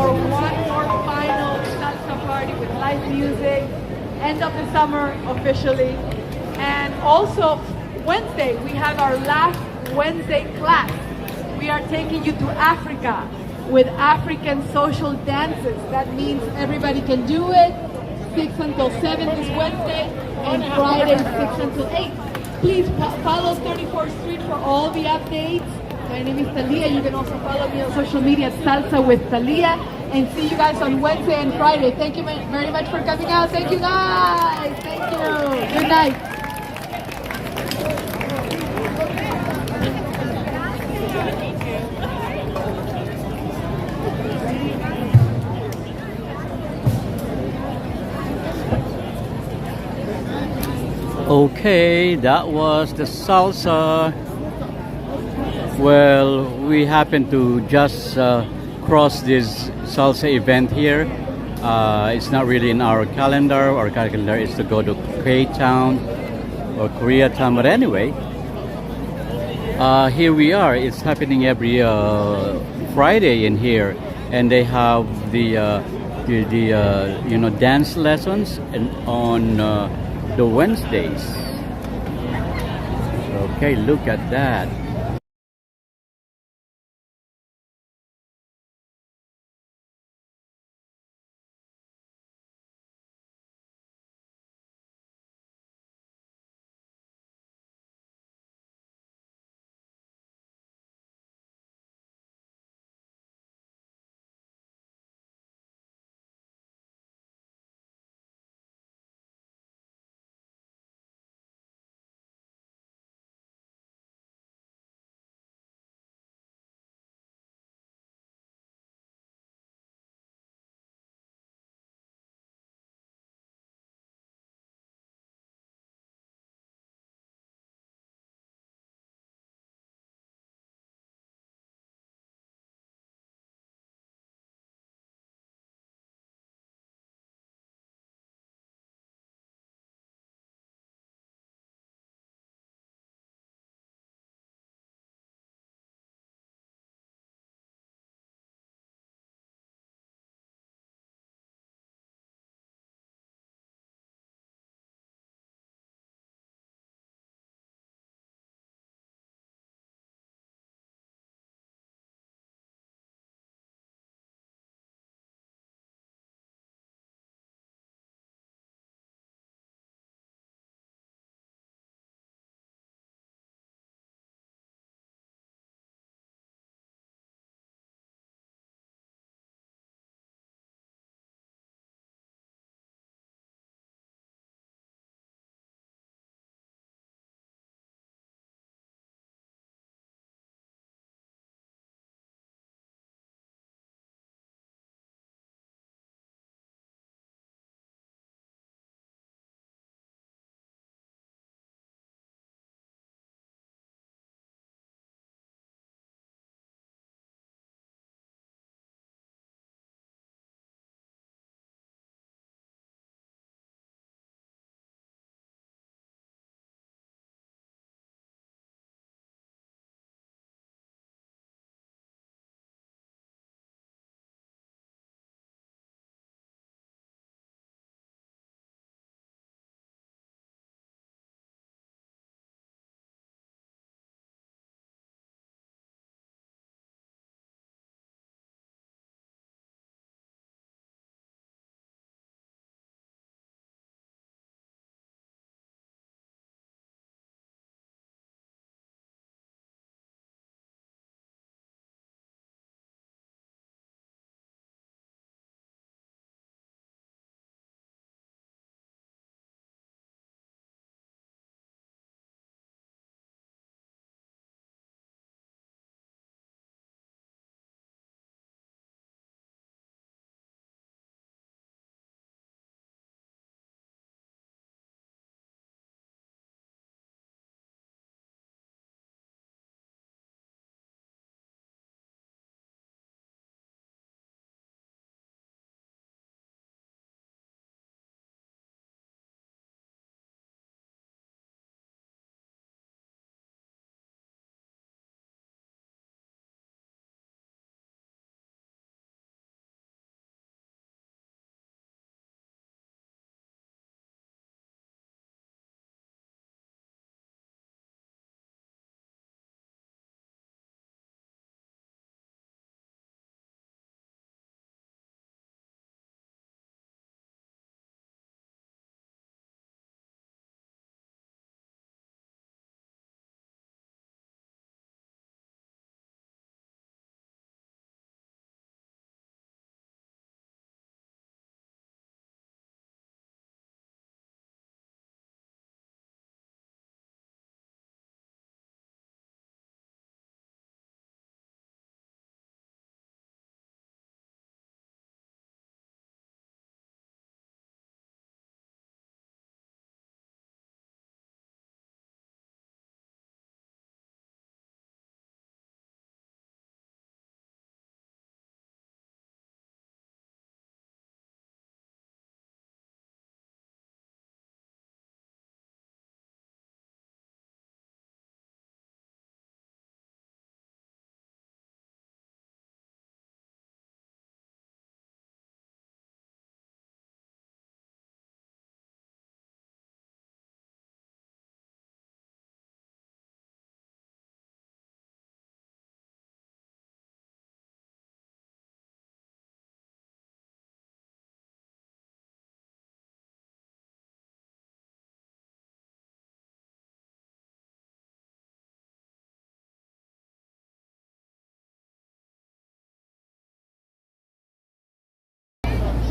for one more final salsa party with live music. End of the summer officially. And also Wednesday, we have our last Wednesday class. We are taking you to Africa with African social dances. That means everybody can do it. 6 until 7 this Wednesday and Friday 6 until 8. Please follow 34th Street for all the updates. My name is Thalia. You can also follow me on social media at Salsa with Thalia. And see you guys on Wednesday and Friday. Thank you very much for coming out. Thank you guys. Thank you. Good night. Okay, that was the salsa. Well, we happen to just cross this salsa event here. It's not really in our calendar. Our calendar is to go to Koreatown or Koreatown. But anyway, here we are. It's happening every Friday in here, and they have the dance lessons and on the Wednesdays. Okay, look at that.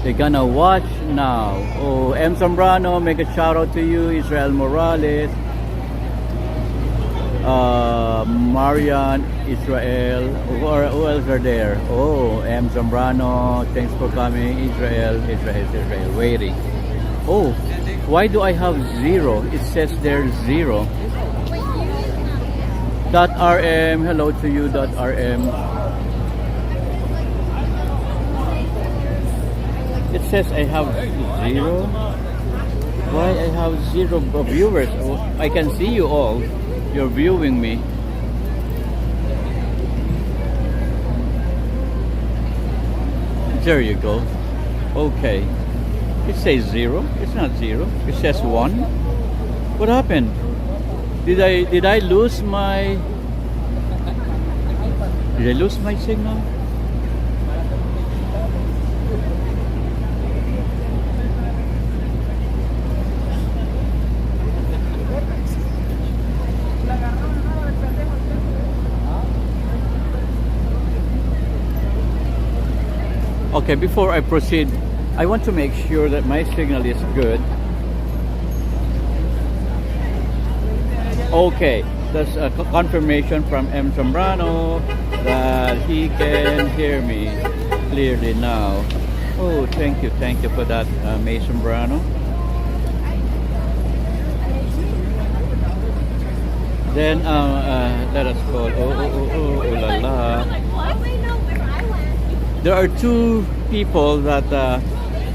They're gonna watch now. Oh, M. Zambrano, make a shout out to you. Israel Morales, Marian, Israel. Who else are there? Oh, M. Zambrano, thanks for coming. Israel, waiting. Oh, why do I have 0? It says there's 0. .rm, hello to you, .rm. It says I have 0. Why I have 0 viewers? Oh, I can see you all. You're viewing me. There you go. Okay. It says 0. It's not 0. It says 1. What happened? Did I lose my signal? Okay, before I proceed, I want to make sure that my signal is good. Okay, that's a confirmation from M. Zambrano that he can hear me clearly now. Oh, thank you for that, May Zambrano. Then let us call. Oh la la. There are 2 people that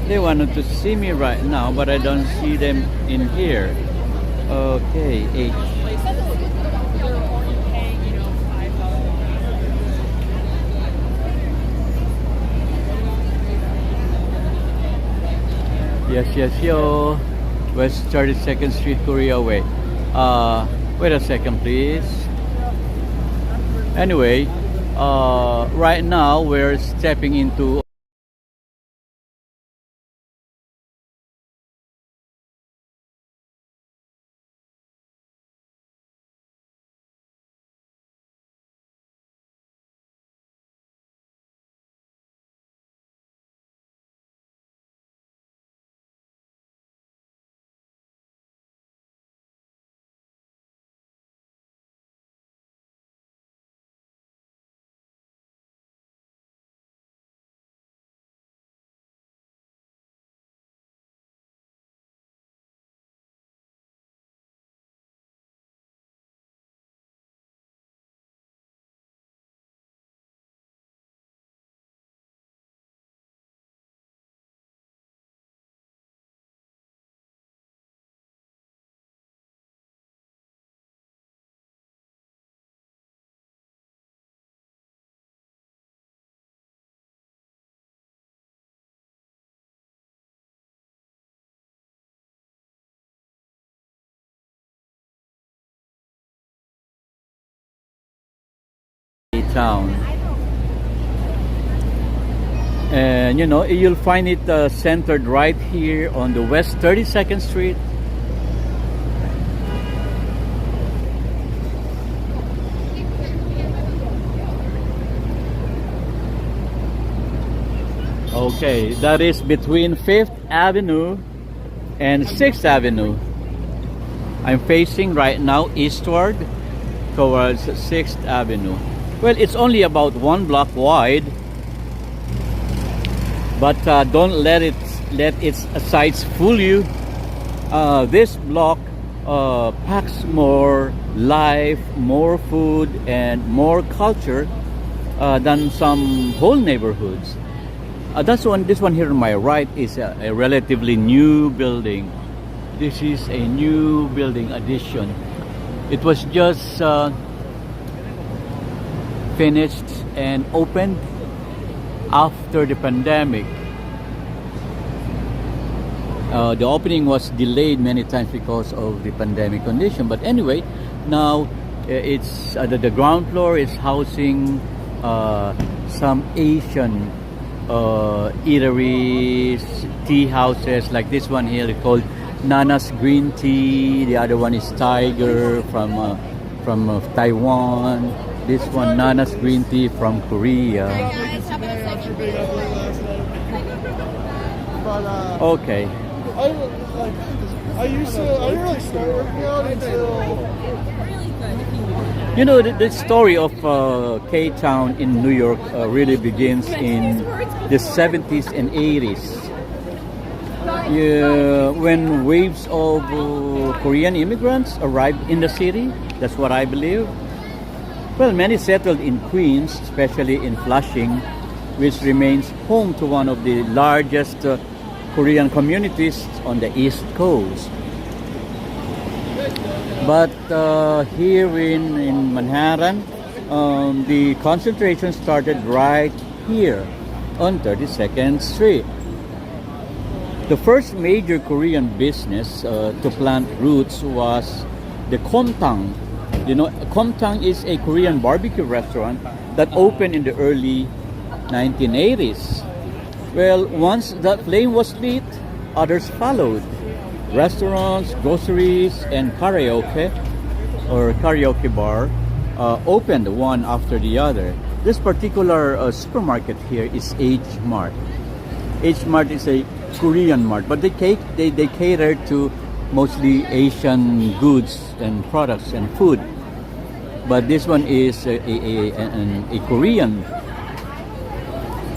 they wanted to see me right now, but I don't see them in here. Okay, H. Yes, yo. West 32nd Street, Korea Way. Wait a second, please. Anyway, right now we're stepping into Midtown. And you know, you'll find it centered right here on the West 32nd Street. Okay, that is between 5th Avenue and 6th Avenue. I'm facing right now eastward towards 6th Avenue. Well, it's only about 1 block wide, but don't let its sides fool you. This block packs more life, more food, and more culture than some whole neighborhoods. This one here on my right is a relatively new building. This is a new building addition. It was just finished and opened after the pandemic. The opening was delayed many times because of the pandemic condition. But anyway, now it's the ground floor is housing some Asian eateries, tea houses, like this one here called Nana's Green Tea. The other one is Tiger from Taiwan. This one, Nana's Green Tea from Korea. Hi guys, how about a second? but Okay. I like I didn't really start working out until You know, the story of K-Town in New York really begins in the 70s and 80s. Yeah, when waves of Korean immigrants arrived in the city, that's what I believe. Well, many settled in Queens, especially in Flushing, which remains home to one of the largest Korean communities on the East Coast. But here in Manhattan, the concentration started right here on 32nd Street. The first major Korean business to plant roots was the Koreatown. You know, Koreatown is a Korean barbecue restaurant that opened in the early 1980s. Well, once that flame was lit, others followed. Restaurants, groceries, and karaoke bar opened one after the other. This particular supermarket here is H Mart. H Mart is a Korean mart, but they cater to mostly Asian goods and products and food. But this one is a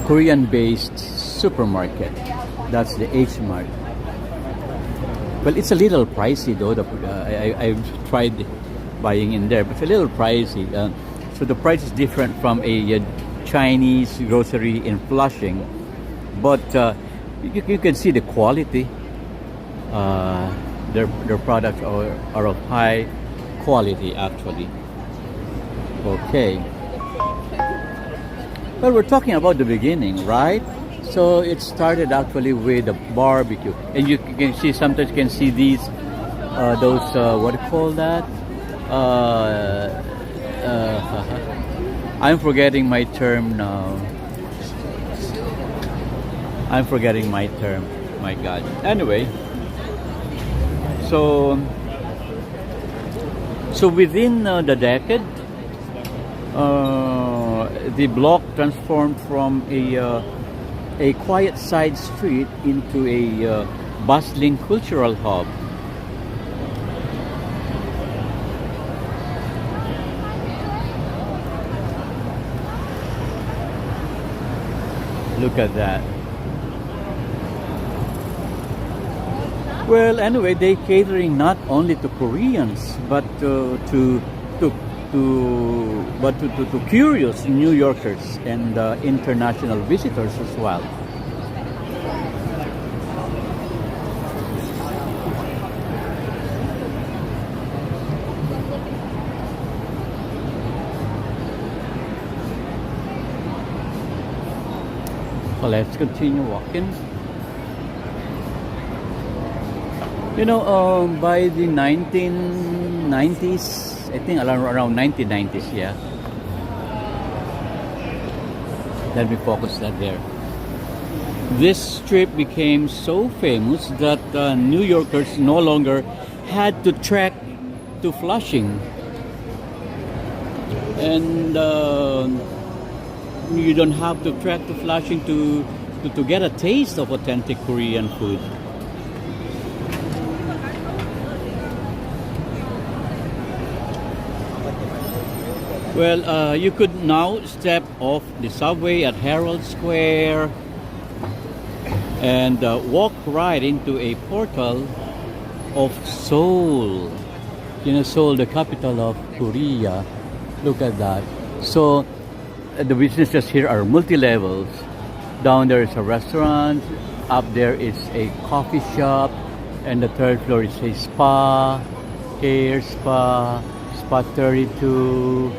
Korean-based supermarket. That's the H Mart. Well, it's a little pricey though. I've tried buying in there, but it's a little pricey. So the price is different from a Chinese grocery in Flushing, but you can see the quality. Their products are of high quality actually. Okay. Well, we're talking about the beginning, right? So it started actually with a barbecue, and you can see sometimes you can see these those what do you call that? I'm forgetting my term now. I'm forgetting my term. My God. Anyway, so within the decade, the block transformed from a quiet side street into a bustling cultural hub. Look at that. Well, anyway, they catering not only to Koreans but to curious New Yorkers and international visitors as well. So let's continue walking. You know, by the 1990s, I think around 1990s, yeah. Let me focus that there. This strip became so famous that New Yorkers no longer had to trek to Flushing. And you don't have to trek to Flushing to get a taste of authentic Korean food. Well, you could now step off the subway at Herald Square and walk right into a portal of Seoul. You know, Seoul, the capital of Korea. Look at that. So the businesses here are multi-levels. Down there is a restaurant, up there is a coffee shop, and the third floor is a spa, hair spa, spa 32,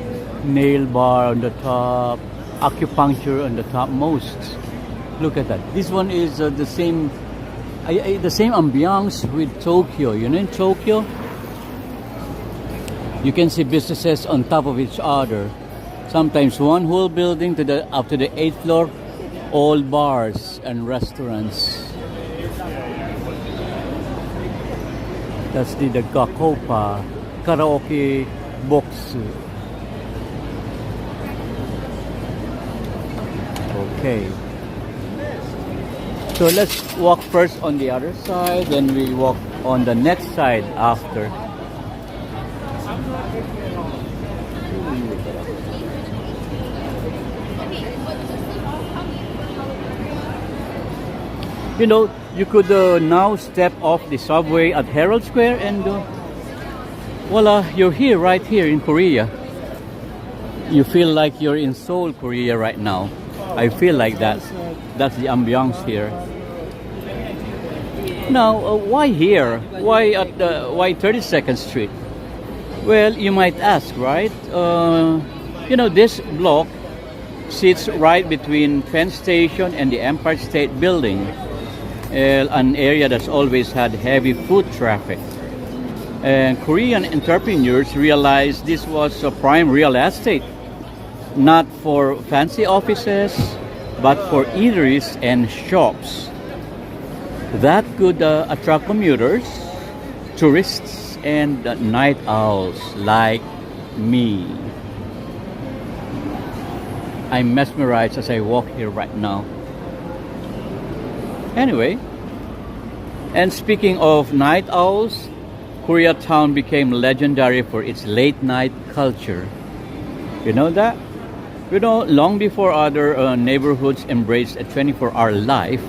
nail bar on the top, acupuncture on the top most. Look at that. This one is the same ambiance with Tokyo. You know, in Tokyo, you can see businesses on top of each other. Sometimes one whole building up to the 8th floor, all bars and restaurants. That's the Gakopa karaoke box. Okay. So let's walk first on the other side, then we walk on the next side after. You know, you could now step off the subway at Herald Square and voila, you're here, right here in Korea. You feel like you're in Seoul, Korea right now. I feel like that. That's the ambiance here. Now, why here? Why 32nd Street? Well, you might ask, right? You know, this block sits right between Penn Station and the Empire State Building, an area that's always had heavy foot traffic. And Korean entrepreneurs realized this was a prime real estate, not for fancy offices, but for eateries and shops that could attract commuters, tourists, and night owls like me. I'm mesmerized as I walk here right now. Anyway, and speaking of night owls, Koreatown became legendary for its late night culture. You know that? You know, long before other neighborhoods embraced a 24-hour life,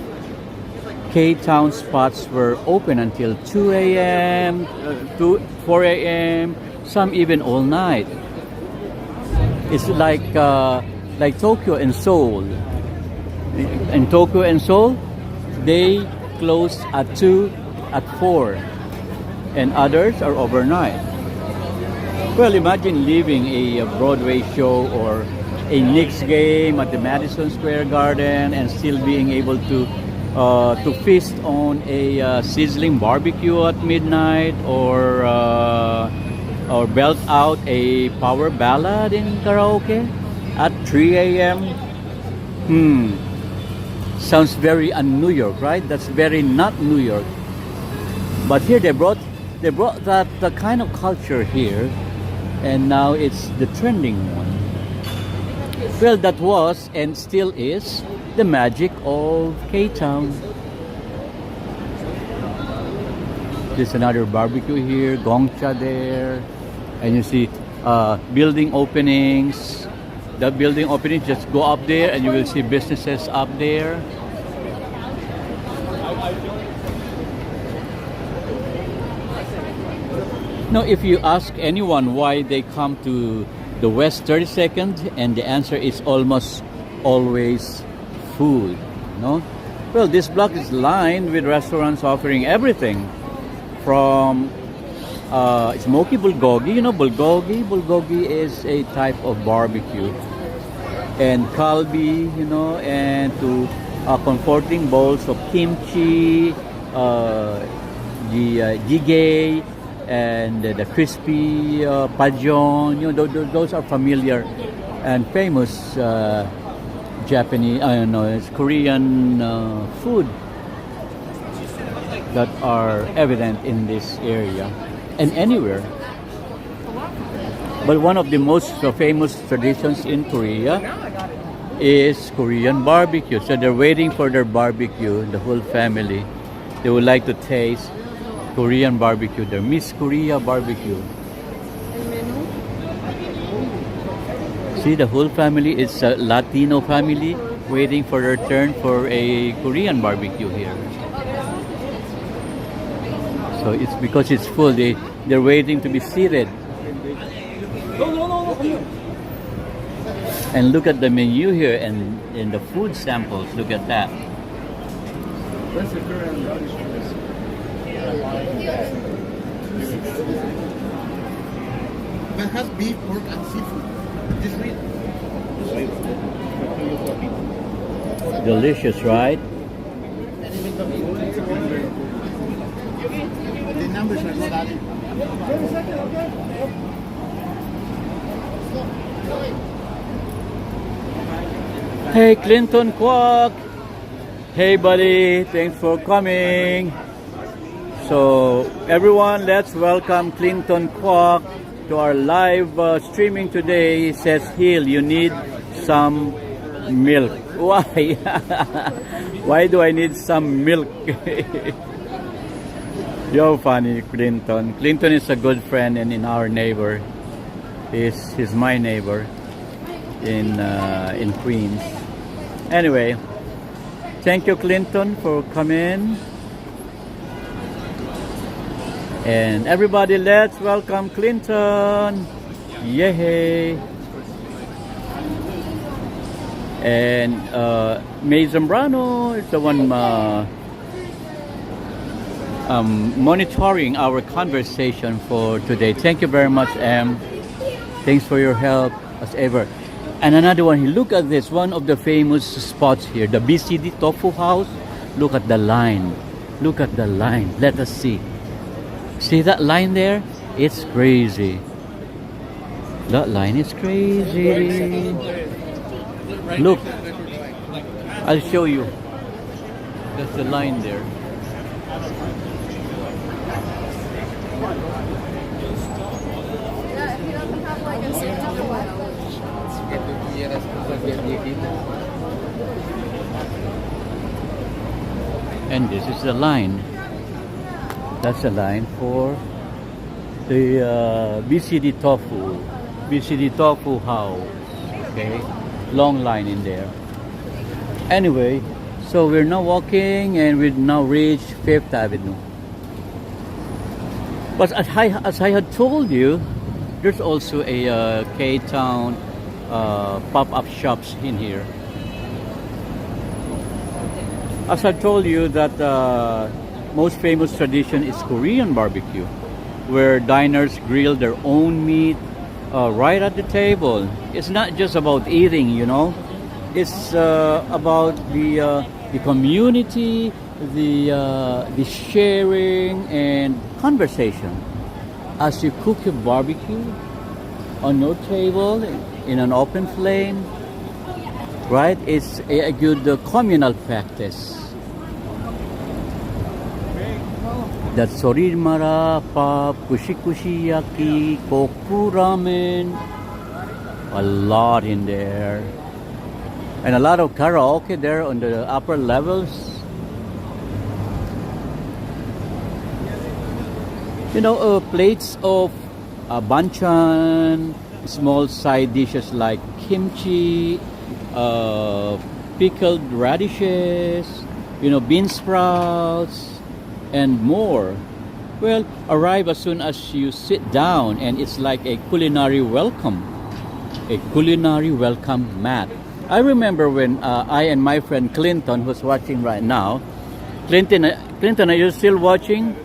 K-Town spots were open until 2 a.m., 4 a.m., some even all night. It's like Tokyo and Seoul. In Tokyo and Seoul, they close at 2, at 4, and others are overnight. Well, imagine leaving a Broadway show or a Knicks game at the Madison Square Garden and still being able to feast on a sizzling barbecue at midnight, or belt out a power ballad in karaoke at 3 a.m. Sounds very un-New York, right? That's very not New York. But here they brought that the kind of culture here, and now it's the trending one. Well, that was and still is the magic of K-Town. There's another barbecue here, gongcha there, and you see building openings. The building openings, just go up there and you will see businesses up there. Now, if you ask anyone why they come to the West 32nd, and the answer is almost always food, no? Well, this block is lined with restaurants offering everything from smoky bulgogi. You know bulgogi? Bulgogi is a type of barbecue. And kalbi, you know, and to comforting bowls of kimchi, the jjigae, and the crispy pajeon. You know, those are familiar and famous Japanese, Korean food that are evident in this area and anywhere. But one of the most famous traditions in Korea is Korean barbecue. So they're waiting for their barbecue, the whole family. They would like to taste Korean barbecue, their Miss Korea barbecue. See, the whole family is a Latino family waiting for their turn for a Korean barbecue here. So it's because it's full, they're waiting to be seated. And look at the menu here and the food samples. Look at that. That has beef, pork, and seafood. Just read. Delicious, right? The numbers are not added. Hey, Clinton Kwok. Hey, buddy. Thanks for coming. So, everyone, let's welcome Clinton Kwok to our live streaming today. He says, Hill, you need some Milk. Why? Why do I need some milk? You're funny, Clinton. Clinton is a good friend and in our neighbor. He's my neighbor in Queens. Anyway, thank you, Clinton, for coming. And everybody, let's welcome Clinton. Yay! And May Zambrano is the one monitoring our conversation for today. Thank you very much, Em. Thanks for your help as ever. And another one, look at this, one of the famous spots here, the BCD Tofu House. Look at the line. Look at the line. Let us see. See that line there? It's crazy. That line is crazy. Look, I'll show you. That's the line there. And this is the line. That's the line for the BCD Tofu House. Okay, long line in there. Anyway, so we're now walking and we've now reached 5th Avenue. But as I had told you, there's also a K-Town pop-up shops in here. As I told you that most famous tradition is Korean barbecue, where diners grill their own meat right at the table. It's not just about eating, you know. It's about the community, the sharing and conversation. As you cook your barbecue on your table in an open flame, right? It's a good communal practice. That's sorimara, pap, kushi-kushi-yaki, koku ramen. A lot in there. And a lot of karaoke there on the upper levels. You know, plates of banchan, small side dishes like kimchi, pickled radishes, you know, bean sprouts, and more. Well, arrive as soon as you sit down, and it's like a culinary welcome mat. I remember when I and my friend Clinton, who's watching right now, Clinton, are you still watching?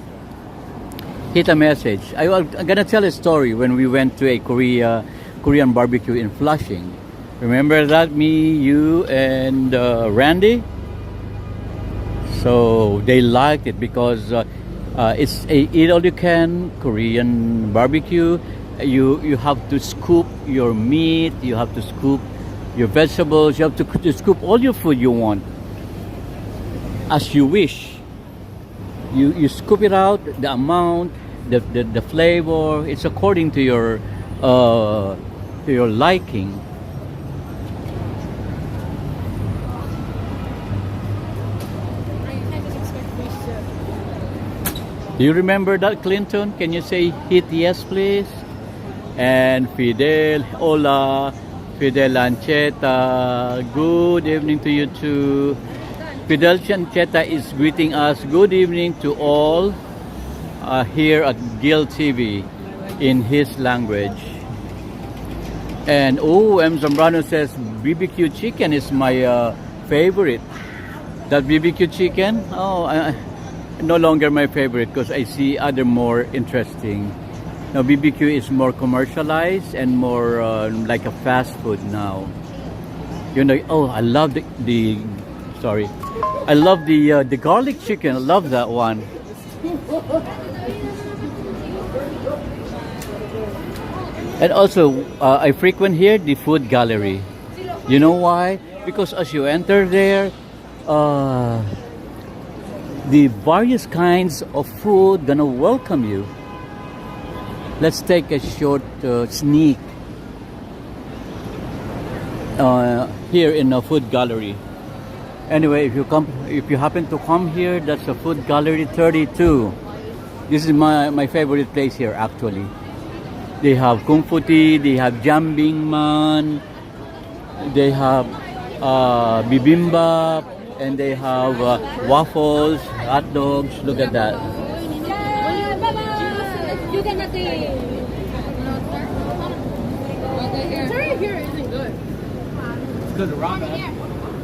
Hit a message. I'm gonna tell a story when we went to a Korean barbecue in Flushing. Remember that? Me, you, and Randy? So they liked it because it's a eat-all-you-can Korean barbecue. You have to scoop your meat, you have to scoop your vegetables, you have to scoop all your food you want as you wish. You scoop it out, the amount, the flavor. It's according to your liking. Do you remember that, Clinton? Can you say hit yes, please? And Fidel, hola, Fidel Ancheta, good evening to you too. Fidel Ancheta is greeting us. Good evening to all here at Gil TV in his language. And M. Zambrano says BBQ chicken is my favorite. That BBQ chicken? No longer my favorite because I see other more interesting. Now BBQ is more commercialized and more like a fast food now. You know, I love the garlic chicken. I love that one. And also I frequent here the food gallery. You know why? Because as you enter there, the various kinds of food gonna welcome you. Let's take a short sneak. here in a food gallery. Anyway, if you happen to come here, that's a food gallery 32. This is my favorite place here actually. They have kung fu tea, they have jambing man, they have bibimbap, and they have waffles, hot dogs. Look at that. Sorry, here isn't good. It's good ramen.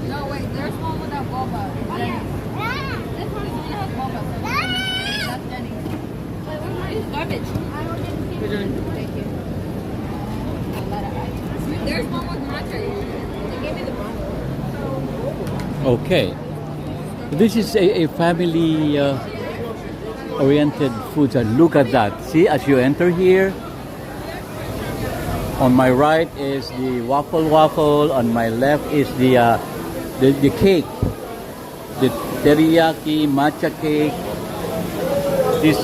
No, wait, there's one without boba. Oh, yeah. This one only has boba. So that's Jenny's. It's garbage. Thank you. There's one with matcha. They gave me the brown. Okay. This is a family oriented food. Look at that. See, as you enter here, on my right is the waffle. On my left is the cake, the teriyaki matcha cake. These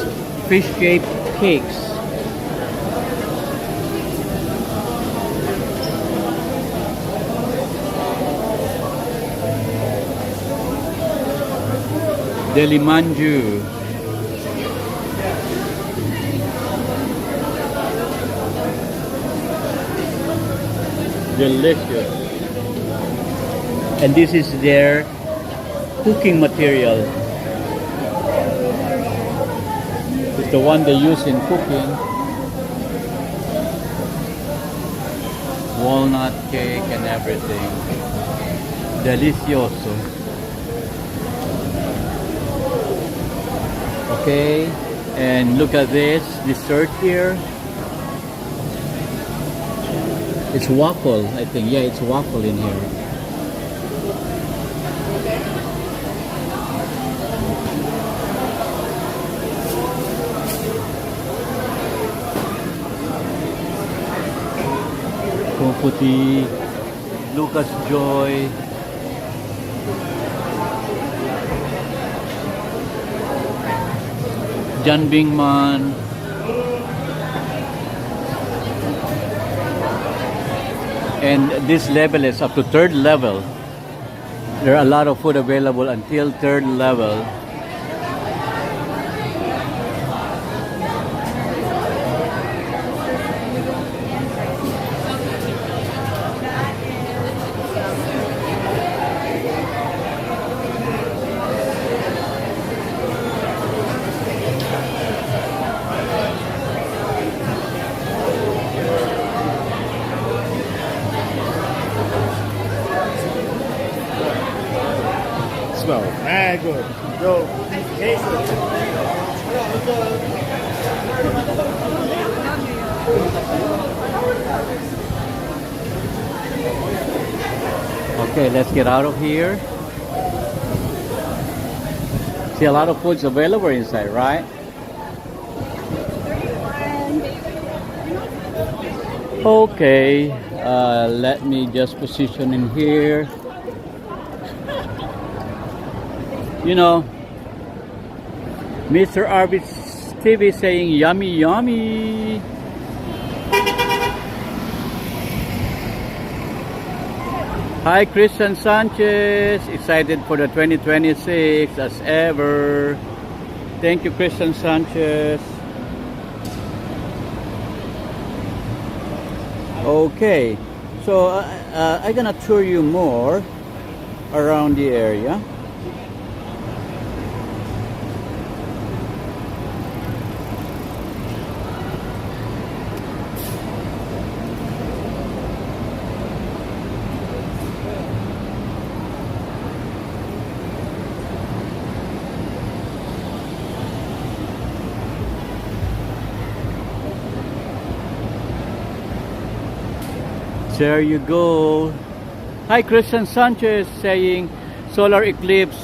fish-shaped cakes. Deli manju. Delicious. And this is their cooking material. It's the one they use in cooking. Walnut cake and everything. Delicioso. Okay, and look at this dessert here. It's waffle, I think. Yeah, it's waffle in here. Kung fu tea, Lucas Joy. Janbing man. And this level is up to third level. There are a lot of food available until third level. Smell mad good. Yo, Okay, let's get out of here. See, a lot of food's available inside, right? Okay, let me just position in here. You know, Mr. Arby's TV saying yummy, yummy. Hi, Christian Sanchez. Excited for the 2026 as ever. Thank you, Christian Sanchez. Okay, so I'm gonna tour you more around the area. There you go. Hi, Christian Sanchez saying solar eclipse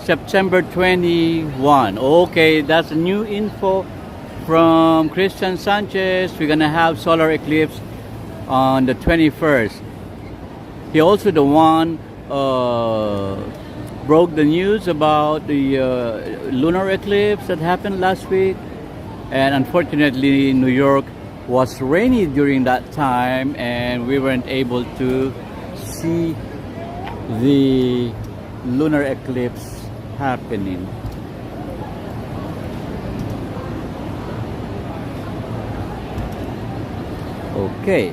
September 21. Okay, that's new info from Christian Sanchez. We're gonna have solar eclipse on the 21st. He also the one broke the news about the lunar eclipse that happened last week, and unfortunately New York was rainy during that time and we weren't able to see the lunar eclipse happening. Okay.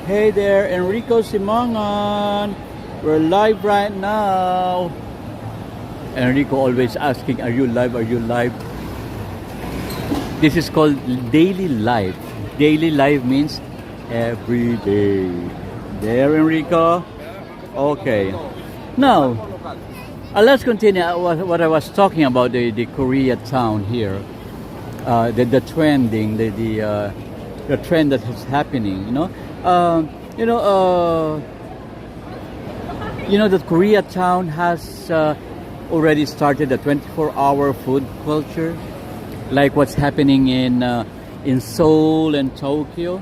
Hey there, Enrico Simangan. We're live right now. Enrico always asking, are you live? Are you live? This is called daily live. Daily live means every day. There, Enrico. Okay. Now, let's continue what I was talking about, the Koreatown here. The trending, the trend that is happening, that Koreatown has already started a 24-hour food culture, like what's happening in Seoul and Tokyo.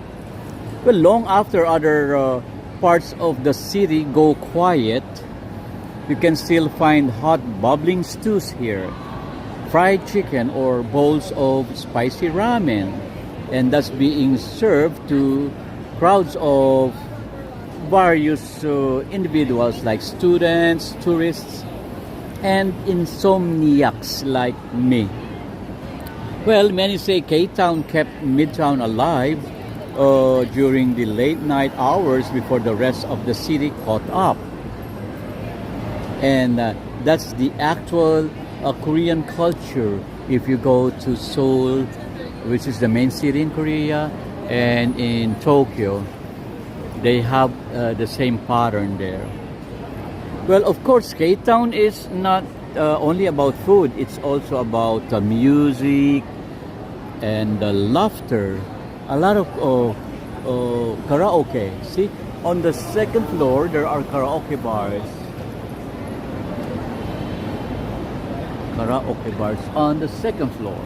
Well, long after other parts of the city go quiet, you can still find hot bubbling stews here, fried chicken or bowls of spicy ramen, and that's being served to crowds of various individuals like students, tourists, and insomniacs like me. Well, many say K-Town kept Midtown alive during the late night hours before the rest of the city caught up. And that's the actual Korean culture. If you go to Seoul, which is the main city in Korea, and in Tokyo, they have the same pattern there. Well, of course, K-Town is not only about food. It's also about music and laughter. A lot of karaoke. See, on the second floor, there are karaoke bars. Karaoke bars on the second floor.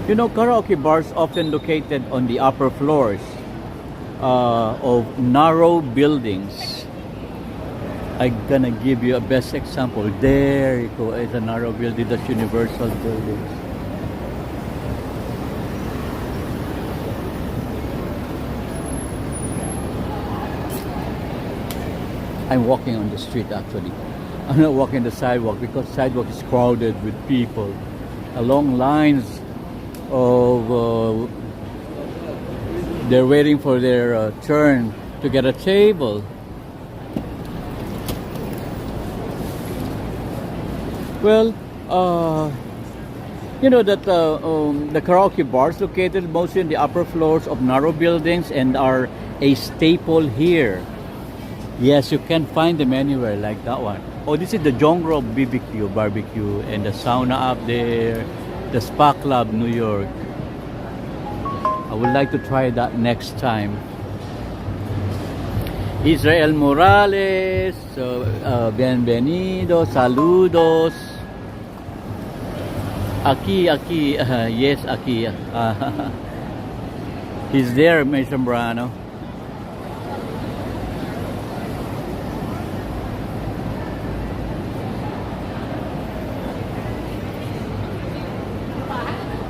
Karaoke bars often located on the upper floors of narrow buildings. I'm gonna give you a best example. There you go. It's a narrow building. That's Universal buildings. I'm walking on the street actually. I'm not walking the sidewalk because sidewalk is crowded with people. Long lines of they're waiting for their turn to get a table. Well, that the karaoke bars located mostly in the upper floors of narrow buildings and are a staple here. Yes, you can find them anywhere like that one. Oh, this is the Jongro BBQ barbecue and the sauna up there, the Spa Club, New York. I would like to try that next time. Israel Morales, bienvenido, saludos. Aquí, yes, aquí. He's there, May Zambrano.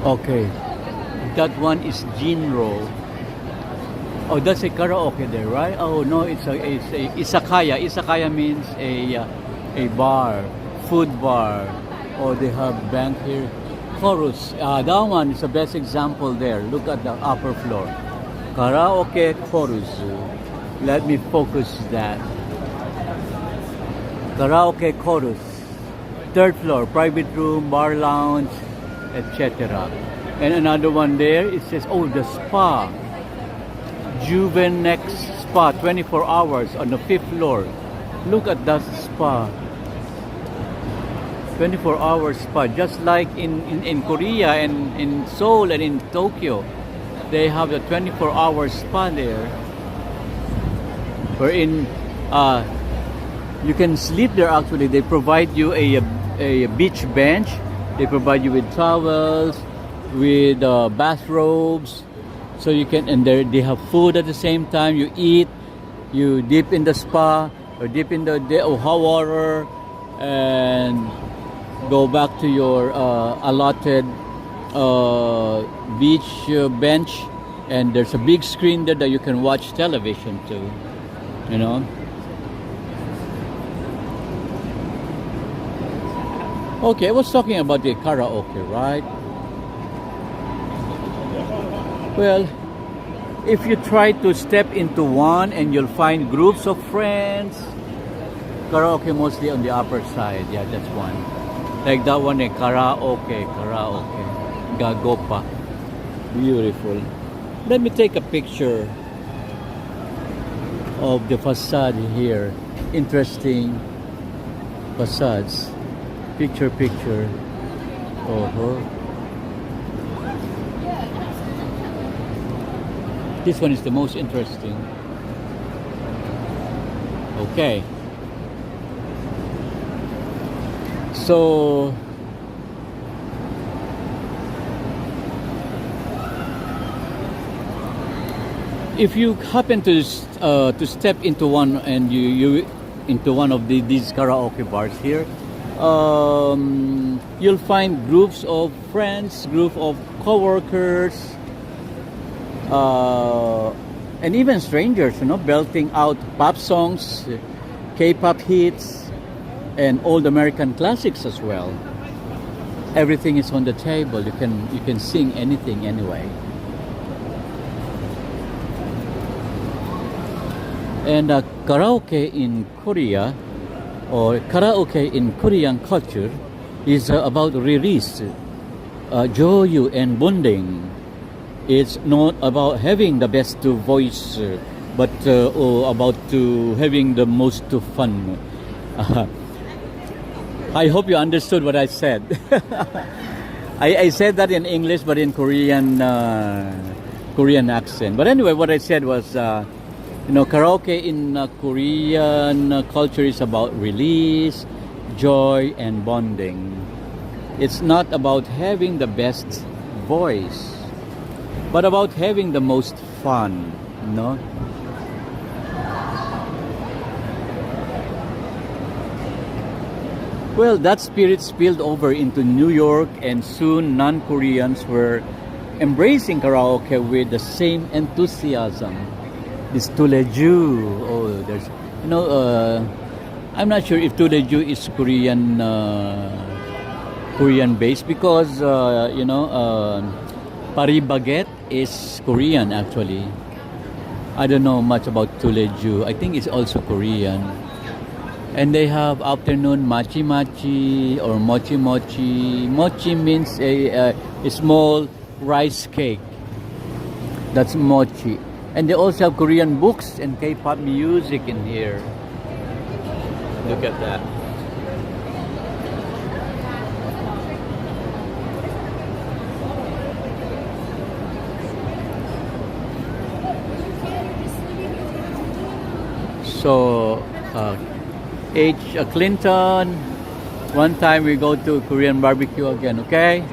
Okay, that one is Jinro. Oh, that's a karaoke there, right? Oh no, it's a izakaya. Izakaya means a bar, food bar. Oh, they have bank here. Chorus. That one is the best example there. Look at the upper floor. Karaoke chorus. Let me focus that. Karaoke chorus. Third floor, private room, bar lounge, etc. And another one there, it says, oh, the spa. Juvenex Spa, 24 hours on the 5th floor. Look at that spa. 24-hour spa, just like in Korea and in Seoul and in Tokyo. They have the 24-hour spa there. Wherein you can sleep there actually. They provide you a beach bench. They provide you with towels, with bathrobes, So you can, and they have food at the same time. You eat, you dip in the spa, or dip in the hot water, and go back to your allotted beach bench. And there's a big screen there that you can watch television too, you know. Okay, I was talking about the karaoke, right? Well, if you try to step into one, and you'll find groups of friends. Karaoke mostly on the upper side. Yeah, that's one. Like that one, karaoke. Gagopa. Beautiful. Let me take a picture of the facade here. Interesting facades. Picture. This one is the most interesting. Okay. So if you happen to step into one, and you into one of these karaoke bars here, you'll find groups of friends, group of co-workers, and even strangers, you know, belting out pop songs, K-pop hits, and old American classics as well. Everything is on the table. You can sing anything anyway. And karaoke in Korea, or karaoke in Korean culture, is about release, joy and bonding. It's not about having the best voice, but about having the most fun. I hope you understood what I said. I said that in English, but in Korean accent. But anyway, what I said was, karaoke in Korean culture is about release, joy, and bonding. It's not about having the best voice, but about having the most fun, no? Well, that spirit spilled over into New York, and soon non-Koreans were embracing karaoke with the same enthusiasm. This Tuleju, there's, I'm not sure if Tuleju is Korean based, because Paris Baguette is Korean actually. I don't know much about Tuleju. I think it's also Korean. And they have afternoon machi machi or mochi mochi. Mochi means a small rice cake. That's mochi. And they also have Korean books and K-pop music in here. Look at that. So, Clinton, one time we go to Korean barbecue again, okay?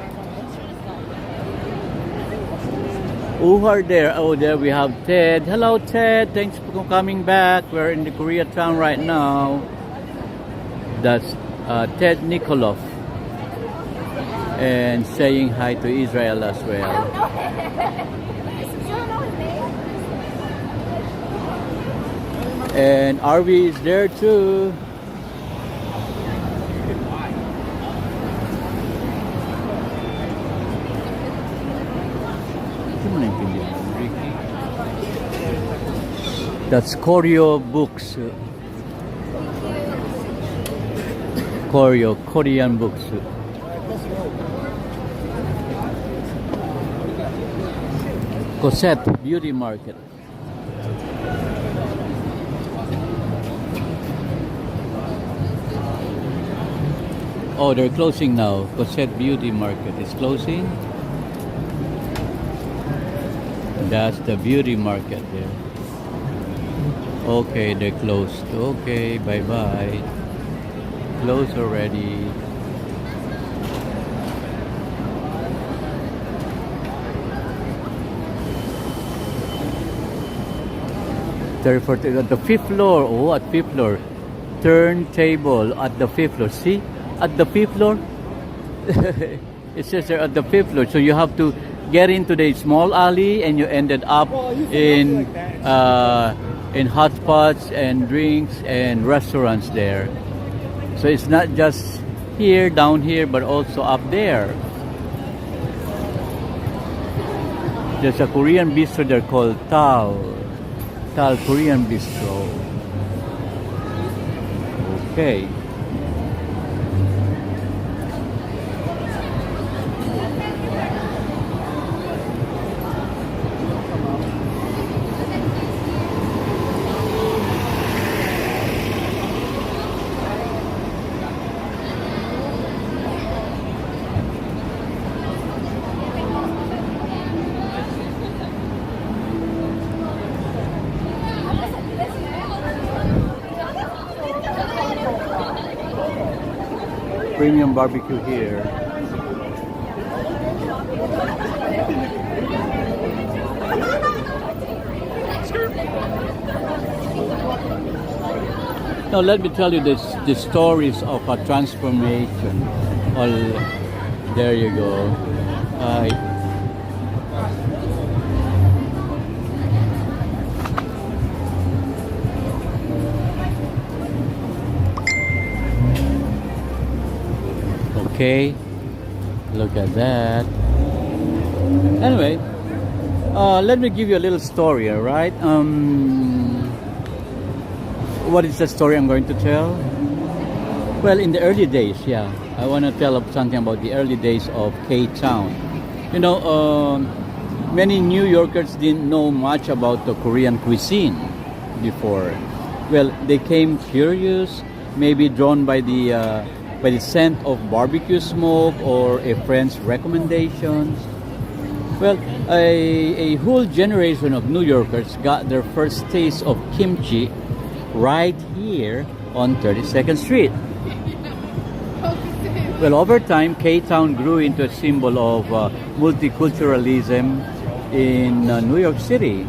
Who are there? Oh, there we have Ted. Hello, Ted. Thanks for coming back. We're in the Koreatown right now. That's Ted Nikolov. And saying hi to Israel as well. And Arby is there too. That's Koryo Books. Korean books. Sept Beauty Market. Oh, they're closing now. Sept Beauty Market is closing. That's the beauty market there. Okay, they're closed. Okay, bye-bye. Closed already. 34th at the fifth floor. Oh, at fifth floor. Turntable at the fifth floor. See? At the fifth floor? It says there at the fifth floor. So you have to get into the small alley and you ended up in hot spots and drinks and restaurants there. So it's not just here, down here, but also up there. There's a Korean bistro there called Tal Korean Bistro. Okay. Premium barbecue here. Now let me tell you the stories of a transformation. Well, there you go. Okay, look at that. Anyway, let me give you a little story, alright? What is the story I'm going to tell? Well, in the early days, yeah, I want to tell something about the early days of K-Town. You know, many New Yorkers didn't know much about the Korean cuisine before. Well, they came curious, maybe drawn by the scent of barbecue smoke or a friend's recommendations. Well, a whole generation of New Yorkers got their first taste of kimchi right here on 32nd Street. Well, over time, K-Town grew into a symbol of multiculturalism in New York City.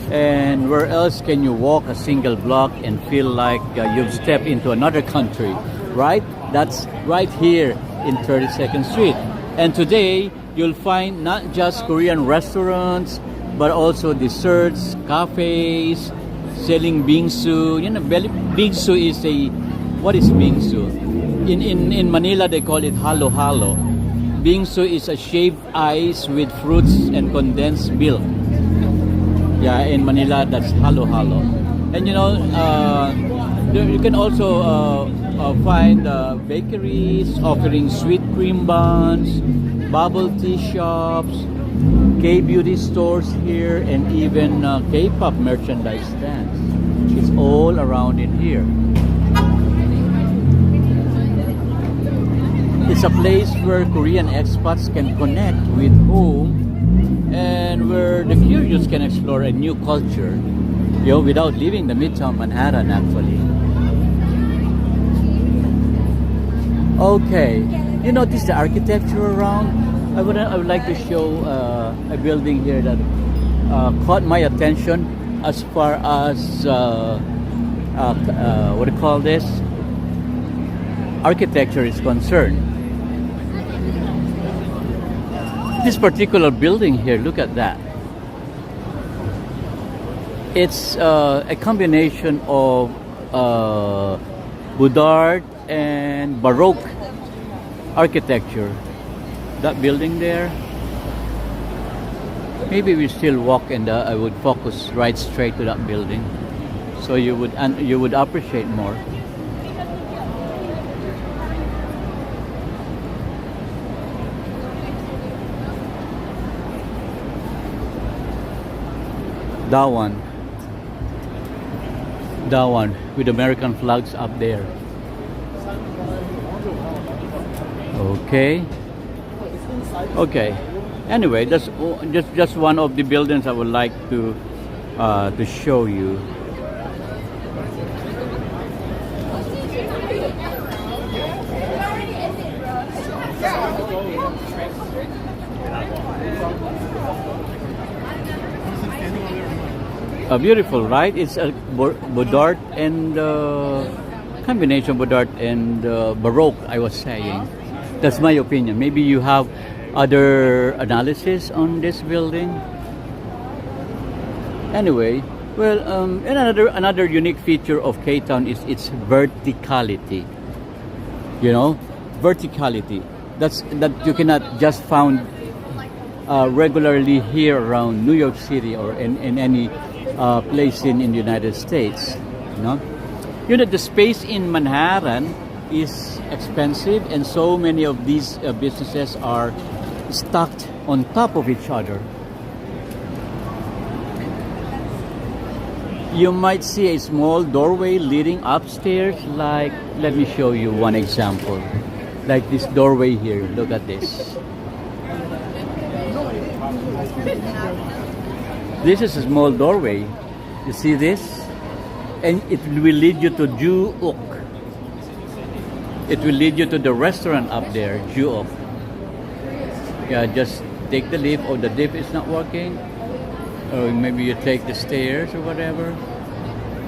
And where else can you walk a single block and feel like you've stepped into another country, right? That's right here in 32nd Street. And today, you'll find not just Korean restaurants, but also desserts, cafes, selling bingsu. You know, bingsu is what is bingsu? In Manila, they call it halo-halo. Bingsu is a shaved ice with fruits and condensed milk. Yeah, in Manila, that's halo-halo. And you know, you can also find bakeries offering sweet cream buns, bubble tea shops, K-beauty stores here, and even K-pop merchandise stands. It's all around in here. It's a place where Korean expats can connect with home and where the curious can explore a new culture, you know, without leaving the Midtown Manhattan actually. Okay, you notice the architecture around? I would like to show a building here that caught my attention as far as what do you call this? Architecture is concerned. This particular building here, look at that. It's a combination of Boudard and Baroque architecture. That building there, maybe we still walk and I would focus right straight to that building, so you would appreciate more. That one with American flags up there. Okay. Anyway, that's just one of the buildings I would like to show you. Beautiful, right? It's a Baudard and combination Baudard and Baroque, I was saying. That's my opinion. Maybe you have other analysis on this building. Anyway, well, and another unique feature of Koreatown is its verticality. You know, verticality. That you cannot just found regularly here around New York City or in any place in the United States. You know, the space in Manhattan is expensive, and so many of these businesses are stacked on top of each other. You might see a small doorway leading upstairs, like, let me show you one example. Like this doorway here, look at this. This is a small doorway. You see this? And it will lead you to Ju-ok. It will lead you to the restaurant up there, Ju-ok. Yeah, just take the lift, or the lift is not working. Or maybe you take the stairs or whatever.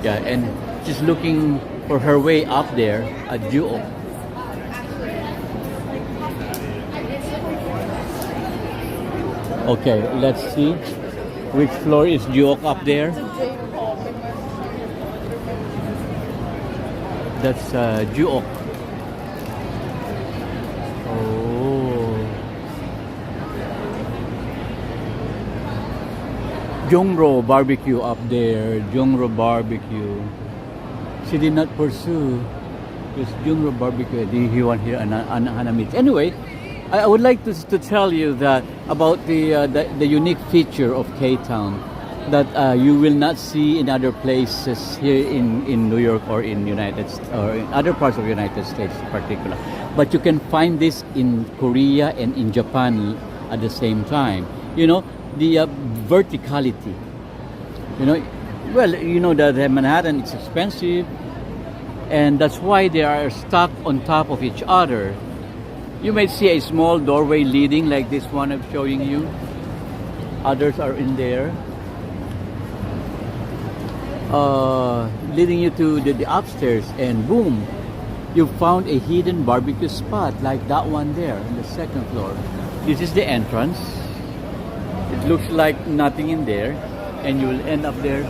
Yeah, and she's looking for her way up there at Ju-ok. Okay, let's see. Which floor is Ju-ok up there? That's Ju-ok. Jongro barbecue up there. Jongro barbecue. She did not pursue this Jongro barbecue. He want here Hanamits. Anyway, I would like to tell you that about the unique feature of Koreatown that you will not see in other places here in New York or in United or in other parts of the United States in particular. But you can find this in Korea and in Japan at the same time. You know, the verticality. You know, well, you know that Manhattan is expensive, and that's why they are stacked on top of each other. You may see a small doorway leading, like this one I'm showing you. Others are in there, leading you to the upstairs, and boom, you found a hidden barbecue spot like that one there on the second floor. This is the entrance. It looks like nothing in there, and you will end up there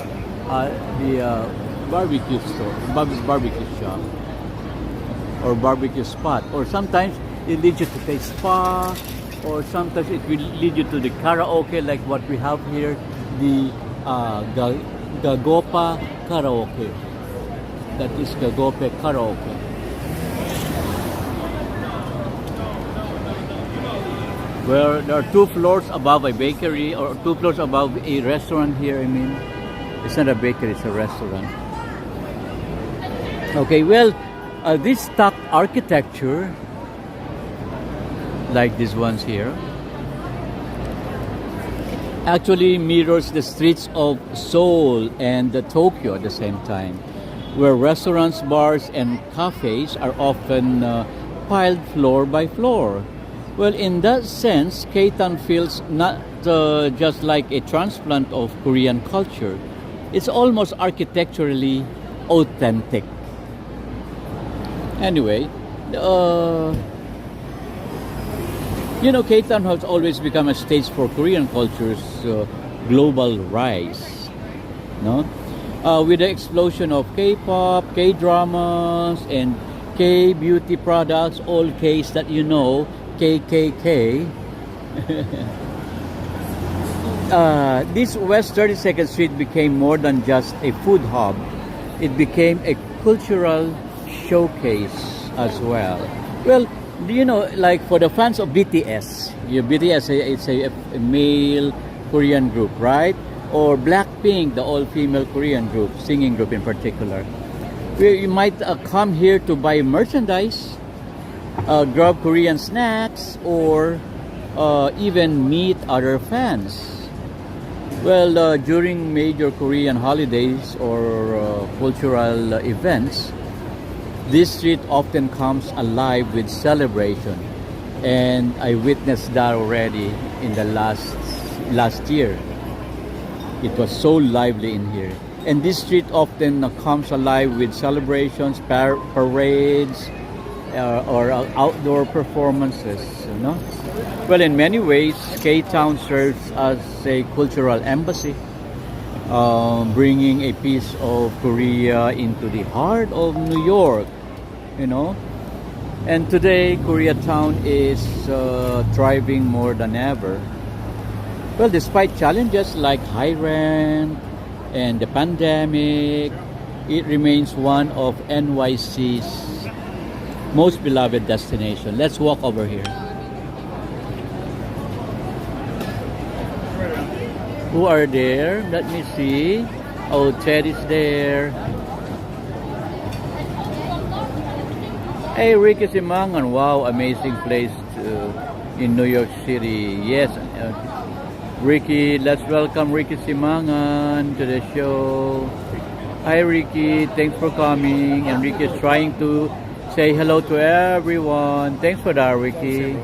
the barbecue store, barbecue shop, or barbecue spot. Or sometimes it leads you to a spa, or sometimes it will lead you to the karaoke, like what we have here, the Gagopa karaoke. That is Gagope karaoke. Where there are 2 floors above a bakery, or 2 floors above a restaurant here. I mean, it's not a bakery, it's a restaurant. Okay, well, this stock architecture, like these ones here, actually mirrors the streets of Seoul and Tokyo at the same time, where restaurants, bars, and cafes are often piled floor by floor. Well, in that sense, Koreatown feels not just like a transplant of Korean culture. It's almost architecturally authentic. Anyway, you know, Koreatown has always become a stage for Korean culture's global rise. No? With the explosion of K-pop, K-dramas, and K-beauty products, all K's that you know, KKK. This West 32nd Street became more than just a food hub. It became a cultural showcase as well. Well, you know, like for the fans of BTS, BTS is a male Korean group, right? Or Blackpink, the all-female Korean group, singing group in particular. Where you might come here to buy merchandise, grab Korean snacks, or even meet other fans. Well, during major Korean holidays or cultural events, this street often comes alive with celebration, and I witnessed that already in the last year. It was so lively in here. And this street often comes alive with celebrations, parades, or outdoor performances, you know. Well, in many ways, K-Town serves as a cultural embassy, bringing a piece of Korea into the heart of New York, you know. And today, Koreatown is thriving more than ever. Well, despite challenges like high rent and the pandemic, it remains one of NYC's most beloved destinations. Let's walk over here. Who are there? Let me see. Oh, Ted is there. Hey, Ricky Simangan. Wow, amazing place in New York City. Yes, Ricky, let's welcome Ricky Simangan to the show. Hi, Ricky. Thanks for coming. And Ricky is trying to say hello to everyone. Thanks for that, Ricky.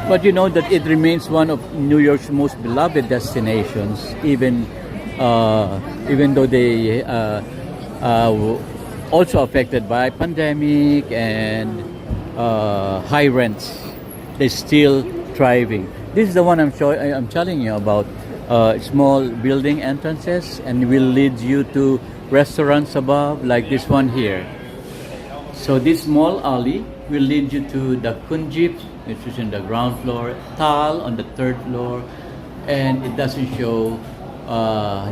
But you know that it remains one of New York's most beloved destinations, even though they also affected by pandemic and high rents. They're still thriving. This is the one I'm telling you about. Small building entrances, and will lead you to restaurants above, like this one here. So this small alley will lead you to the Kunjip, which is in the ground floor, Tal on the third floor, and it doesn't show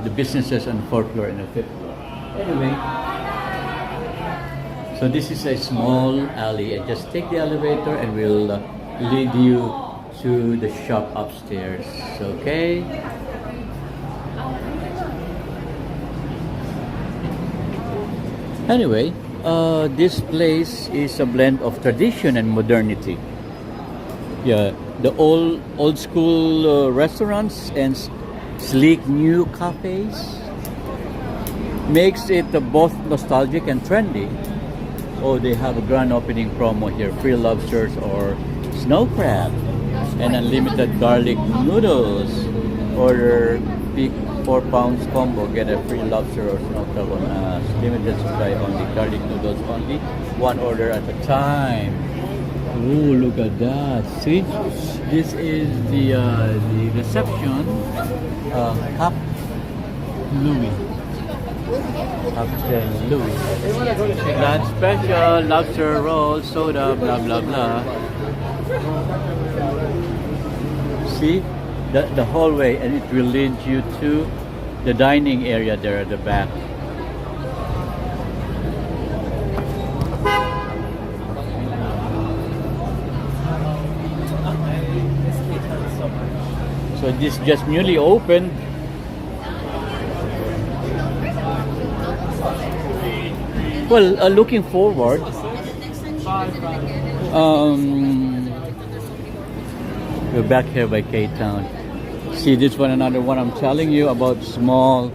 the businesses on the fourth floor and the fifth floor. Anyway, so this is a small alley, and just take the elevator and we'll lead you to the shop upstairs. Okay? Anyway, this place is a blend of tradition and modernity. Yeah, the old school restaurants and sleek new cafes makes it both nostalgic and trendy. Oh, they have a grand opening promo here: free lobsters or snow crab and unlimited garlic noodles. Order big 4 pounds combo, get a free lobster or snow crab on us. Limited supply only, garlic noodles only, one order at a time. Oh, look at that. See, this is the reception. Cap Louis. Captain Louis. Lunch special, lobster roll, soda, blah blah blah. See the hallway, and it will lead you to the dining area there at the back. So this just newly opened. Well, looking forward. We're back here by K-Town. See this one, another one I'm telling you about, small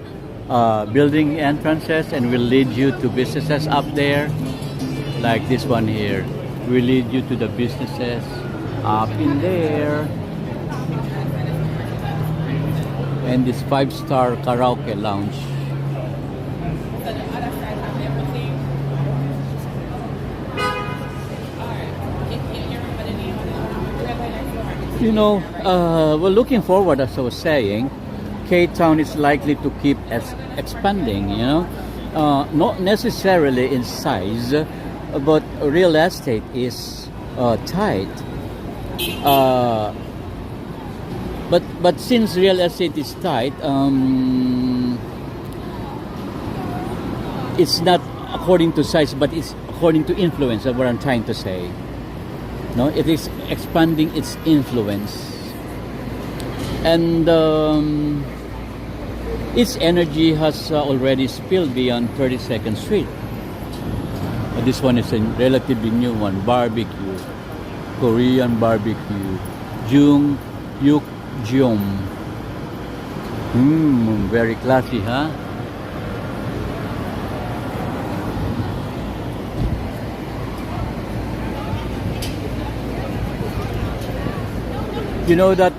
building entrances, and will lead you to businesses up there, like this one here. Will lead you to the businesses up in there. And this 5-star karaoke lounge. You know, well, looking forward, as I was saying, K-Town is likely to keep expanding, you know. Not necessarily in size, but real estate is tight. But since real estate is tight, it's not according to size, but it's according to influence. That's what I'm trying to say. No, it is expanding its influence, and its energy has already spilled beyond 32nd Street. This one is a relatively new one. Barbecue, Korean barbecue, Jung Yuk Jeom. Very classy, huh? You know that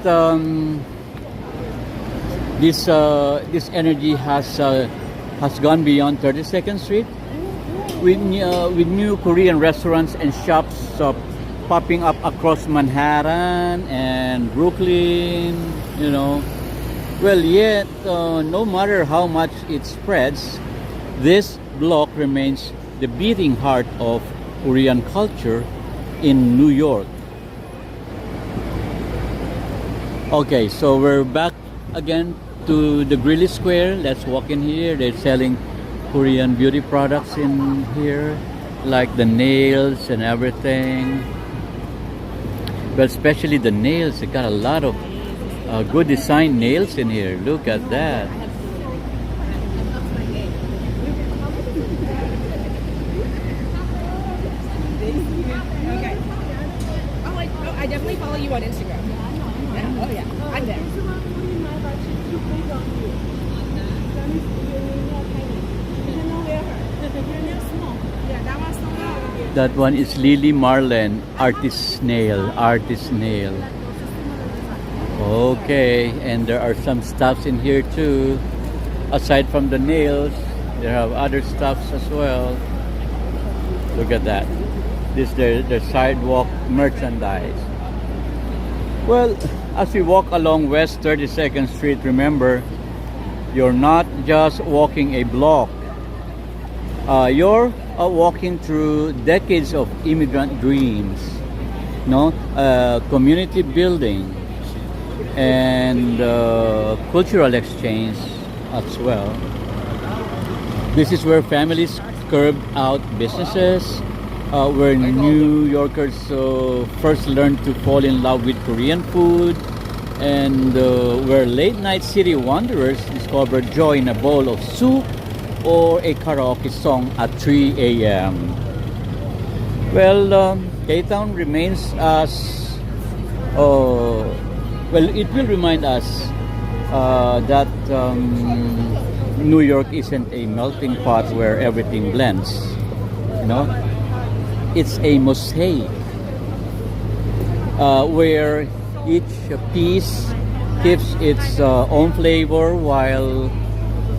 this energy has gone beyond 32nd Street with new Korean restaurants and shops popping up across Manhattan and Brooklyn. You know, well, yet no matter how much it spreads, this block remains the beating heart of Korean culture in New York. Okay, so we're back again to the Greeley Square. Let's walk in here. They're selling Korean beauty products in here, like the nails and everything. But especially the nails, they got a lot of good design nails in here. Look at that. Okay. Oh, I definitely follow you on Instagram. Yeah, oh yeah, I'm there. That one is Lily Marlin, artist nail, artist nail. Okay, and there are some stuffs in here too. Aside from the nails, there have other stuffs as well. Look at that. This the sidewalk merchandise. Well, as we walk along West 32nd Street, remember, you're not just walking a block. You're walking through decades of immigrant dreams, no, community building, and cultural exchange as well. This is where families curb out businesses, where New Yorkers first learn to fall in love with Korean food, and where late night city wanderers discover joy in a bowl of soup or a karaoke song at 3 a.m. Well, Koreatown remains as well, it will remind us that New York isn't a melting pot where everything blends. You know, it's a mosaic where each piece gives its own flavor while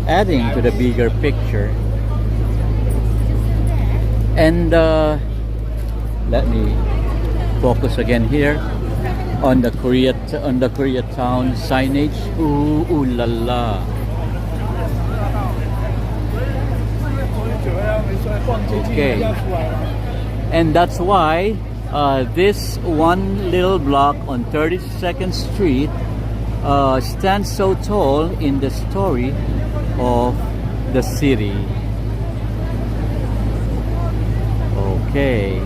adding to the bigger picture. And let me focus again here on the Koreatown signage. Ooh la la. Okay, and that's why this one little block on 32nd Street stands so tall in the story of the city. Okay.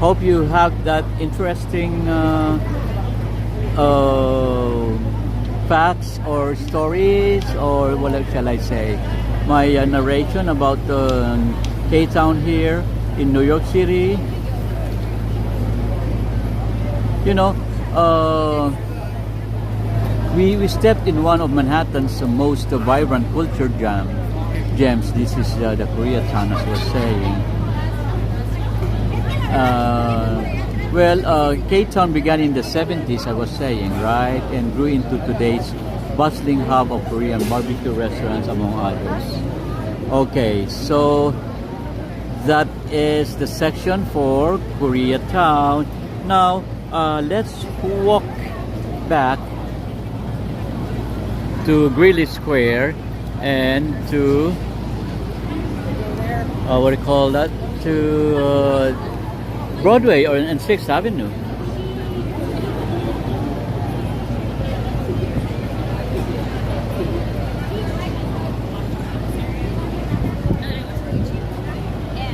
Hope you have that interesting facts or stories, or what shall I say, my narration about Koreatown here in New York City. You know, we stepped in one of Manhattan's most vibrant culture gems. This is the Koreatown, as I was saying. Koreatown began in the 70s, I was saying, right? And grew into today's bustling hub of Korean barbecue restaurants, among others. Okay, so that is the section for Koreatown. Now, let's walk back to Greeley Square and to what do you call that? To Broadway and 6th Avenue.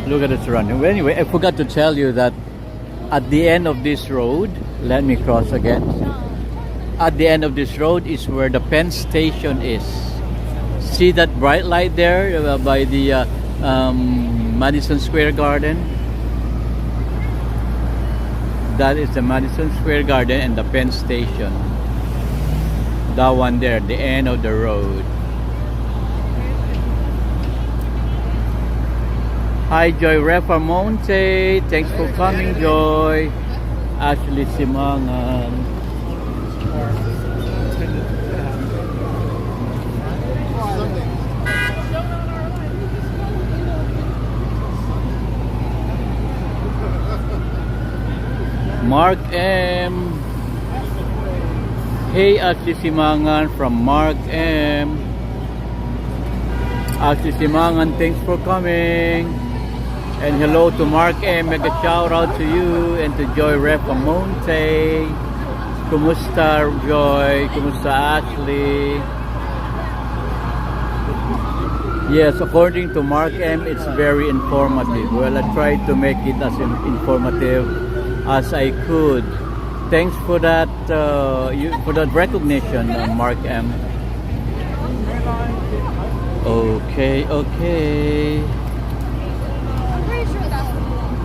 Look at the surrounding. Anyway, I forgot to tell you that at the end of this road, let me cross again. At the end of this road is where the Penn Station is. See that bright light there by the Madison Square Garden? That is the Madison Square Garden and the Penn Station. That one there, the end of the road. Hi, Joy Refamonte. Thanks for coming, Joy. Ashley Simangan. Mark M. Hey, Ashley Simangan from Mark M. Ashley Simangan, thanks for coming. And hello to Mark M. Mega shout out to you and to Joy Refamonte. Kumusta, Joy? Kumusta, Ashley? Yes, according to Mark M, it's very informative. Well, I tried to make it as informative as I could. Thanks for that, for that recognition, Mark M. Okay, okay. I'm pretty sure that's the one.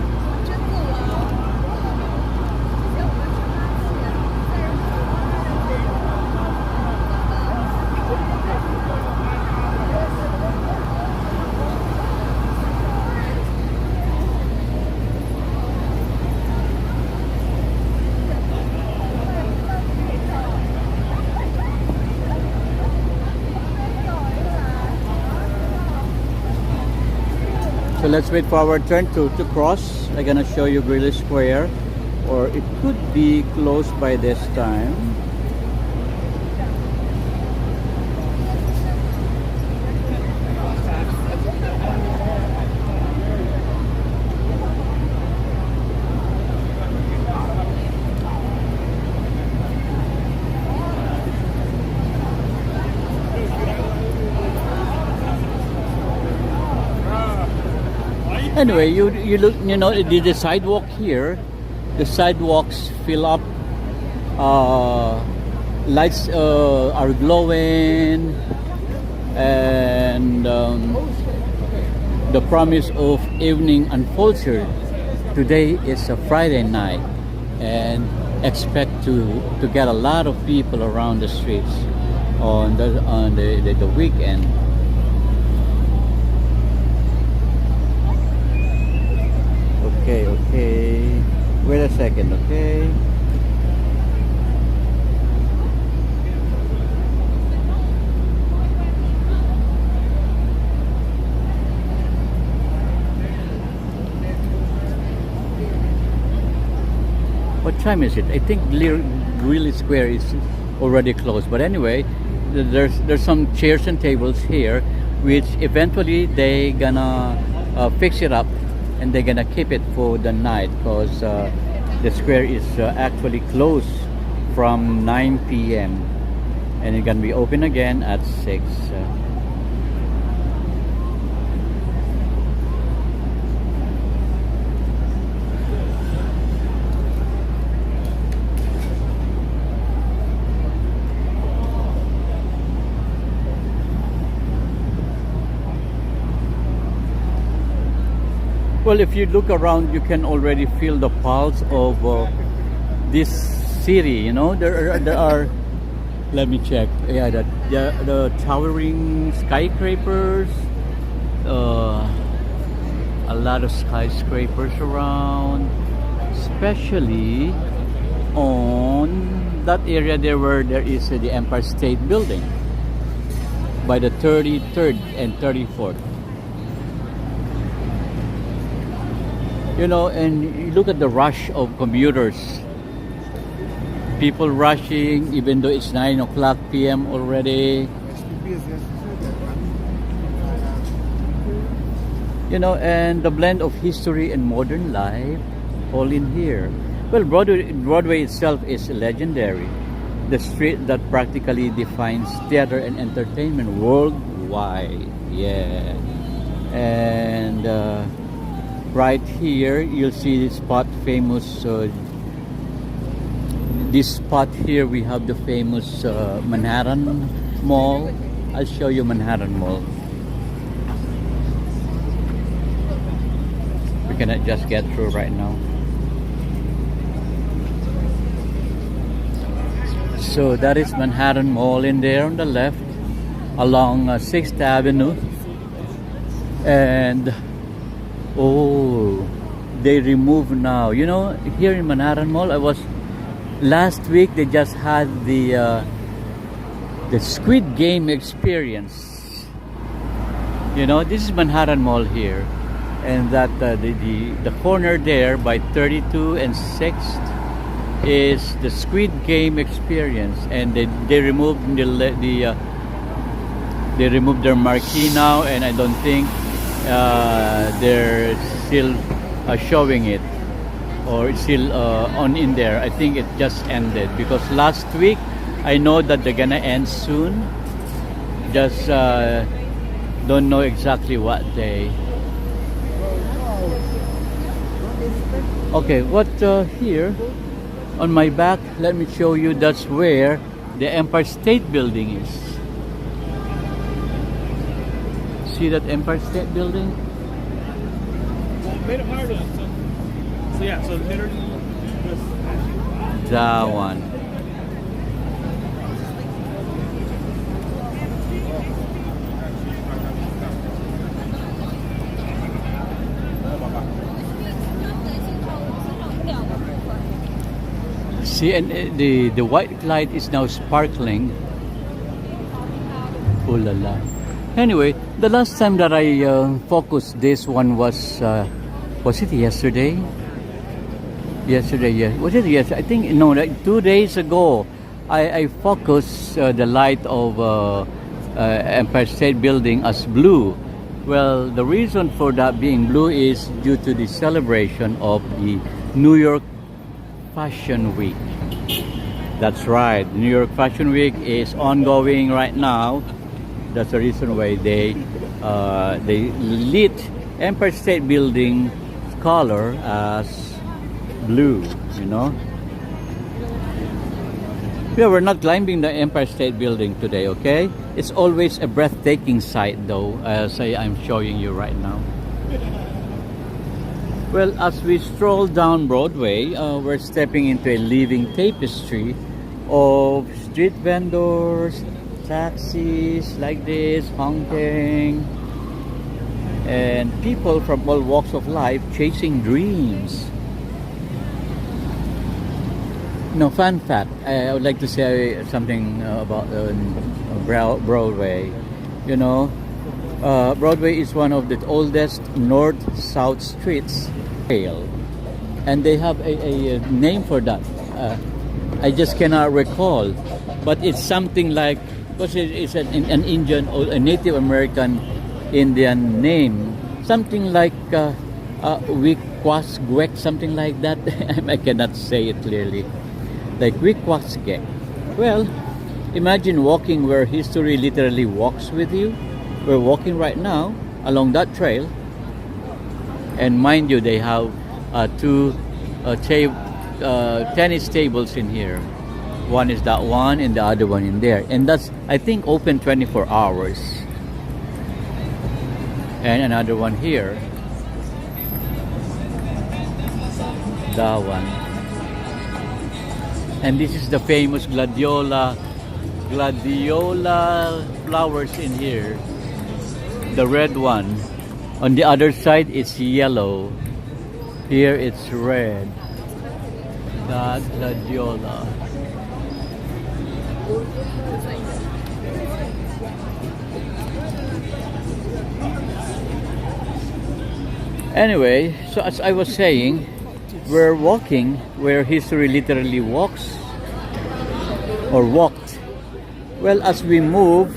So let's wait for our turn to cross. I'm gonna show you Greeley Square, or it could be closed by this time. Anyway, you look, you know, the sidewalk here, the sidewalks fill up, lights are glowing, and the promise of evening unfolds here. Today is a Friday night, and expect to get a lot of people around the streets on the weekend. Okay, okay. Wait a second, okay? What time is it? I think Greeley Square is already closed. But anyway, there's some chairs and tables here, which eventually they gonna fix it up. And they're gonna keep it for the night because the square is actually closed from 9 p.m. and it's gonna be open again at 6. Well, if you look around, you can already feel the pulse of this city. You know, there are. Let me check. Yeah, the towering skyscrapers. A lot of skyscrapers around, especially on that area there where there is the Empire State Building by the 33rd and 34th. You know, and you look at the rush of commuters. People rushing, even though it's 9 o'clock p.m. already. You know, and the blend of history and modern life, all in here. Well, Broadway itself is legendary. The street that practically defines theater and entertainment worldwide. Yeah. And right here, you'll see this spot famous. This spot here, we have the famous Manhattan Mall. I'll show you Manhattan Mall. We cannot just get through right now. So that is Manhattan Mall in there on the left, along 6th Avenue. And Oh, they remove now. You know, here in Manhattan Mall, I was last week. They just had the Squid Game experience. You know, this is Manhattan Mall here, and that the corner there by 32 and 6th is the Squid Game experience, and they removed they removed their marquee now, and I don't think they're still showing it, or it's still on in there. I think it just ended because last week I know that they're gonna end soon. Just don't know exactly what day. Okay, what here on my back, let me show you. That's where the Empire State Building is. See that Empire State Building? Made it harder. So yeah, so literally That one. See, and the white light is now sparkling. Oh la la. Anyway, the last time that I focused this one was it yesterday? Yesterday, yes. Was it yesterday? I think, no, like 2 days ago, I focused the light of Empire State Building as blue. Well, the reason for that being blue is due to the celebration of the New York Fashion Week. That's right. New York Fashion Week is ongoing right now. That's the reason why they lit Empire State Building color as blue, you know. Yeah, we're not climbing the Empire State Building today, okay? It's always a breathtaking sight though, as I'm showing you right now. Well, as we stroll down Broadway, we're stepping into a living tapestry of street vendors, taxis like this, honking, and people from all walks of life chasing dreams. No, fun fact, I would like to say something about Broadway. You know, Broadway is one of the oldest north-south streets, and they have a name for that. I just cannot recall, but it's something like, because it's an Indian or a Native American Indian name, something like Wikwasgwek, something like that. I cannot say it clearly. Like Wikwasgek. Well, imagine walking where history literally walks with you. We're walking right now along that trail, and mind you, they have two tennis tables in here. One is that one and the other one in there, and that's, I think, open 24 hours. And another one here, that one. And this is the famous gladiola flowers in here, the red one. On the other side it's yellow, here it's red. That gladiola. Anyway, so as I was saying, we're walking where history literally walks or walked. Well, as we move,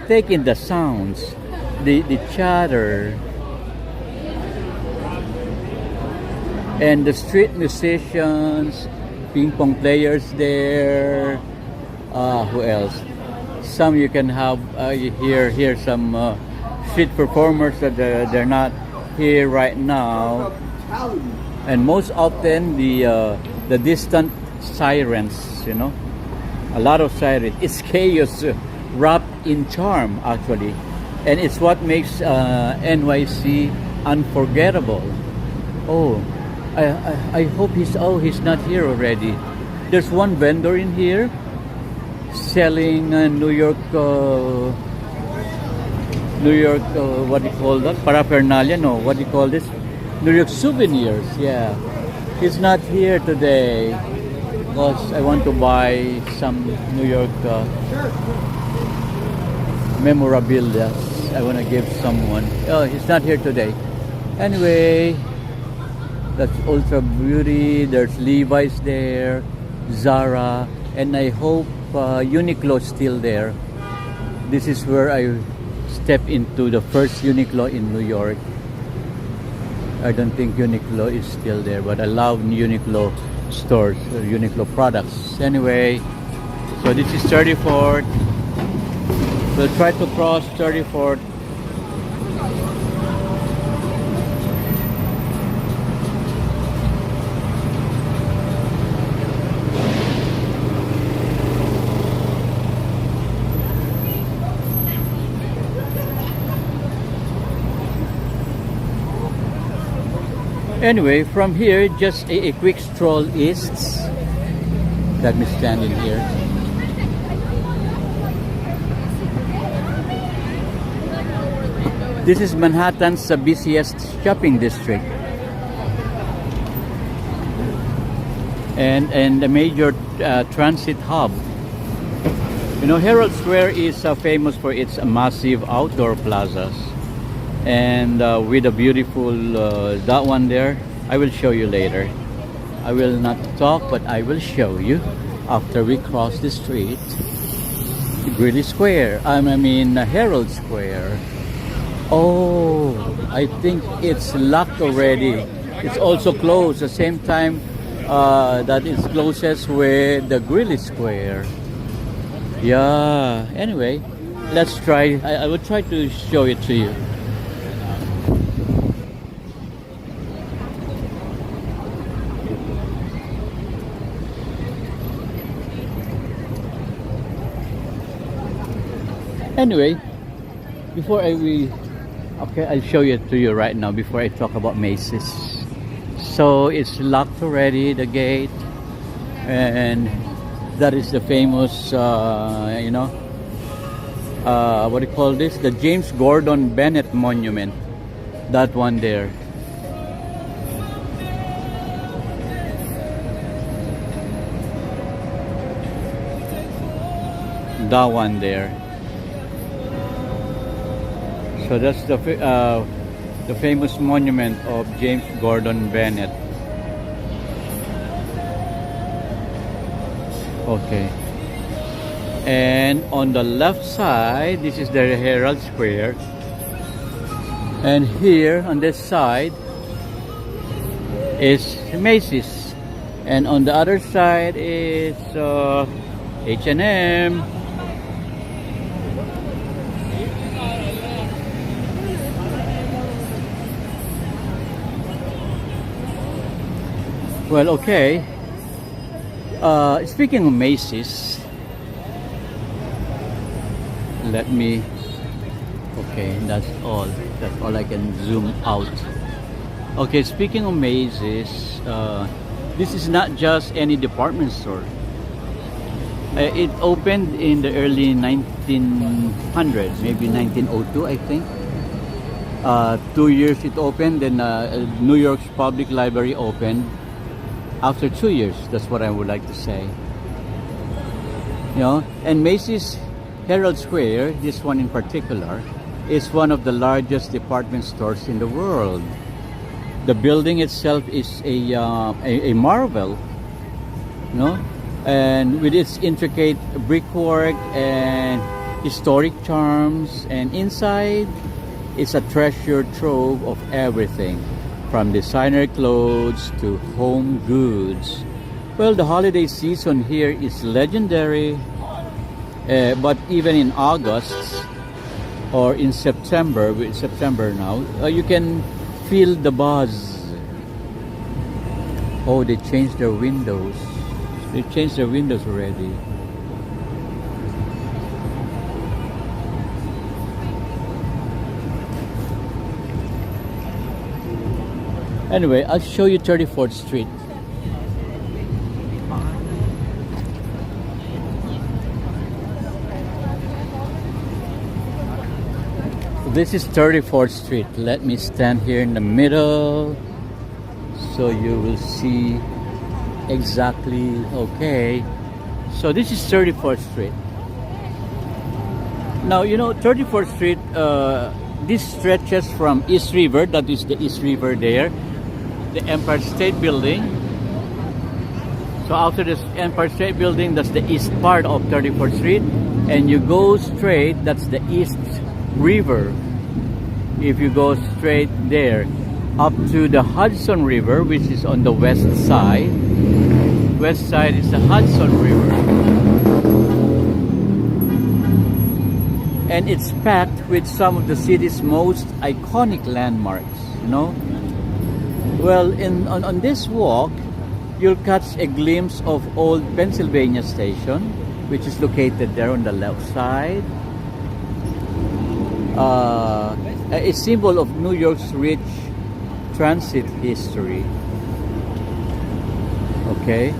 take in the sounds, the chatter, and the street musicians, ping pong players there. Who else? Some you can have hear some street performers that they're not here right now. And most often the distant sirens, you know, a lot of sirens. It's chaos wrapped in charm, actually, and it's what makes NYC unforgettable. Oh, I hope he's not here already. There's one vendor in here New York, what do you call that? Paraphernalia? No, what do you call this? New York souvenirs, yeah. He's not here today because I want to buy some New York memorabilia. I want to give someone. Oh, he's not here today. Anyway, that's Ultra Beauty. There's Levi's there, Zara, and I hope Uniqlo's still there. This is where I step into the first Uniqlo in New York. I don't think Uniqlo is still there, but I love Uniqlo stores, Uniqlo products. Anyway, so this is 34th. We'll try to cross 34th. Anyway, from here, just a quick stroll east. Let me stand in here. This is Manhattan's busiest shopping district. And a major transit hub. You know, Herald Square is famous for its massive outdoor plazas. And with a beautiful that one there, I will show you later. I will not talk, but I will show you after we cross the street. Greeley Square, I mean Herald Square. Oh, I think it's locked already. It's also closed the same time that it's closest with the Greeley Square. Yeah, anyway, let's try. I will try to show it to you. Anyway, before I'll show it to you right now before I talk about Macy's. So it's locked already, the gate, and that is the famous, you know, what do you call this? The James Gordon Bennett Monument. That one there. That one there. So that's the famous monument of James Gordon Bennett. Okay. And on the left side, this is the Herald Square. And here on this side is Macy's. And on the other side is H&M. Well, okay. Speaking of Macy's, let me. Okay, that's all. That's all I can zoom out. Okay, speaking of Macy's, this is not just any department store. It opened in the early 1900s, maybe 1902, I think. 2 years it opened, then New York's Public Library opened. After 2 years, that's what I would like to say. You know, and Macy's Herald Square, this one in particular, is one of the largest department stores in the world. The building itself is a marvel, you know, and with its intricate brickwork and historic charms, and inside it's a treasure trove of everything, from designer clothes to home goods. Well, the holiday season here is legendary, but even in August or in September, with September now, you can feel the buzz. Oh, they changed their windows. They changed their windows already. Anyway, I'll show you 34th Street. This is 34th Street. Let me stand here in the middle so you will see exactly. Okay. So this is 34th Street. Now, you know, 34th Street, this stretches from East River, that is the East River there, the Empire State Building. So after this Empire State Building, that's the east part of 34th Street. And you go straight, that's the East River. If you go straight there, up to the Hudson River, which is on the west side. West side is the Hudson River. And it's packed with some of the city's most iconic landmarks, you know. Well, on this walk, you'll catch a glimpse of old Pennsylvania Station, which is located there on the left side. A symbol of New York's rich transit history. Okay.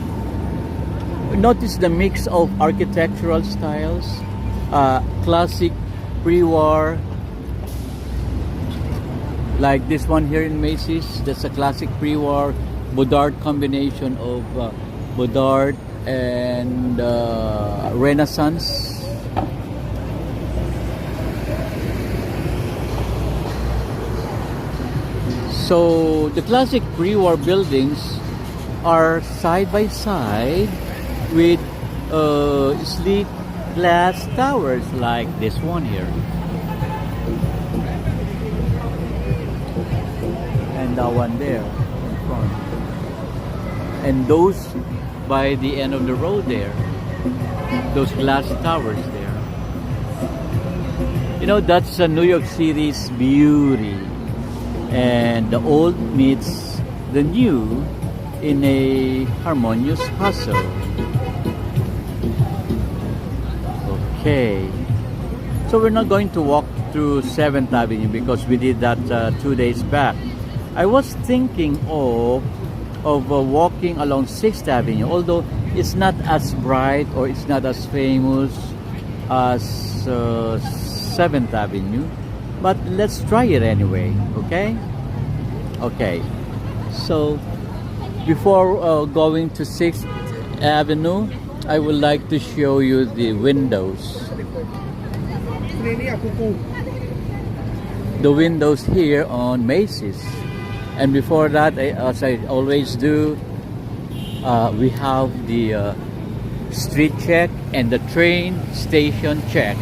Notice the mix of architectural styles, classic pre-war, like this one here in Macy's. That's a classic pre-war Bodart combination of Bodart and Renaissance. So the classic pre-war buildings are side by side with sleek glass towers like this one here, and that one there in front, and those by the end of the road there, those glass towers there. You know, that's New York City's beauty, and the old meets the new in a harmonious hustle. Okay, so we're not going to walk through 7th Avenue because we did that 2 days back. I was thinking of walking along 6th Avenue, although it's not as bright or it's not as famous as 7th Avenue, but let's try it anyway. Okay. Okay, so before going to 6th Avenue, I would like to show you the windows. The windows here on Macy's. And before that, as I always do, we have the street check and the train station check.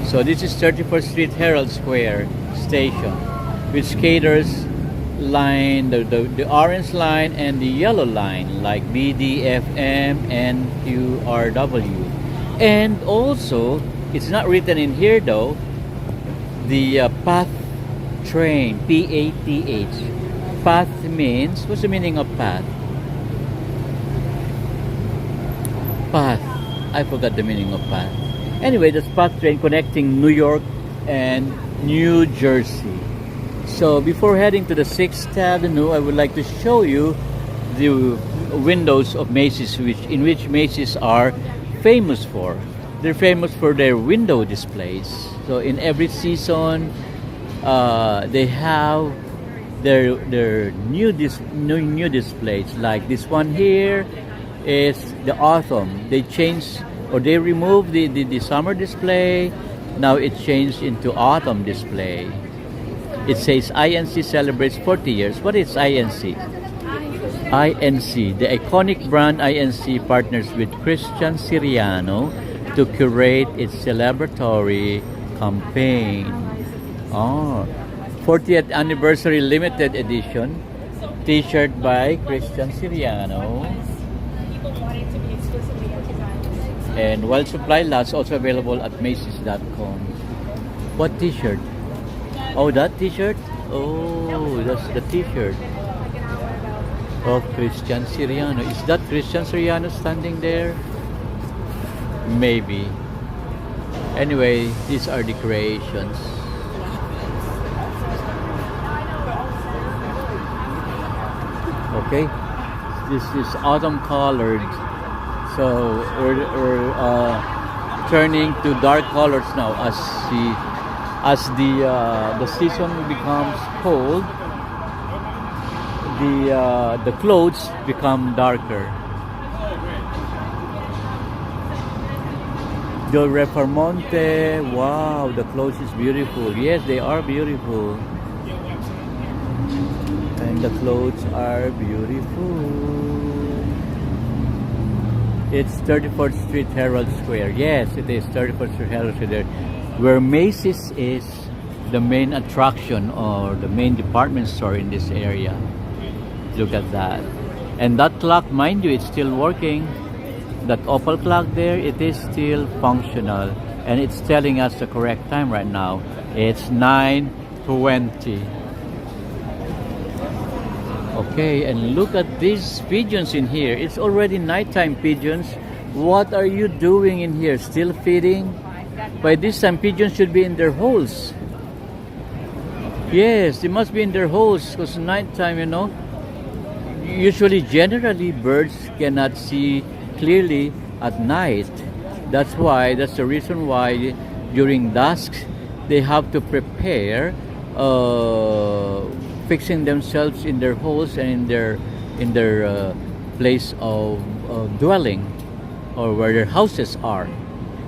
So this is 34th Street Herald Square Station, which caters line, the orange line and the yellow line, like BDFM and QRW. And also, it's not written in here though, the PATH train, PATH. PATH means, what's the meaning of PATH? PATH, I forgot the meaning of PATH. Anyway, that's PATH train connecting New York and New Jersey. So before heading to the 6th Avenue, I would like to show you the windows of Macy's, in which Macy's are famous for. They're famous for their window displays. So in every season, they have their new displays. Like this one here is the autumn. They changed, or they removed the summer display. Now it changed into autumn display. It says INC celebrates 40 years. What is INC? INC, the iconic brand INC partners with Christian Siriano to curate its celebratory campaign. 40th anniversary limited edition t-shirt by Christian Siriano. And while supply lasts, also available at Macy's.com. What t-shirt? Oh, that t-shirt? Oh, that's the t-shirt of Christian Siriano. Is that Christian Siriano standing there? Maybe. Anyway, these are the creations. Okay, this is autumn colored. So we're turning to dark colors now as the season becomes cold, the clothes become darker. Del Reformonte, wow, the clothes is beautiful. Yes, they are beautiful. And the clothes are beautiful. It's 34th Street Herald Square. Yes, it is 34th Street Herald Square, where Macy's is the main attraction or the main department store in this area. Look at that. And that clock, mind you, it's still working. That opal clock there, it is still functional. And it's telling us the correct time right now. It's 9:20. Okay, and look at these pigeons in here. It's already nighttime, pigeons. What are you doing in here? Still feeding? By this time, pigeons should be in their holes. Yes, they must be in their holes because nighttime, you know. Usually, generally, birds cannot see clearly at night. That's the reason why during dusk they have to prepare fixing themselves in their holes and in their place of dwelling, or where their houses are,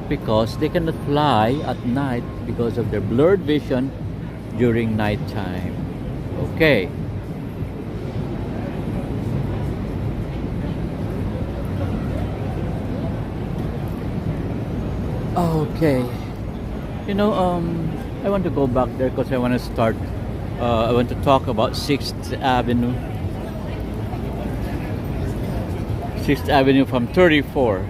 because they cannot fly at night because of their blurred vision during nighttime. Okay. Okay, you know, I want to go back there because I want to start. I want to talk about 6th Avenue. 6th Avenue from 34.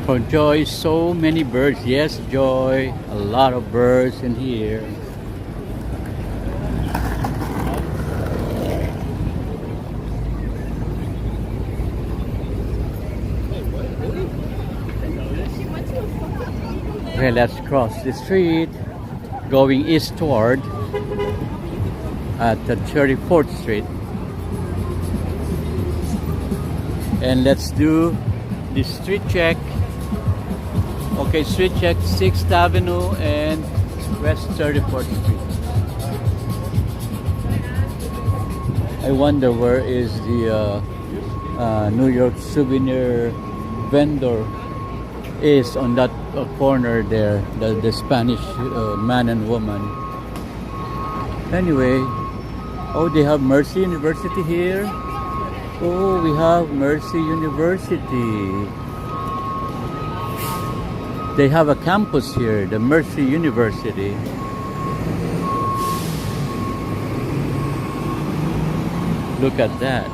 For Joy, so many birds. Yes, Joy, a lot of birds in here. Okay, let's cross the street going eastward at the 34th Street. And let's do the street check. Okay, street check 6th Avenue and West 34th Street. I wonder where is the New York souvenir vendor is on that corner there, the Spanish man and woman. Anyway, oh, they have Mercy University here. Oh, we have Mercy University. They have a campus here, the Mercy University. Look at that.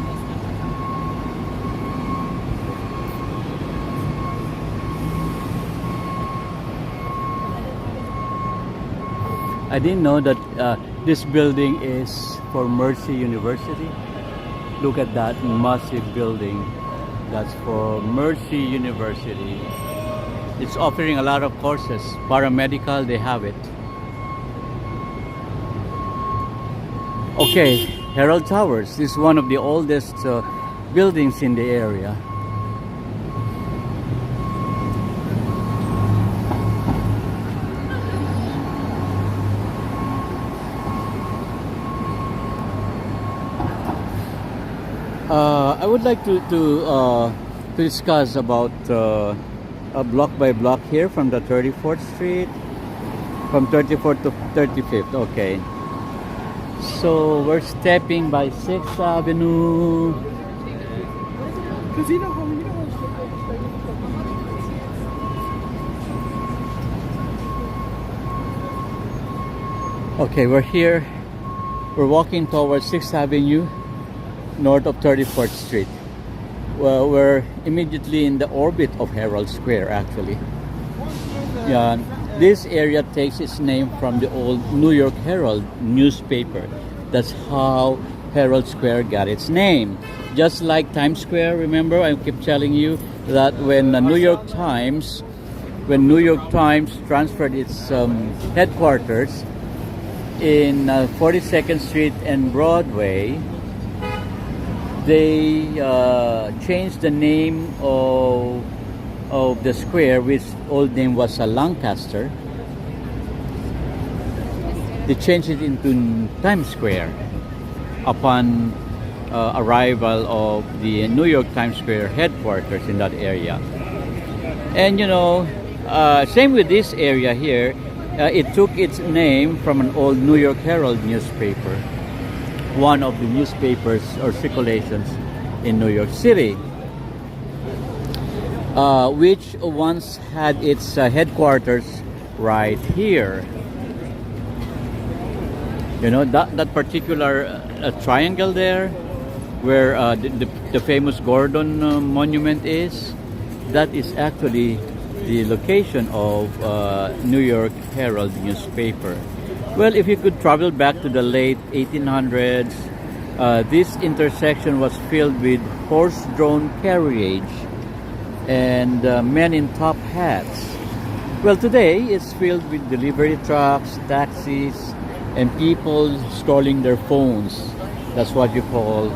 I didn't know that this building is for Mercy University. Look at that massive building. That's for Mercy University. It's offering a lot of courses. Paramedical, they have it. Okay, Herald Towers. This is one of the oldest buildings in the area. I would like to discuss about a block by block here from the 34th Street, from 34th to 35th. Okay, so we're stepping by 6th Avenue. Okay, we're here. We're walking towards 6th Avenue, north of 34th Street. Well, we're immediately in the orbit of Herald Square, actually. Yeah, this area takes its name from the old New York Herald newspaper. That's how Herald Square got its name. Just like Times Square, remember I keep telling you that when New York Times transferred its headquarters in 42nd Street and Broadway, they changed the name of the square, which old name was Lancaster. They changed it into Times Square upon arrival of the New York Times Square headquarters in that area. And same with this area here. It took its name from an old New York Herald newspaper, one of the newspapers or circulations in New York City, which once had its headquarters right here. That particular triangle there, where the famous Gordon monument is, that is actually the location of New York Herald newspaper. Well, if you could travel back to the late 1800s, this intersection was filled with horse-drawn carriage and men in top hats. Well, today it's filled with delivery trucks, taxis, and people scrolling their phones. That's what you call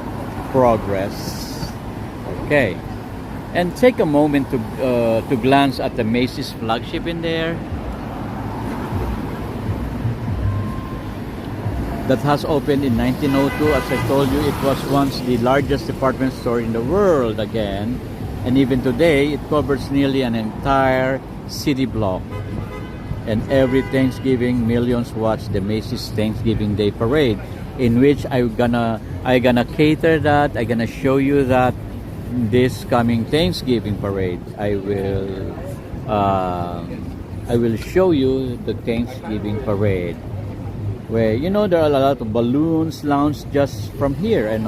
progress. Okay. And take a moment to glance at the Macy's flagship in there. That has opened in 1902. As I told you, it was once the largest department store in the world again. And even today, it covers nearly an entire city block. And every Thanksgiving, millions watch the Macy's Thanksgiving Day Parade, in which I gonna cater that. I gonna show you that this coming Thanksgiving parade. I will show you the Thanksgiving parade, where there are a lot of balloons launched just from here, and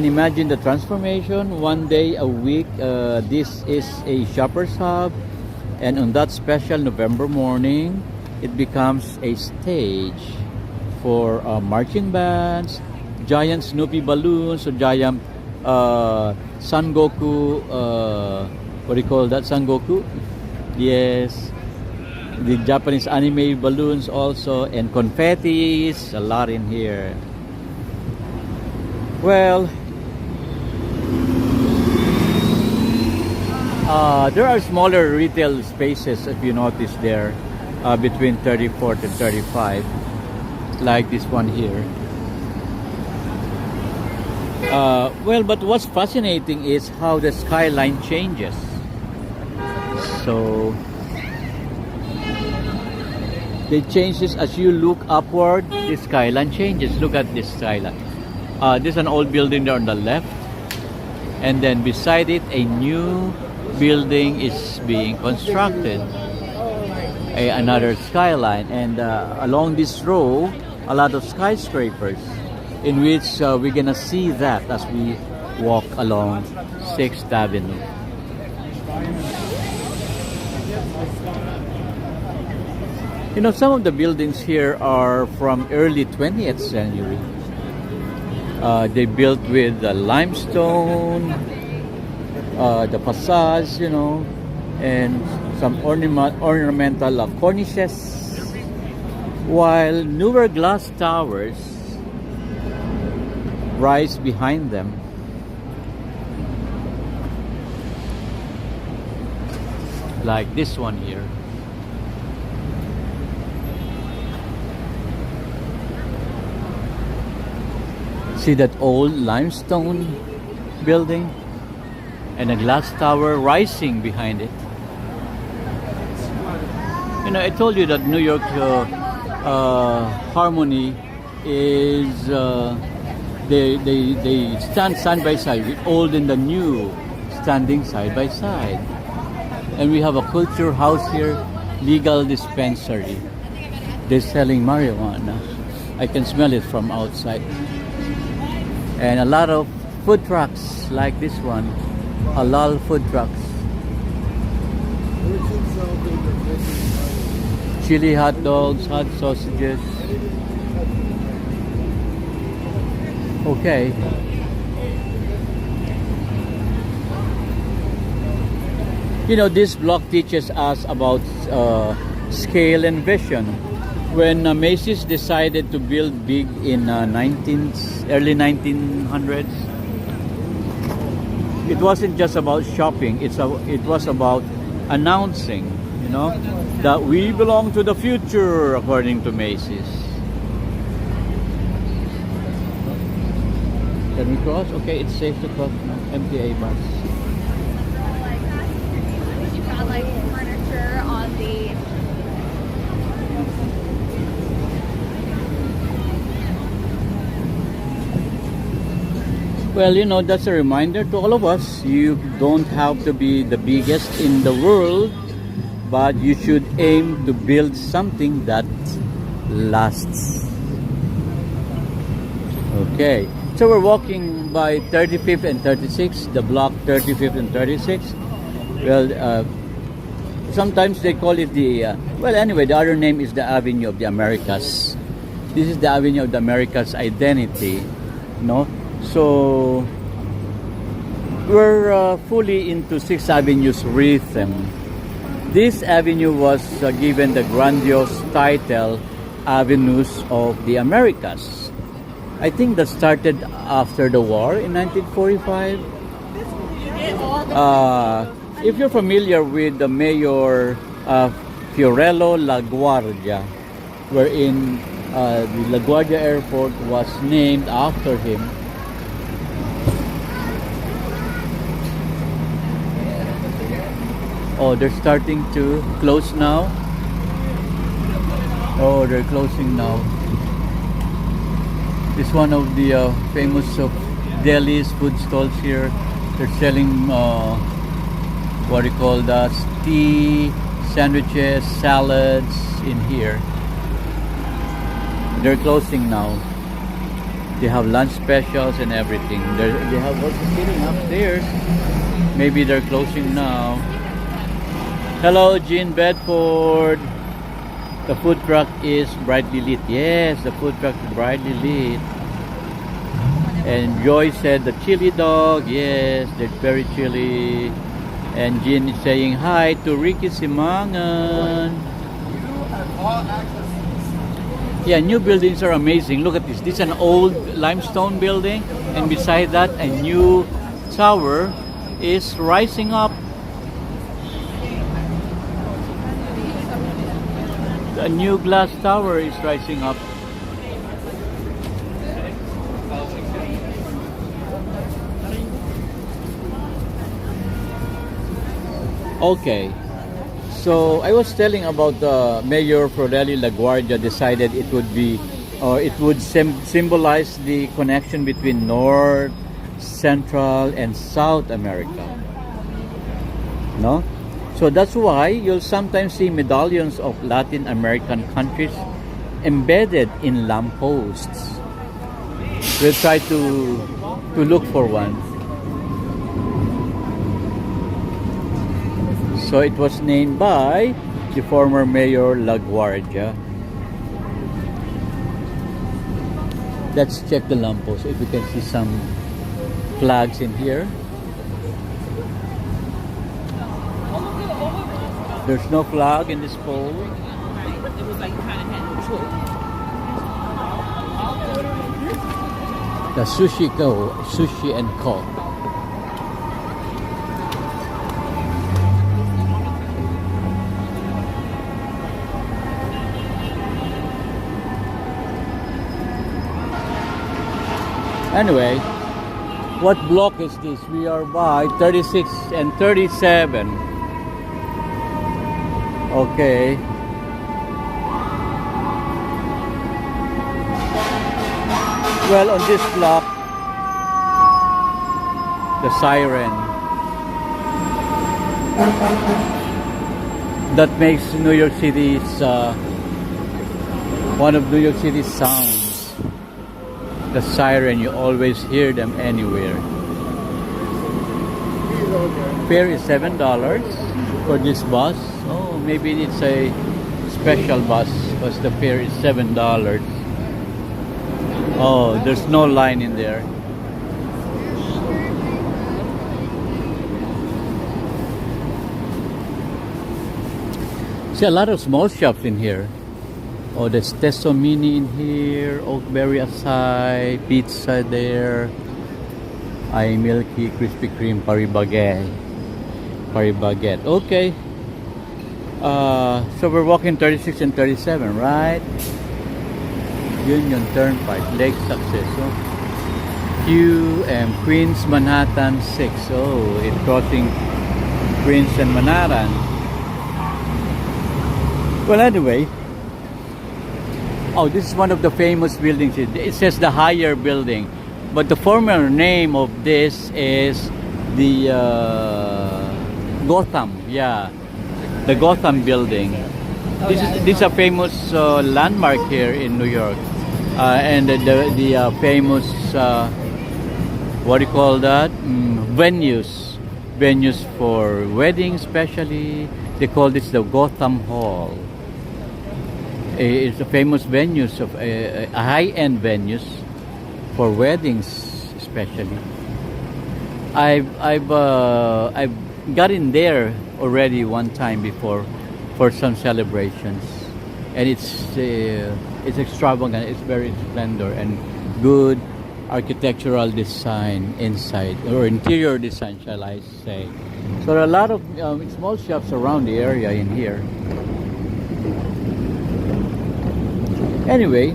imagine the transformation. One day a week, this is a shopper's hub, and on that special November morning, it becomes a stage for marching bands, giant Snoopy balloons, or giant Son Goku, what do you call that? Son Goku? Yes. The Japanese anime balloons also, and confettis, a lot in here. Well, there are smaller retail spaces, if you notice there, between 34th and 35, like this one here. But what's fascinating is how the skyline changes. So it changes as you look upward. The skyline changes. Look at this skyline. There's an old building there on the left, and then beside it, a new building is being constructed. Another skyline, and along this row, a lot of skyscrapers, in which we're gonna see that as we walk along 6th Avenue. Some of the buildings here are from early 20th century. They built with limestone, the facades, and some ornamental cornices, while newer glass towers rise behind them. Like this one here. See that old limestone building and a glass tower rising behind it. I told you that New York Harmony is they stand side by side, with old and the new standing side by side. And we have a culture house here, legal dispensary. They're selling marijuana. I can smell it from outside. And a lot of food trucks like this one, halal food trucks. Chili hot dogs, hot sausages. Okay. You know, this block teaches us about scale and vision. When Macy's decided to build big in early 1900s, it wasn't just about shopping. It was about announcing, you know, that we belong to the future, according to Macy's. Can we cross? Okay, it's safe to cross now. MTA bus. You got like furniture on the. Well, you know, that's a reminder to all of us. You don't have to be the biggest in the world, but you should aim to build something that lasts. Okay, so we're walking by 35th and 36, the block 35th and 36. Well, sometimes they call it the, well, anyway, the other name is the Avenue of the Americas. This is the Avenue of the Americas identity, no? So we're fully into 6th Avenue's rhythm. This avenue was given the grandiose title Avenues of the Americas. I think that started after the war in 1945. If you're familiar with the Mayor Fiorello LaGuardia, wherein the LaGuardia Airport was named after him. Oh, they're starting to close now. Oh, they're closing now. It's one of the famous Delhi's food stalls here. They're selling what do you call that? Tea, sandwiches, salads in here. They're closing now. They have lunch specials and everything. They have also sitting upstairs. Maybe they're closing now. Hello, Jean Bedford. The food truck is brightly lit. Yes, the food truck is brightly lit. And Joy said the chili dog. Yes, they're very chilly. And Jean is saying hi to Ricky Simangan. Yeah, new buildings are amazing. Look at this. This is an old limestone building. And beside that, a new tower is rising up. A new glass tower is rising up. Okay, so I was telling about Mayor Fiorello LaGuardia decided it would be, or it would symbolize the connection between North, Central, and South America. No? So that's why you'll sometimes see medallions of Latin American countries embedded in lampposts. We'll try to look for one. So it was named by the former Mayor LaGuardia. Let's check the lamppost if we can see some flags in here. There's no flag in this pole. It was like kind of had The Sushi and Co. Anyway, what block is this? We are by 36 and 37. Okay. Well, on this block, the siren that makes New York City's one of New York City's sounds. The siren, you always hear them anywhere. Fare is $7 for this bus. Oh, maybe it's a special bus because the fare is $7. Oh, there's no line in there. See a lot of small shops in here. Oh, there's Teso Mini in here, Oakberry Asai, pizza there, I Milky, Krispy Kreme, Paris Baguette. Okay. So we're walking 36 and 37, right? Union Turnpike, Lake Success. QM, Queens, Manhattan 6. Oh, it's crossing Queens and Manhattan. Well, anyway. Oh, this is one of the famous buildings. It says the higher building. But the former name of this is the Gotham. Yeah, the Gotham building. This is a famous landmark here in New York. And the famous, what do you call that? Venues for weddings especially. They call this the Gotham Hall. It's a famous venues of high-end venues for weddings especially. I've got in there already one time before for some celebrations, and it's extravagant. It's very splendor and good architectural design inside, or interior design, shall I say. So there are a lot of small shops around the area in here. Anyway,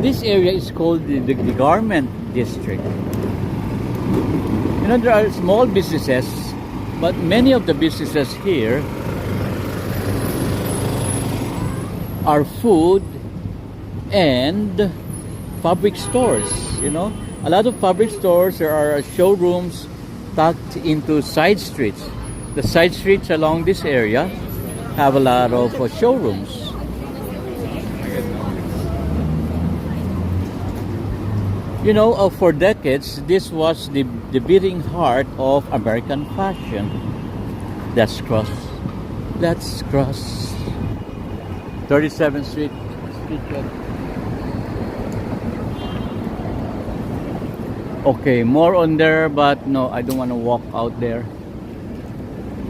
this area is called the garment district. You know, there are small businesses, but many of the businesses here are food and fabric stores. You know, a lot of fabric stores. There are showrooms tucked into side streets. The side streets along this area have a lot of showrooms. You know, for decades, this was the beating heart of American fashion. Let's cross 37th Street. Okay, more on there, but no, I don't want to walk out there.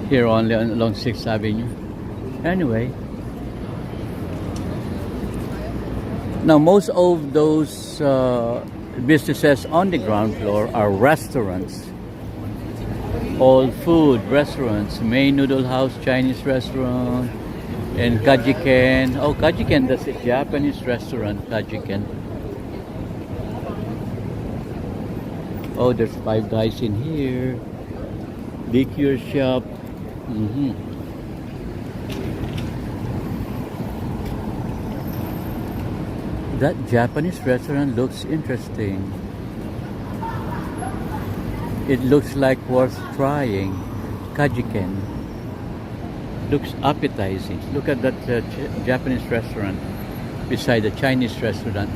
Here only along 6th Avenue. Anyway. Now, most of those businesses on the ground floor are restaurants. All food restaurants. May Noodle House, Chinese restaurant, and Kajiken. Oh, Kajiken, that's a Japanese restaurant, Kajiken. Oh, there's Five Guys in here. Liquor shop. That Japanese restaurant looks interesting. It looks like worth trying. Kajiken. Looks appetizing. Look at that Japanese restaurant beside the Chinese restaurant.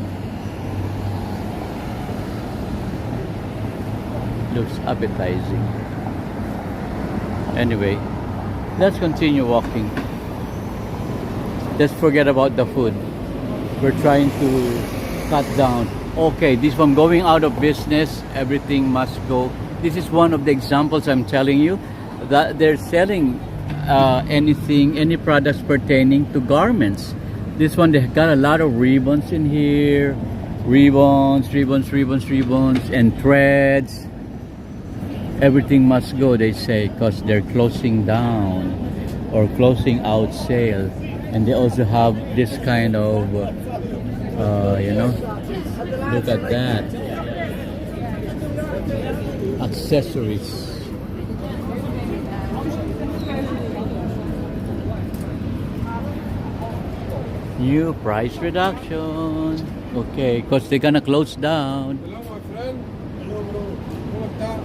Looks appetizing. Anyway, let's continue walking. Let's forget about the food. We're trying to cut down. Okay, this one going out of business. Everything must go. This is one of the examples I'm telling you that they're selling anything, any products pertaining to garments. This one, they got a lot of ribbons in here. Ribbons, and threads. Everything must go, they say, because they're closing down or closing out sale. And they also have this kind of, you know, look at that. Accessories. New price reduction. Okay, because they're gonna close down. Hello, my friend. Hello, bro. ¿Cómo está?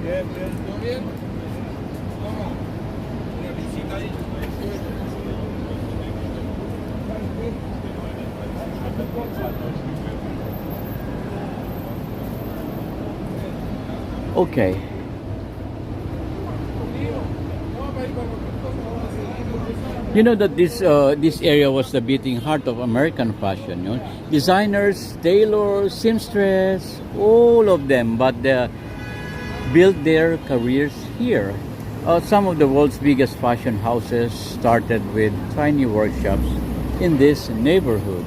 Bien, bien. ¿Todo bien? Toma. Una visita ahí. Okay. You know that this area was the beating heart of American fashion. You know? Designers, tailors, seamstress, all of them, but they built their careers here. Some of the world's biggest fashion houses started with tiny workshops in this neighborhood.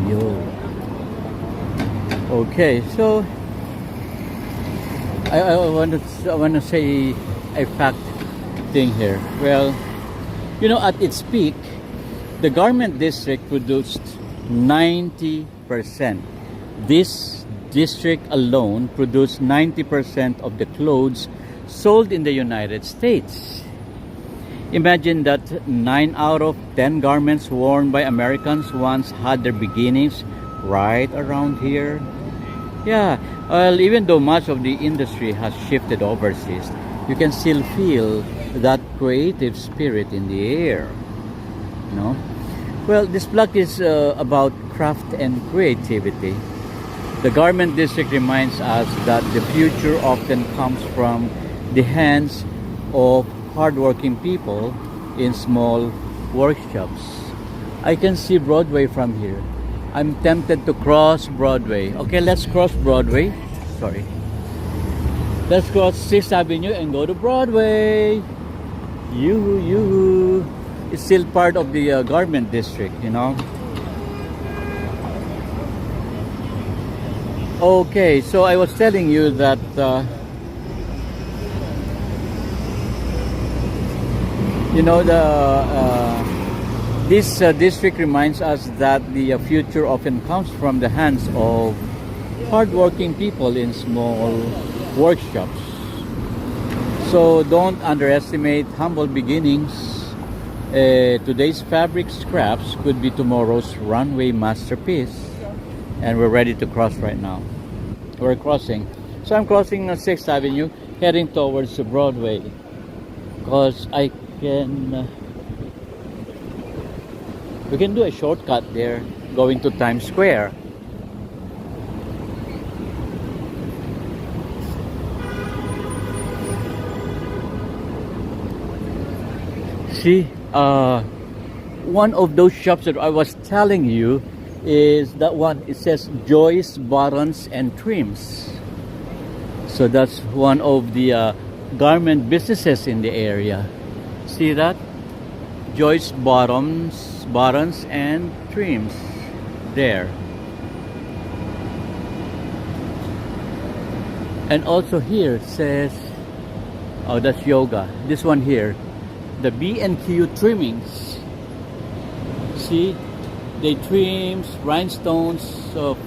Yo. Okay, so I want to say a fact thing here. Well, you know, at its peak, the garment district produced 90%. This district alone produced 90% of the clothes sold in the United States. Imagine that 9 out of 10 garments worn by Americans once had their beginnings right around here. Yeah, well, even though much of the industry has shifted overseas, you can still feel that creative spirit in the air. No? Well, this block is about craft and creativity. The garment district reminds us that the future often comes from the hands of hardworking people in small workshops. I can see Broadway from here. I'm tempted to cross Broadway. Okay, let's cross Broadway. Sorry. Let's cross 6th Avenue and go to Broadway. Yoo-hoo, yoo-hoo. It's still part of the garment district, you know. Okay, so I was telling you that you know, this district reminds us that the future often comes from the hands of hardworking people in small workshops. So don't underestimate humble beginnings. Today's fabric scraps could be tomorrow's runway masterpiece. And we're ready to cross right now. We're crossing. So I'm crossing 6th Avenue, heading towards Broadway. Because I can... we can do a shortcut there, going to Times Square. See, one of those shops that I was telling you is that one. It says Joyce Buttons and Trims. So that's one of the garment businesses in the area. See that? Joyce Buttons and Trims. There. And also here it says, oh, that's yoga. This one here, the B&Q trimmings. See? They trims, rhinestones,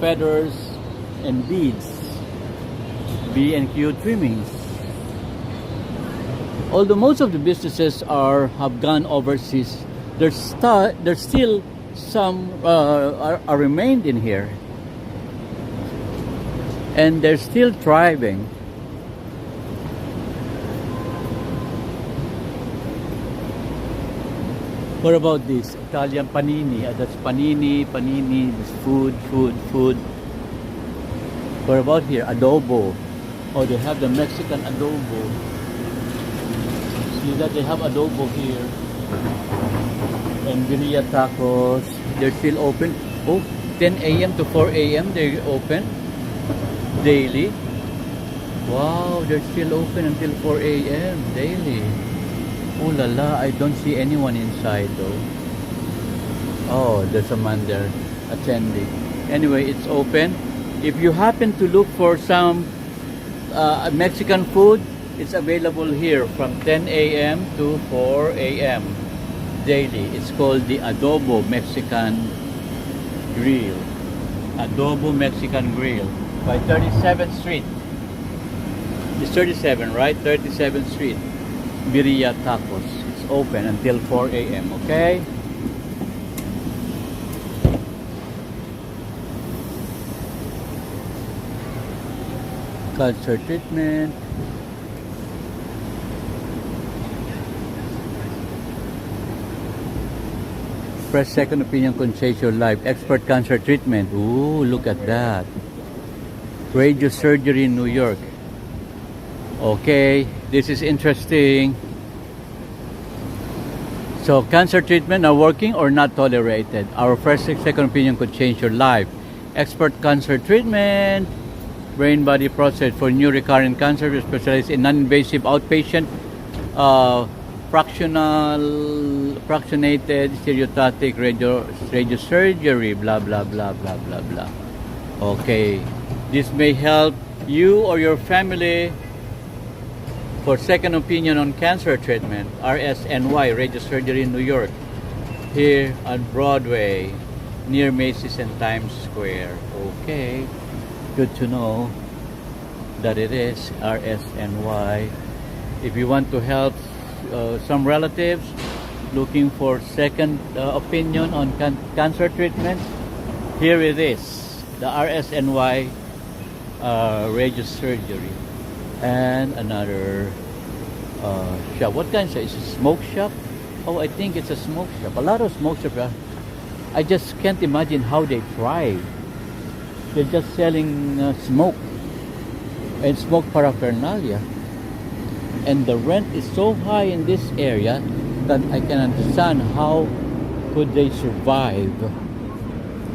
feathers, and beads. B&Q trimmings. Although most of the businesses have gone overseas, there's still some are remained in here, and they're still thriving. What about this? Italian panini. That's panini. This food. What about here? Adobo. Oh, they have the Mexican adobo. See that they have adobo here. And birria tacos. They're still open. Oh, 10 a.m. to 4 a.m. they're open daily. Wow, they're still open until 4 a.m. daily. Oh la la, I don't see anyone inside though. Oh, there's a man there attending. Anyway, it's open. If you happen to look for some Mexican food, it's available here from 10 a.m. to 4 a.m. daily. It's called the Adobo Mexican Grill. Adobo Mexican Grill by 37th Street. It's 37, right? 37th Street. Birria Tacos. It's open until 4 a.m. Okay? Culture treatment. Fresh second opinion can change your life. Expert cancer treatment. Ooh, look at that. Radio surgery in New York. Okay, this is interesting. So, cancer treatment are working or not tolerated. Our first second opinion could change your life. Expert cancer treatment. Brain body process for new recurrent cancer. We specialize in non-invasive outpatient, fractionated, stereotactic radio surgery. Blah, blah, blah, blah, blah, blah. Okay. This may help you or your family for second opinion on cancer treatment. RSNY, radio surgery in New York. Here on Broadway, near Macy's and Times Square. Okay. Good to know that it is RSNY. If you want to help some relatives looking for second opinion on cancer treatment, here it is, the RSNY radio surgery. And another shop. What kind of shop? Is it a smoke shop? Oh, I think it's a smoke shop. A lot of smoke shops. I just can't imagine how they thrive. They're just selling smoke and smoke paraphernalia. And the rent is so high in this area that I can understand how could they survive.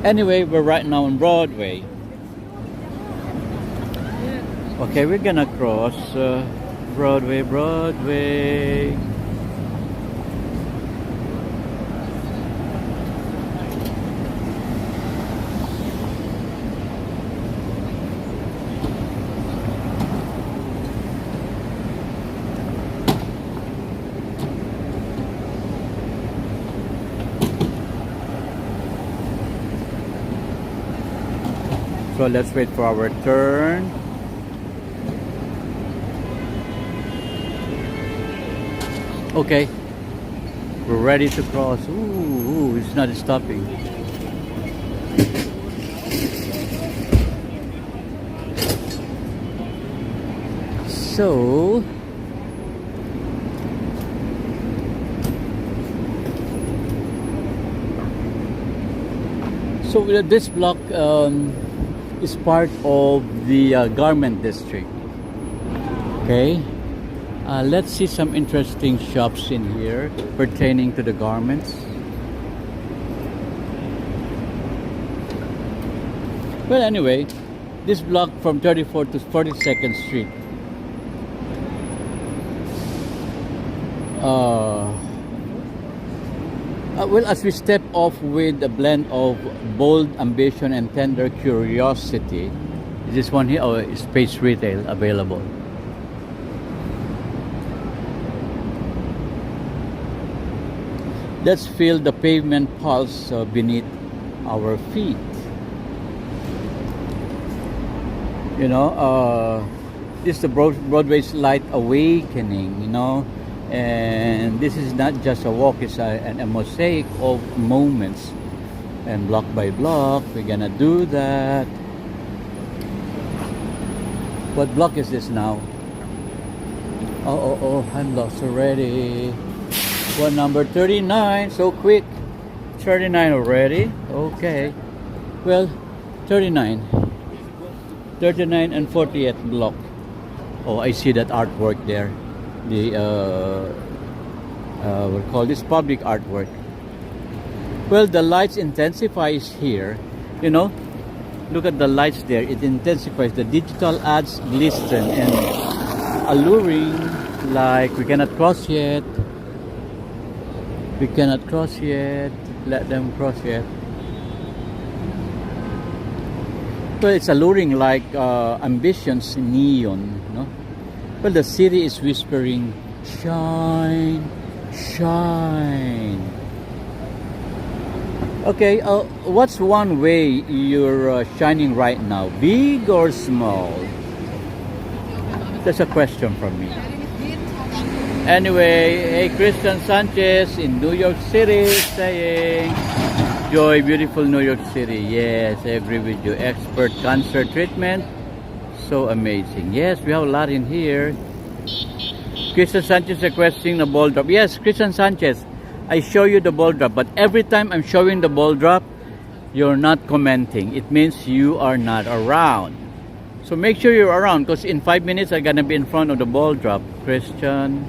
Anyway, we're right now on Broadway. Okay, we're gonna cross Broadway. So let's wait for our turn. Okay, we're ready to cross. Ooh, it's not stopping. So this block is part of the garment district. Okay. Let's see some interesting shops in here pertaining to the garments. Well, anyway, this block from 34th to 42nd Street. Well, as we step off with a blend of bold ambition and tender curiosity, this one here, space retail available. Let's feel the pavement pulse beneath our feet. You know, this is the Broadway's light awakening, you know, and this is not just a walk, it's a mosaic of moments. And block by block, we're gonna do that. What block is this now? Oh, I'm lost already. What number? 39, so quick. 39 already. Okay. Well, 39 and 40th block. Oh, I see that artwork there. The we'll call this public artwork. Well, the lights intensifies here. You know, look at the lights there. It intensifies. The digital ads glisten and alluring. Like we cannot cross yet. We cannot cross yet. Let them cross yet. Well, it's alluring like ambition's neon, no? Well, the city is whispering, shine, shine. Okay, what's one way you're shining right now? Big or small? That's a question from me. Anyway, hey, Christian Sanchez in New York City saying, Joy, beautiful New York City. Yes, I agree with you. Expert cancer treatment. So amazing. Yes, we have a lot in here. Christian Sanchez requesting a ball drop. Yes, Christian Sanchez. I show you the ball drop, but every time I'm showing the ball drop, you're not commenting. It means you are not around. So make sure you're around, because in 5 minutes I'm gonna be in front of the ball drop. Christian,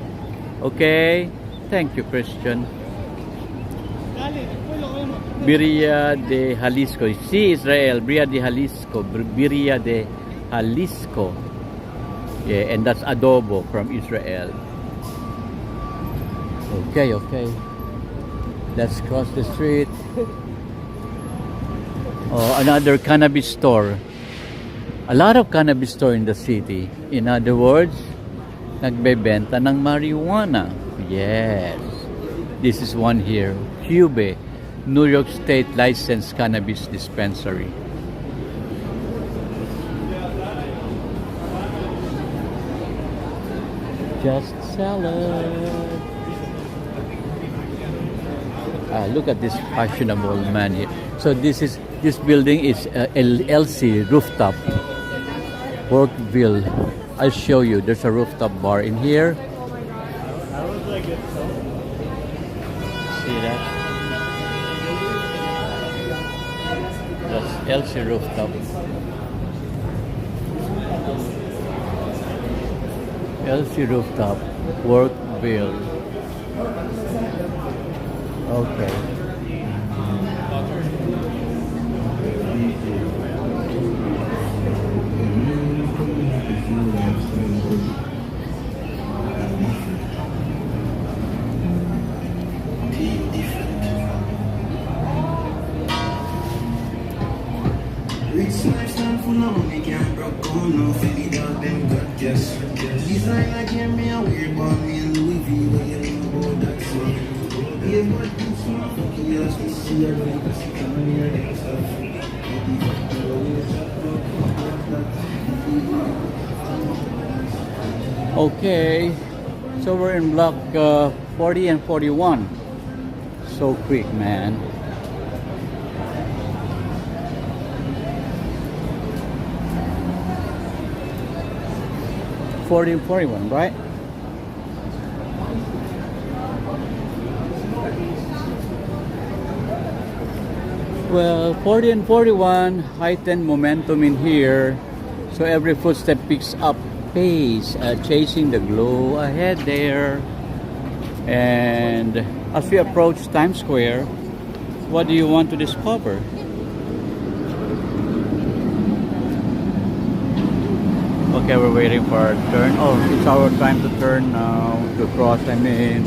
okay? Thank you, Christian. Birria de Jalisco. See, Israel, Birria de Jalisco. Birria de Jalisco. Yeah, and that's adobo from Israel. Okay, okay. Let's cross the street. Oh, another cannabis store. A lot of cannabis store in the city. In other words, nagbebenta ng marijuana. Yes. This is one here. Cube, New York State licensed cannabis dispensary. Just salad. Look at this fashionable man here. So this building is LC rooftop. Workville. I'll show you. There's a rooftop bar in here. See that? That's LC rooftop. LC rooftop. Workville. Okay. Okay, so we're in block 40 and 41. So quick, man. '40 and 41, right? Well, 40 and 41 heightened momentum in here, so every footstep picks up pace, chasing the glow ahead there. And as we approach Times Square, what do you want to discover? Okay, we're waiting for our turn. Oh, it's our time to turn now, to cross, I mean.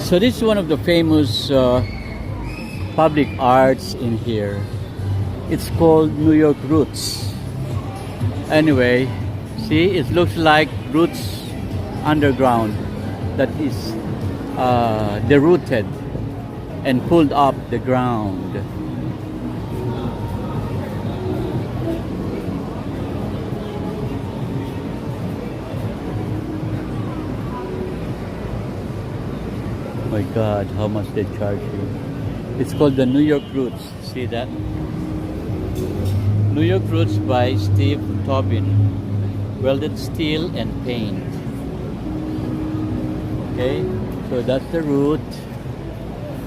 So this is one of the famous public arts in here. It's called New York Roots. Anyway, see, it looks like roots underground that is derooted and pulled up the ground. My God, how much they charge you. It's called the New York Roots. See that? New York Roots by Steve Tobin. Welded steel and paint. Okay, so that's the root.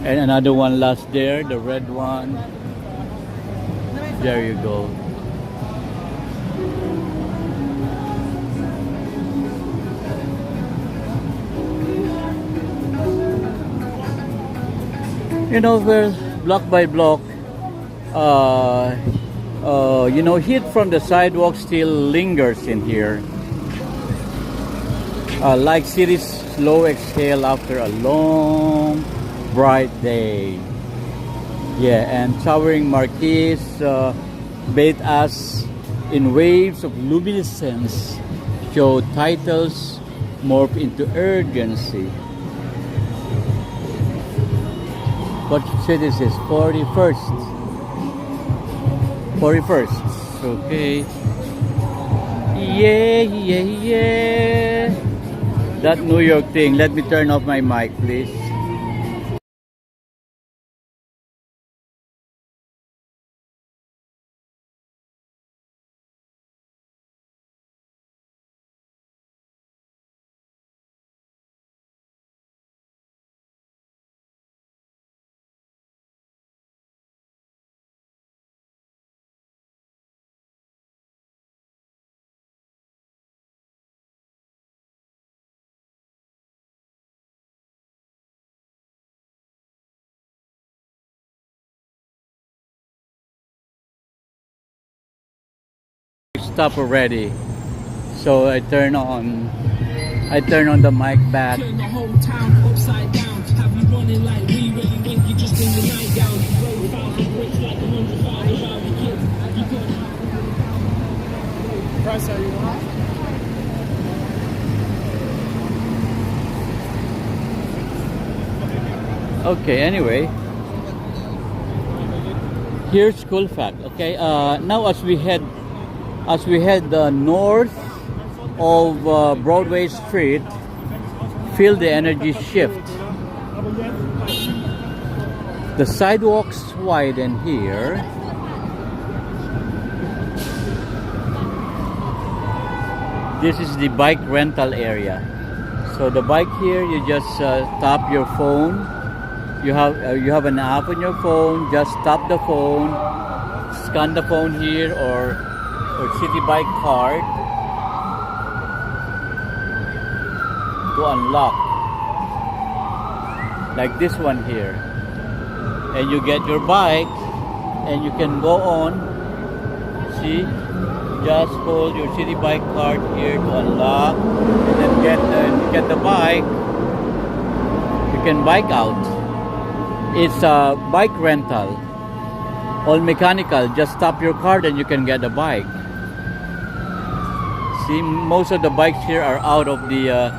And another one last there, the red one. There you go. You know, we're block by block. You know, heat from the sidewalk still lingers in here. Like city's slow exhale after a long, bright day. Yeah, and towering marquees bathe us in waves of luminescence, show titles morph into urgency. What city is this? 41st. 41st. Okay. Yeah, yeah, yeah. That New York thing. Let me turn off my mic, please. stop already. So I turn on the mic back. Turn the whole town upside down. Have you running like we really think you just bring the night down. Roll 1,000 bricks like 100,000 Barbie kids. You could price are you want? Okay, anyway, here's cool fact. Okay, now as we head north of Broadway Street, feel the energy shift. The sidewalks widen here. This is the bike rental area. So the bike here, you just tap your phone. You have an app on your phone. Just tap the phone, scan the phone here, or City Bike card to unlock, like this one here, and you get your bike, and you can go on. See, just hold your City Bike card here to unlock, and then get the bike. You can bike out. It's a bike rental, all mechanical. Just tap your card and you can get a bike. See, most of the bikes here are out of their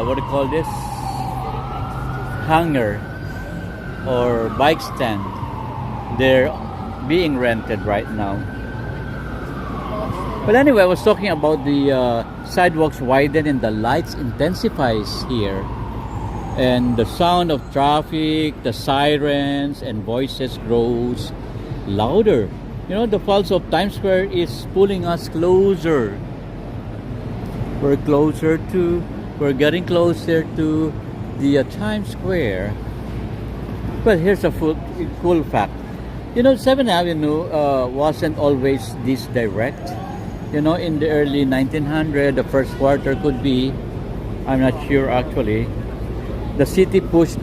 what do you call this, hangar or bike stand. They're being rented right now. But anyway, I was talking about the sidewalks widen and the lights intensifies here. And the sound of traffic, the sirens and voices grows louder. You know, the pulse of Times Square is pulling us closer. We're getting closer to the Times Square. But here's a cool fact. You know, 7th Avenue wasn't always this direct. You know, in the early 1900s, the first quarter could be, I'm not sure actually, the city pushed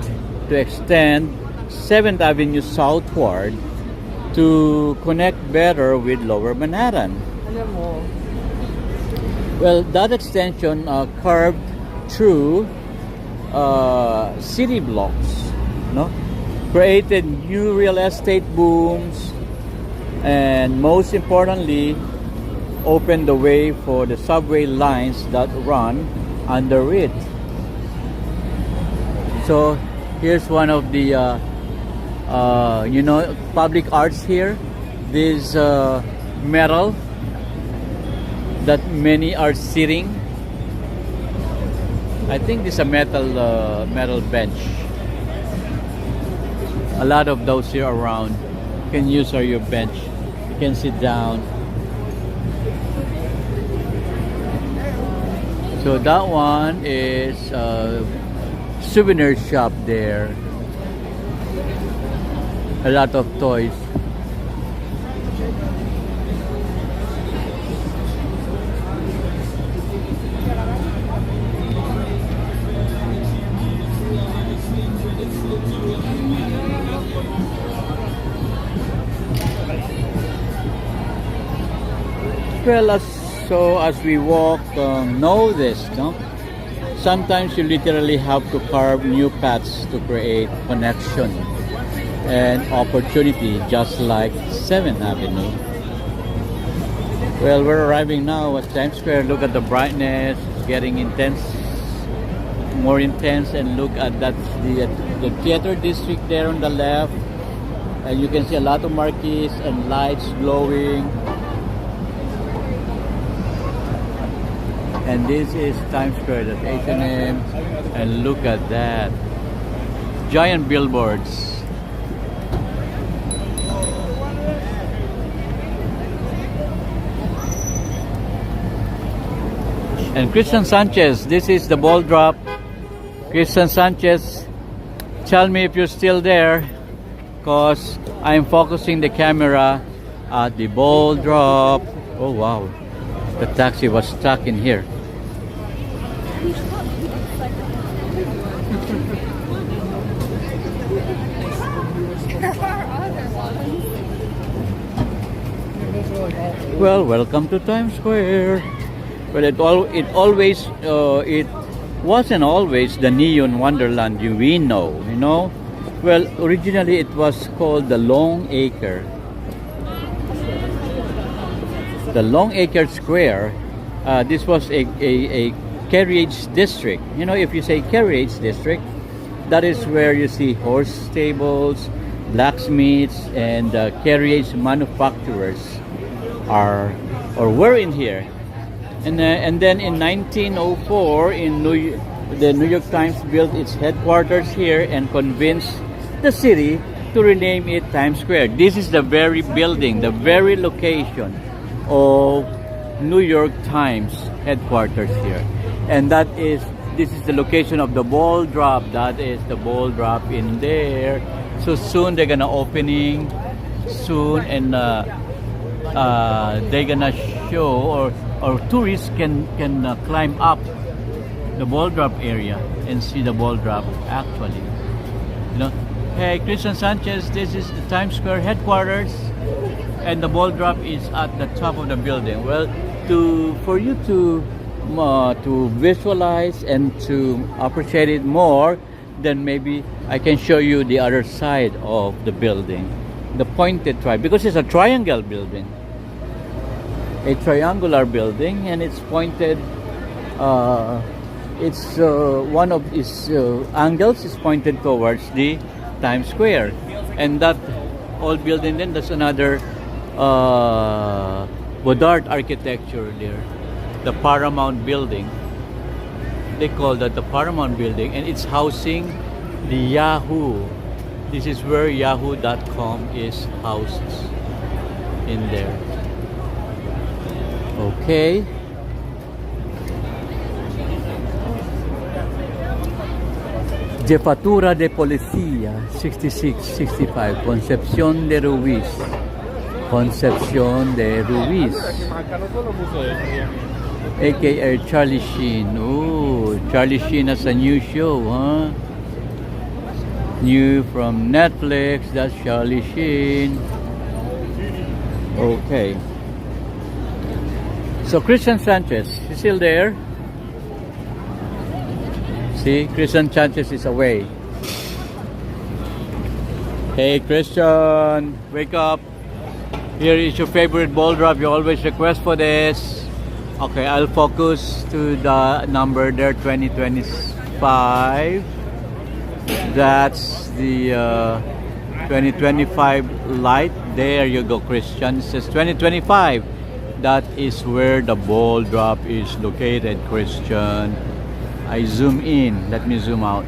to extend 7th Avenue southward to connect better with Lower Manhattan. Well, that extension curved through city blocks, no? Created new real estate booms, and most importantly, opened the way for the subway lines that run under it. So here's one of the you know, public arts here. This metal that many are sitting. I think this is a metal bench. A lot of those here around. You can use your bench. You can sit down. So that one is souvenir shop there. A lot of toys. Well, as we walk, know this, no? Sometimes you literally have to carve new paths to create connection and opportunity, just like 7th Avenue. Well, we're arriving now at Times Square. Look at the brightness, it's getting intense, more intense, and look at that, the theater district there on the left, and you can see a lot of marquees and lights glowing. And this is Times Square, that's H&M, and look at that, giant billboards. And Christian Sanchez, this is the ball drop. Christian Sanchez, tell me if you're still there, because I'm focusing the camera at the ball drop. Oh wow, the taxi was stuck in here. Well, welcome to Times Square. Well, it wasn't always the neon wonderland we know, you know. Well, originally it was called the Long Acre. The Long Acre Square. This was a carriage district. You know, if you say carriage district, that is where you see horse stables, blacksmiths, and carriage manufacturers are or were in here. And then in 1904, the New York Times built its headquarters here and convinced the city to rename it Times Square. This is the very building, the very location of New York Times headquarters here. And this is the location of the ball drop. That is the ball drop in there. So soon they're gonna opening soon, and they're gonna show or tourists can climb up the ball drop area and see the ball drop actually. You know, hey Christian Sanchez, this is the Times Square headquarters, and the ball drop is at the top of the building. Well, for you to visualize and to appreciate it more, then maybe I can show you the other side of the building, the pointed because it's a triangle building, a triangular building, and it's pointed. It's one of its angles is pointed towards the Times Square, and that old building. Then there's another Woodard architecture there, the Paramount Building. They call that the Paramount Building, and it's housing the Yahoo. This is where Yahoo.com is housed in there. Okay. Jefatura de Policía 6665 Concepción de Ruiz. Concepción de Ruiz. AKA Charlie Sheen. Oh, Charlie Sheen has a new show, huh? New from Netflix. That's Charlie Sheen. Okay. So Christian Sanchez, is still there? See, Christian Sanchez is away. Hey Christian, wake up. Here is your favorite ball drop. You always request for this. Okay, I'll focus to the number there, 2025. That's the 2025 light. There you go, Christian. It says 2025. That is where the ball drop is located, Christian. I zoom in. Let me zoom out.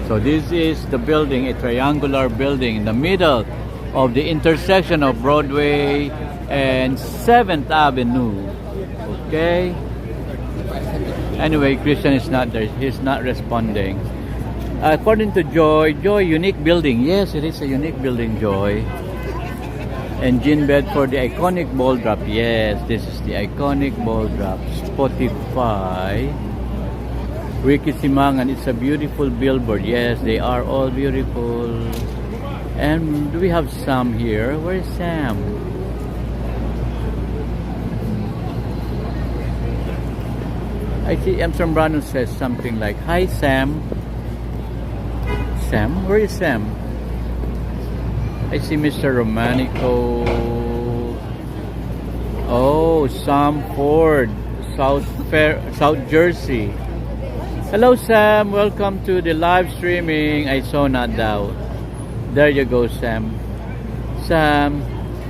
So this is the building, a triangular building in the middle of the intersection of Broadway and 7th Avenue. Okay. Anyway, Christian is not there. He's not responding. According to Joy, unique building. Yes, it is a unique building, Joy. And Jean Bedford, the iconic ball drop. Yes, this is the iconic ball drop. Spotify. Ricky Simangan, it's a beautiful billboard. Yes, they are all beautiful. And do we have Sam here? Where is Sam? I see M. Zambrano says something like, "Hi Sam." Sam? Where is Sam? I see Mr. Romanico. Oh, Sam Ford, South Jersey. Hello Sam, welcome to the live streaming. I saw not doubt. There you go, Sam. Sam,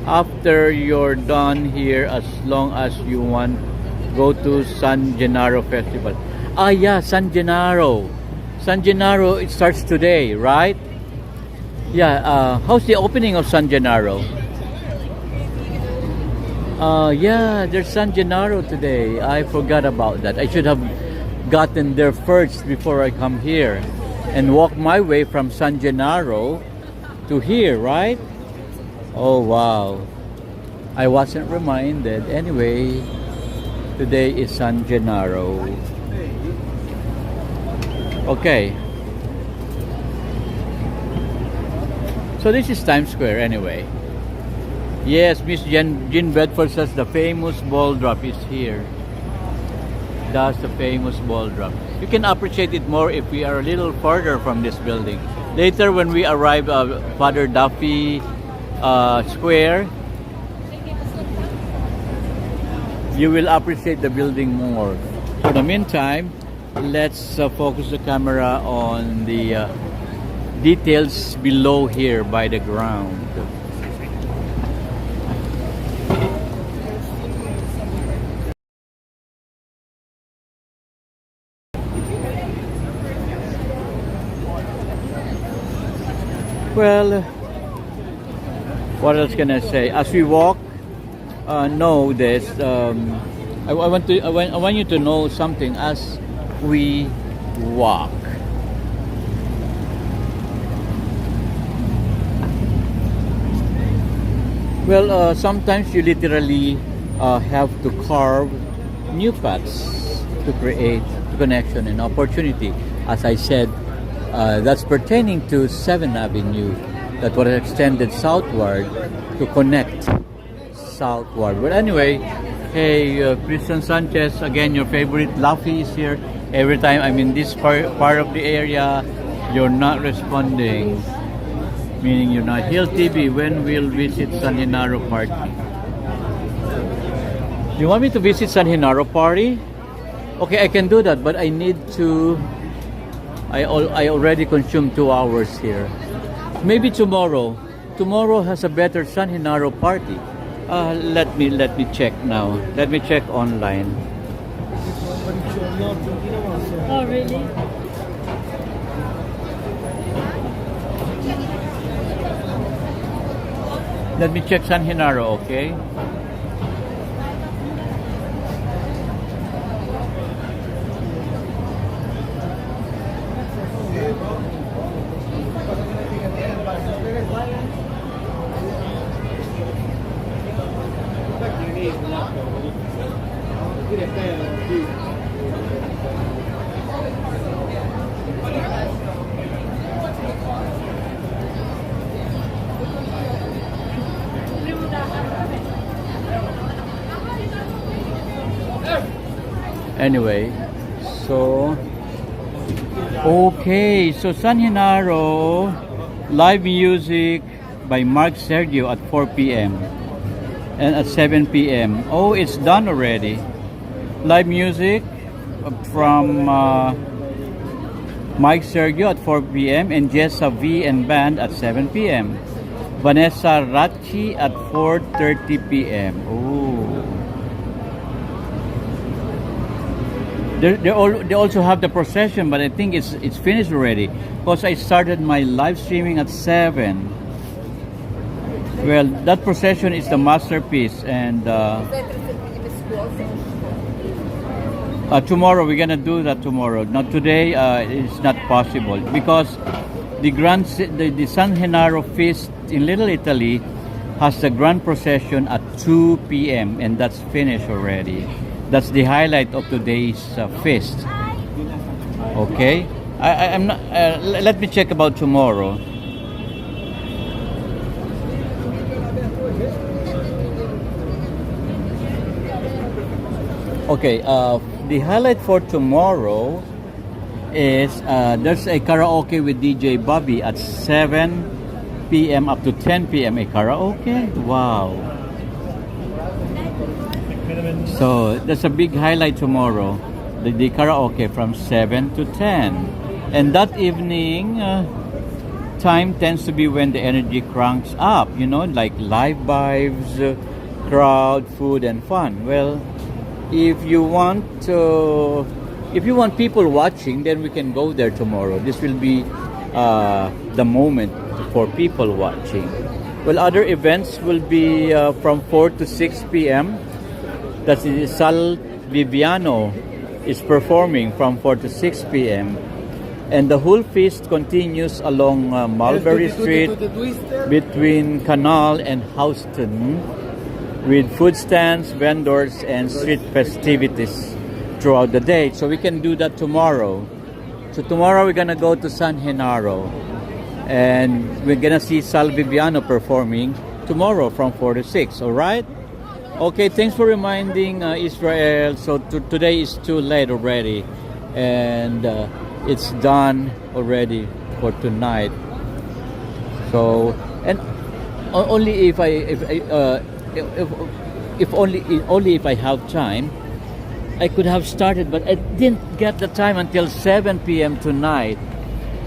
after you're done here, as long as you want, go to San Gennaro Festival. Ah yeah, San Gennaro. San Gennaro, it starts today, right? Yeah, how's the opening of San Gennaro? Yeah, there's San Gennaro today. I forgot about that. I should have gotten there first before I come here and walk my way from San Gennaro to here, right? Oh wow, I wasn't reminded. Anyway, today is San Gennaro. Okay, so this is Times Square anyway. Yes, Miss Jean Bedford says the famous ball drop is here. That's the famous ball drop. You can appreciate it more if we are a little further from this building. Later when we arrive at Father Duffy Square, you will appreciate the building more. For the meantime, let's focus the camera on the details below here by the ground. Well, what else can I say? As we walk, know this. I want you to know something as we walk. Well, sometimes you literally have to carve new paths to create connection and opportunity. As I said, that's pertaining to 7th Avenue that was extended southward to connect southward. But anyway, hey, Christian Sanchez, again, your favorite Laffy is here. Every time I'm in this part of the area, you're not responding, meaning you're not. Hill TV, when we'll visit San Genaro Party? You want me to visit San Genaro Party? Okay, I can do that, but I need to. I already consumed 2 hours here. Maybe tomorrow. Tomorrow has a better San Genaro Party. Let me check now. Let me check online. Oh, really? Let me check San Genaro, okay? Anyway, so okay, so San Genaro, live music by Mark Sergio at 4 p.m. and at 7 p.m. Oh, it's done already. Live music from Mike Sergio at 4 p.m. and Jessa V and Band at 7 p.m. Vanessa Ratchi at 4:30 p.m. Oh. They also have the procession, but I think it's finished already because I started my live streaming at 7. Well, that procession is the masterpiece, and tomorrow we're gonna do that tomorrow. Not today. It's not possible because the San Genaro Feast in Little Italy has the grand procession at 2 p.m. and that's finished already. That's the highlight of today's feast. Okay, I'm not. Let me check about tomorrow. Okay, the highlight for tomorrow is there's a karaoke with DJ Bobby at 7 p.m. up to 10 p.m. A karaoke? Wow. So that's a big highlight tomorrow, the karaoke from 7 to 10. And that evening time tends to be when the energy cranks up, you know, like live vibes, crowd, food, and fun. Well, if you want people watching, then we can go there tomorrow. This will be the moment for people watching. Well, other events will be from 4 to 6 p.m. That's Sal Viviano is performing from 4 to 6 p.m. And the whole feast continues along Mulberry Street between Canal and Houston with food stands, vendors, and street festivities throughout the day. So we can do that tomorrow. So tomorrow we're gonna go to San Genaro and we're gonna see Sal Viviano performing tomorrow from 4 to 6. All right. Okay. Thanks for reminding Israel. So today is too late already, and it's done already for tonight. So and only if only if I have time, I could have started, but I didn't get the time until 7 p.m. tonight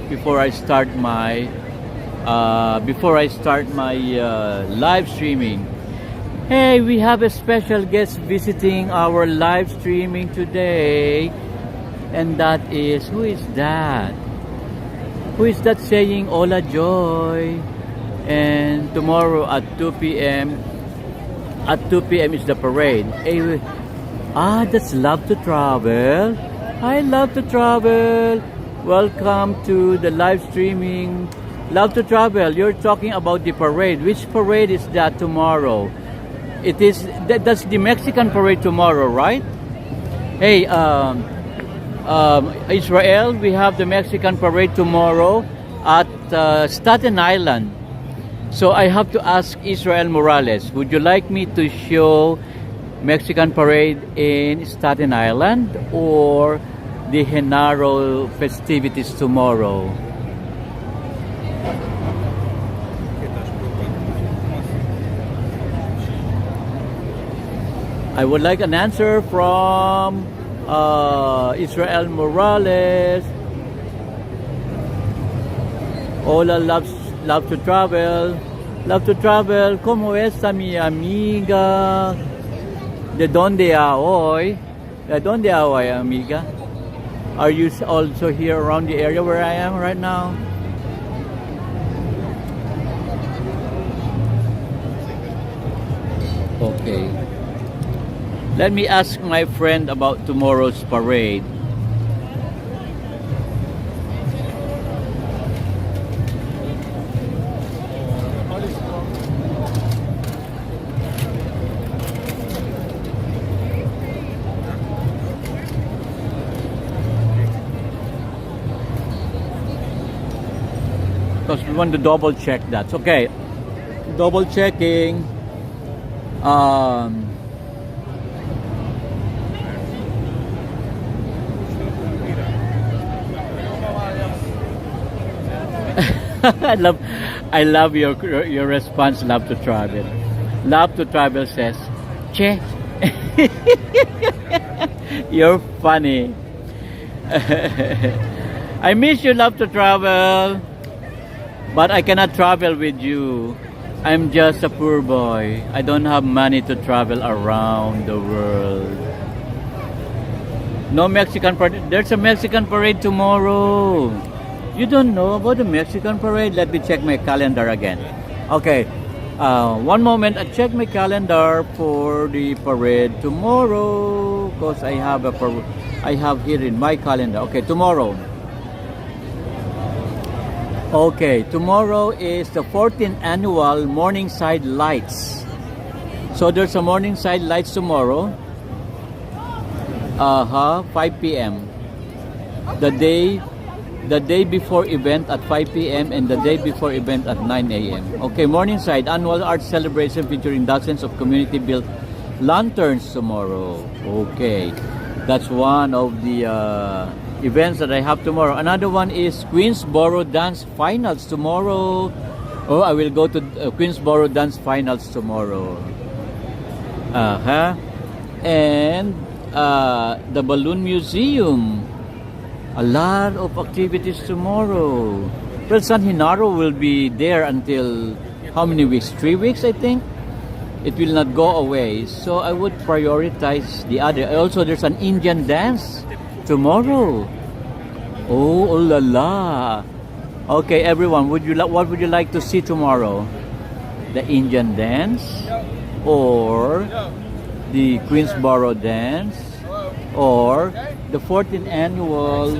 before I start my live streaming. Hey, we have a special guest visiting our live streaming today, and that is, who is that? Who is that saying Hola Joy? And tomorrow at 2 p.m. is the parade. Hey, that's Love to Travel. I love to travel. Welcome to the live streaming. Love to Travel. You're talking about the parade. Which parade is that tomorrow? It is that's the Mexican parade tomorrow, right? Hey, Israel, we have the Mexican parade tomorrow at Staten Island. So I have to ask Israel Morales, would you like me to show Mexican parade in Staten Island or the Genaro festivities tomorrow? I would like an answer from Israel Morales. Hola, love to travel. Love to travel. ¿Cómo está mi amiga? ¿De dónde a hoy? ¿De dónde a hoy, amiga? Are you also here around the area where I am right now? Okay. Let me ask my friend about tomorrow's parade. Because we want to double check that. Okay. Double checking. I love your response. Love to travel. Love to travel says, "Che." You're funny. I miss you. Love to travel, but I cannot travel with you. I'm just a poor boy. I don't have money to travel around the world. No Mexican parade. There's a Mexican parade tomorrow. You don't know about the Mexican parade? Let me check my calendar again. Okay, one moment. I check my calendar for the parade tomorrow because I have here in my calendar. Okay, tomorrow. Okay, tomorrow is the 14th annual Morningside Lights. So there's a Morningside Lights tomorrow. 5 p.m. The day before event at 5 p.m. and the day before event at 9 a.m. Okay, Morningside annual art celebration featuring dozens of community-built lanterns tomorrow. Okay, that's one of the events that I have tomorrow. Another one is Queensboro Dance Finals tomorrow. Oh, I will go to Queensboro Dance Finals tomorrow. And the Balloon Museum. A lot of activities tomorrow. Well, San Genaro will be there until how many weeks? 3 weeks, I think. It will not go away. So I would prioritize the other. Also, there's an Indian dance tomorrow. Oh la la. Okay, everyone, what would you like to see tomorrow? The Indian dance or the Queensboro dance or the 14th annual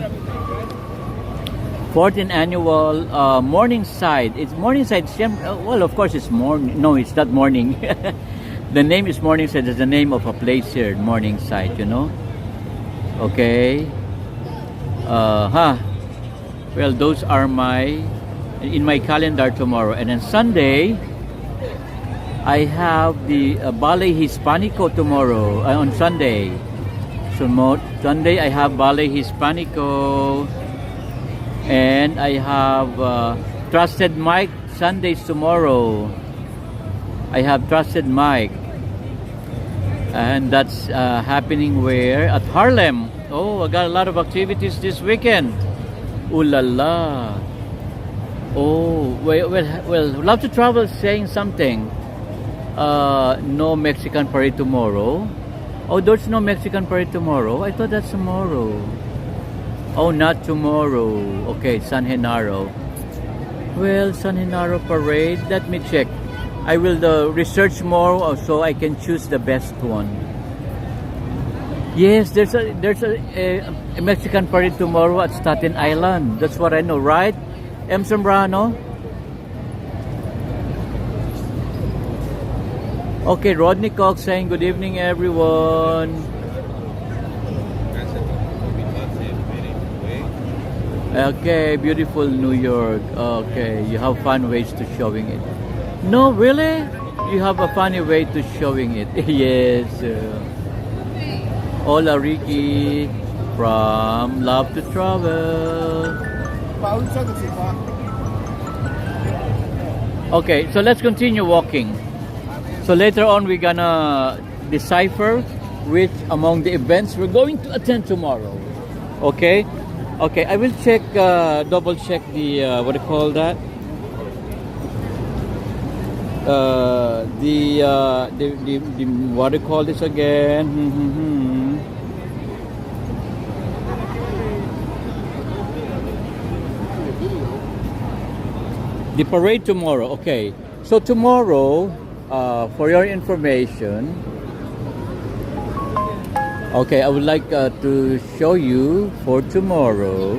Morningside. It's Morningside. Well, of course, it's morning. No, it's not morning. The name is Morningside. It's the name of a place here, Morningside. You know. Okay. Well, those are in my calendar tomorrow, and then Sunday. I have the Ballet Hispanico tomorrow, on Sunday. So Sunday I have Ballet Hispanico, and I have Trusted Mike Sundays tomorrow. I have Trusted Mike, and that's happening where? At Harlem. Oh, I got a lot of activities this weekend. Ooh la la. Oh, well, love to travel saying something. No Mexican parade tomorrow. Oh, there's no Mexican parade tomorrow. I thought that's tomorrow. Oh, not tomorrow. Okay, San Genaro. Well, San Genaro parade. Let me check. I will research more so I can choose the best one. Yes, there's a Mexican parade tomorrow at Staten Island. That's what I know, right? M. Zambrano? Okay, Rodney Cox saying good evening, everyone. Okay, beautiful New York. Okay, you have fun ways to showing it. No, really? You have a funny way to showing it. Yes. Hola, Ricky from Love to Travel. Okay, so let's continue walking. So later on, we're gonna decipher which among the events we're going to attend tomorrow. Okay? Okay, I will check, double check the, what do you call that? The what do you call this again? The parade tomorrow. Okay, so tomorrow, for your information, okay, I would like to show you for tomorrow.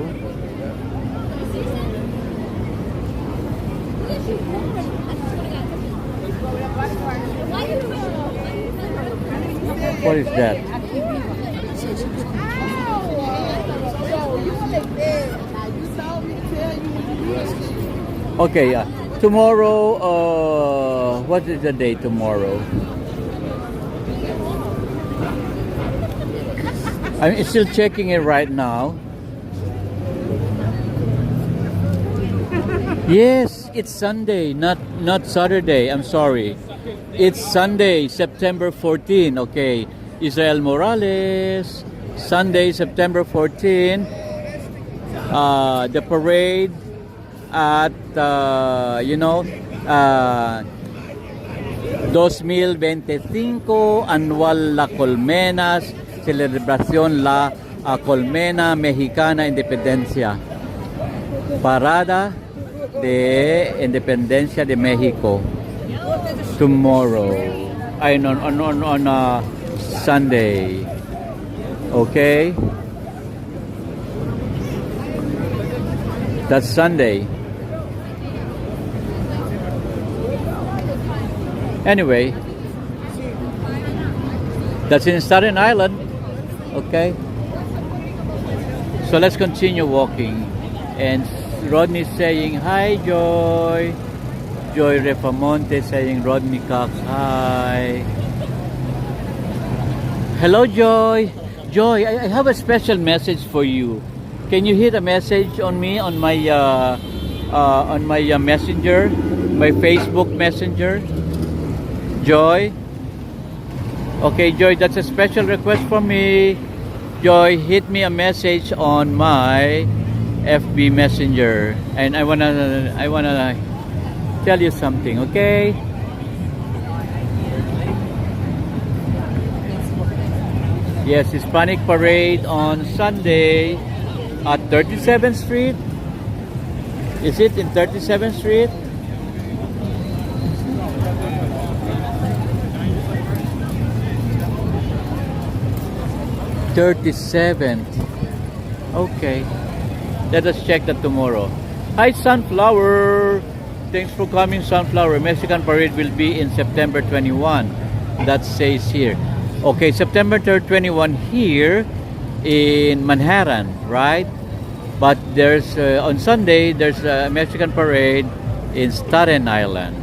What is that? Okay, tomorrow, what is the day tomorrow? I'm still checking it right now. Yes, it's Sunday, not Saturday. I'm sorry. It's Sunday, September 14. Okay, Israel Morales. Sunday, September 14. The parade at 2025 Anual La Colmenas Celebración La Colmena Mexicana Independencia. Parada de Independencia de México. Tomorrow. On Sunday. Okay? That's Sunday. Anyway, that's in Staten Island. Okay? So let's continue walking. And Rodney saying, hi, Joy. Joy Refamonte saying, Rodney Cox, hi. Hello, Joy. Joy, I have a special message for you. Can you hit a message on me on my messenger, my Facebook messenger? Joy? Okay, Joy, that's a special request from me. Joy, hit me a message on my FB messenger, and I wanna tell you something, okay? Yes, Hispanic Parade on Sunday at 37th Street. Is it in 37th Street? Okay. Let us check that tomorrow. Hi, Sunflower. Thanks for coming, Sunflower. Mexican Parade will be in September 21. That says here. Okay, September 21 here in Manhattan, right? But there's on Sunday there's a Mexican Parade in Staten Island.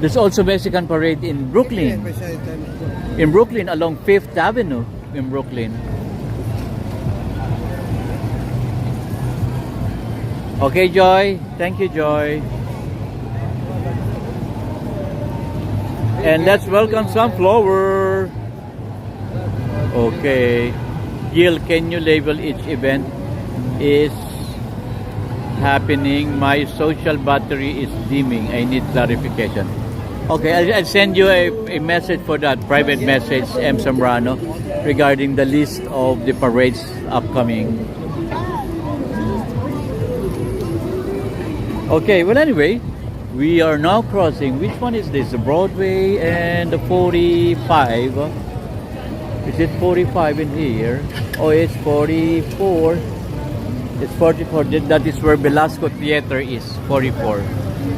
There's also Mexican parade in Brooklyn. In Brooklyn, along Fifth Avenue in Brooklyn. Okay, Joy. Thank you, Joy. And let's welcome Sunflower. Okay. Gil, can you label each event is happening? My social battery is dimming. I need clarification. Okay, I'll send you a message for that, private message, M. Zambrano, regarding the list of the parades upcoming. Okay, well anyway, we are now crossing, which one is this? The Broadway and the 45. Is it 45 in here? Oh, it's 44. It's 44. That is where Velasco Theater is, 44.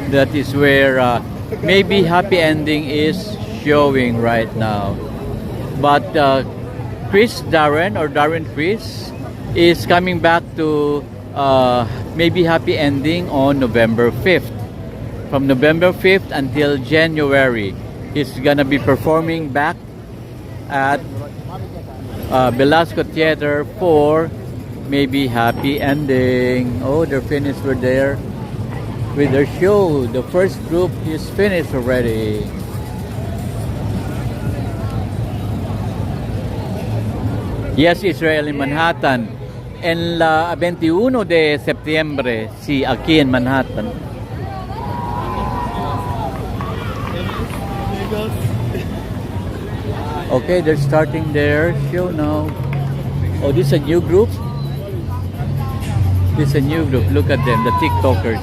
That is where maybe Happy Ending is showing right now. But Chris Darren Chris is coming back to maybe Happy Ending on November 5th. From November 5th until January, he's gonna be performing back at Velasco Theater for maybe Happy Ending. Oh, they're finished with their show. The first group is finished already. Yes, Israel in Manhattan. En la 21 de septiembre, sí, aquí en Manhattan. Okay, they're starting their show now. Oh, this is a new group? This is a new group. Look at them, the TikTokers.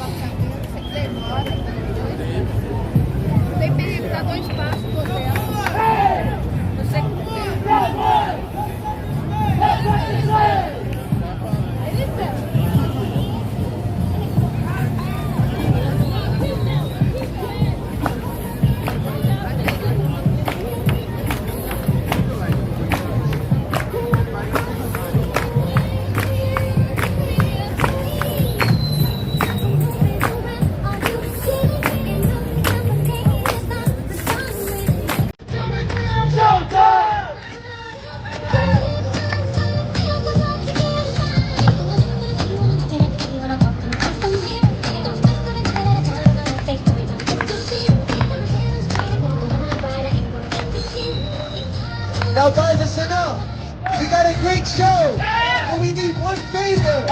Now guys, listen up. We got a great show, but we need one favor.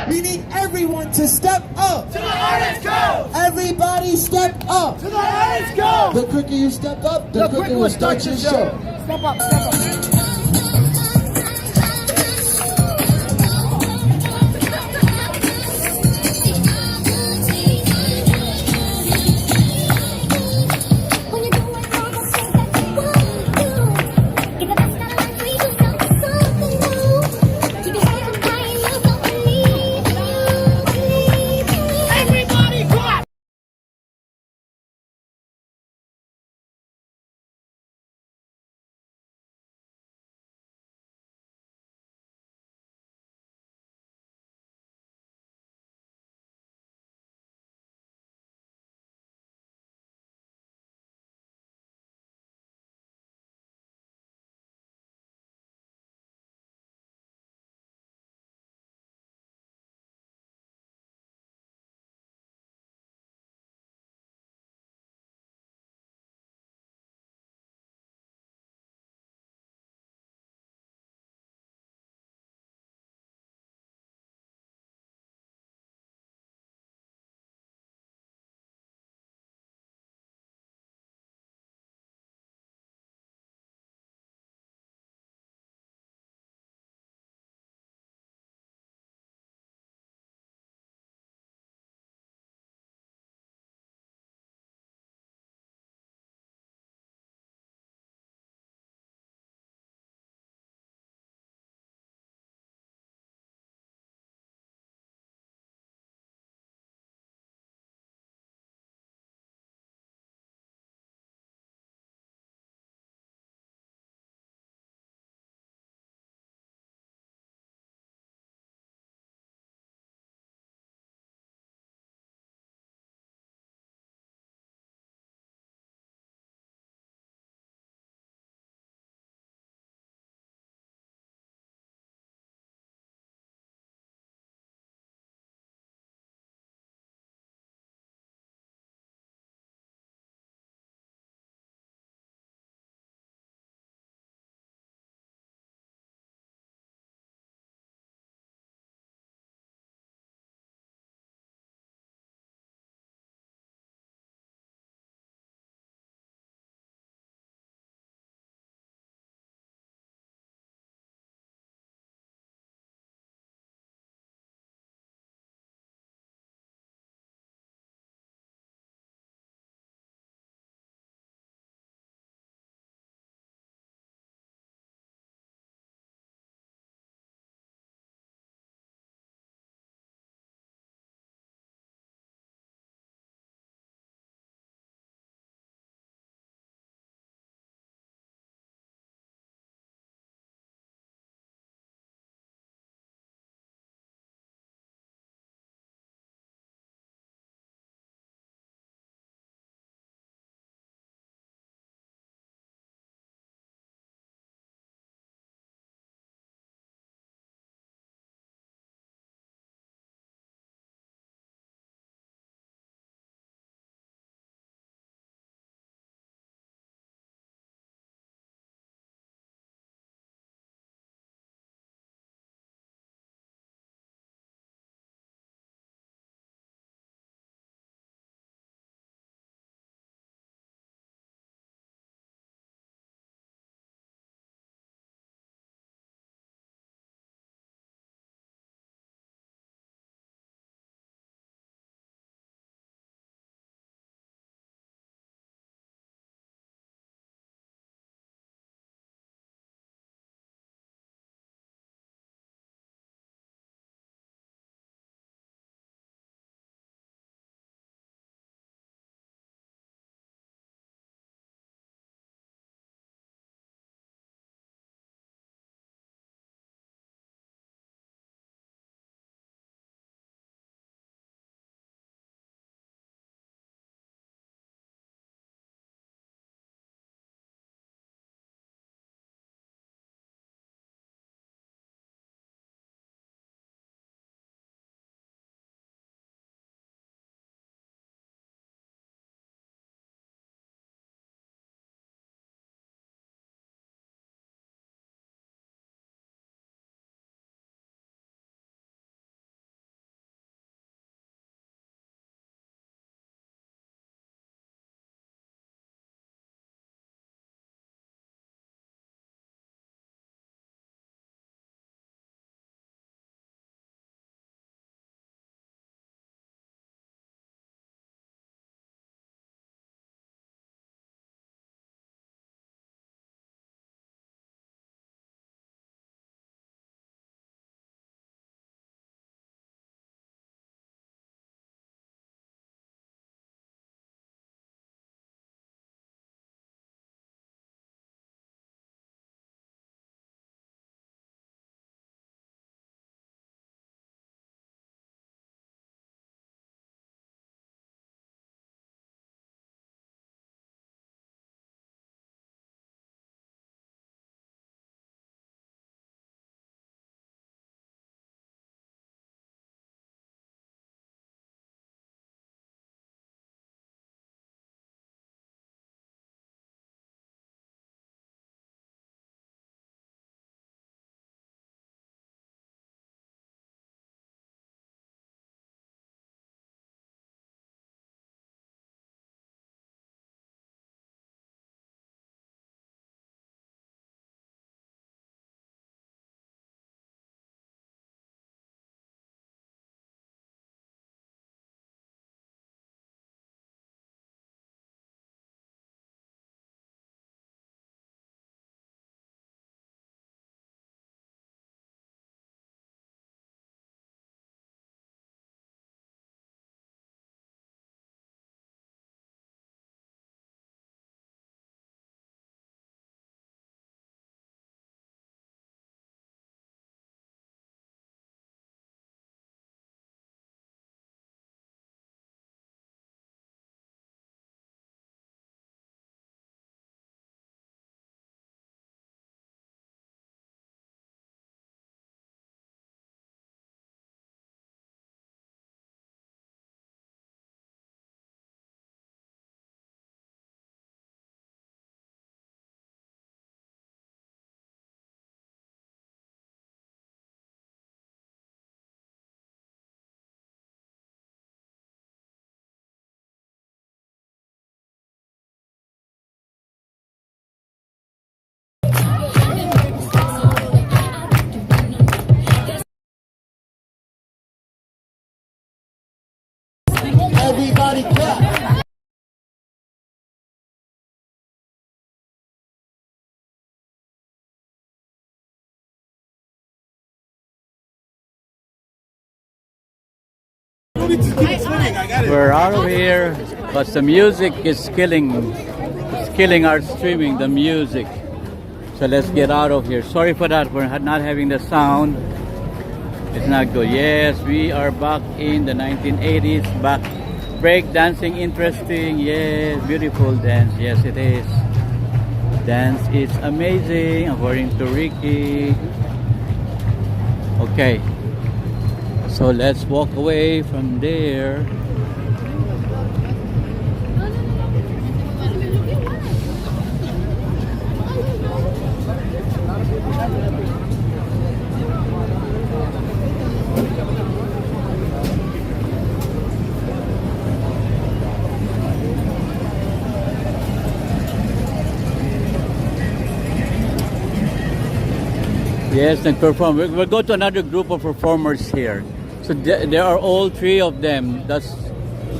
We need everyone to step up. To the artist go! Everybody step up. To the artist go! The quicker you step up, the quicker we'll start your show. Step up, step up. Everybody clap. We're out of here, but the music is killing our streaming, the music. So let's get out of here. Sorry for that, we're not having the sound. It's not good. Yes, we are back in the 1980s, back break dancing, interesting. Yes, beautiful dance. Yes, it is. Dance is amazing, according to Ricky. Okay. So let's walk away from there. Yes, and perform. We'll go to another group of performers here. So there are all three of them. That's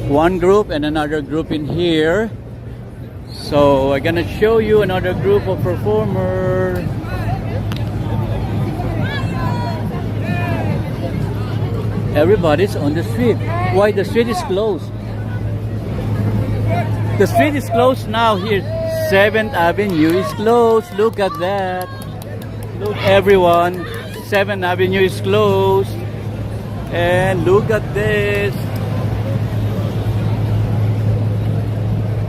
one group and another group in here. So I'm gonna show you another group of performers. Everybody's on the street. Why the street is closed? The street is closed now here. 7th Avenue is closed. Look at that. Look everyone. 7th Avenue is closed. And look at this.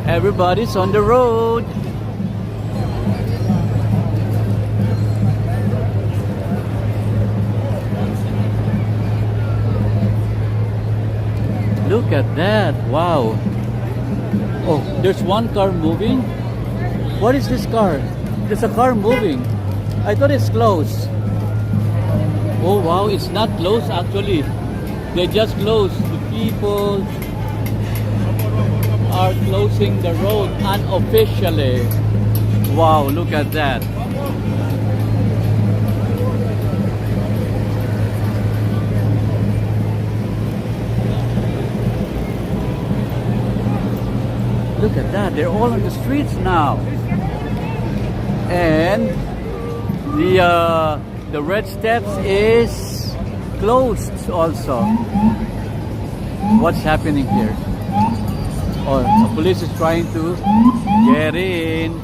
Everybody's on the road. Look at that. Wow. Oh, there's one car moving. What is this car? There's a car moving. I thought it's closed. Oh wow, it's not closed actually. They just closed. The people are closing the road unofficially. Wow, look at that. Look at that, they're all on the streets now. And the Red Steps is closed also. What's happening here? Oh, the police is trying to get in.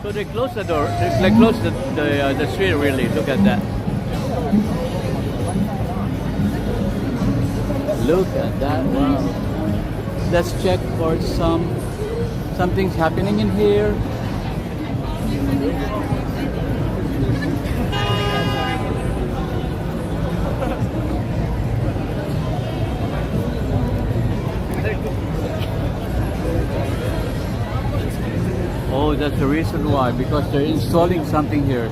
So they closed the door. They closed the street really. Look at that. Look at that. Wow. Let's check for something's happening in here. Oh, that's the reason why, because they're installing something here.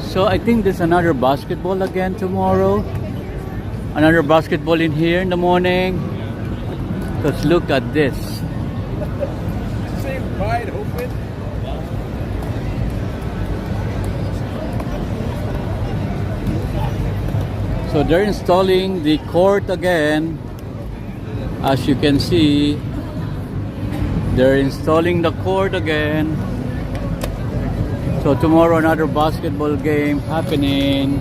So I think there's another basketball again tomorrow. Another basketball in here in the morning. Let's look at this. Same wide open. So they're installing the court again. As you can see, they're installing the court again. So tomorrow another basketball game happening.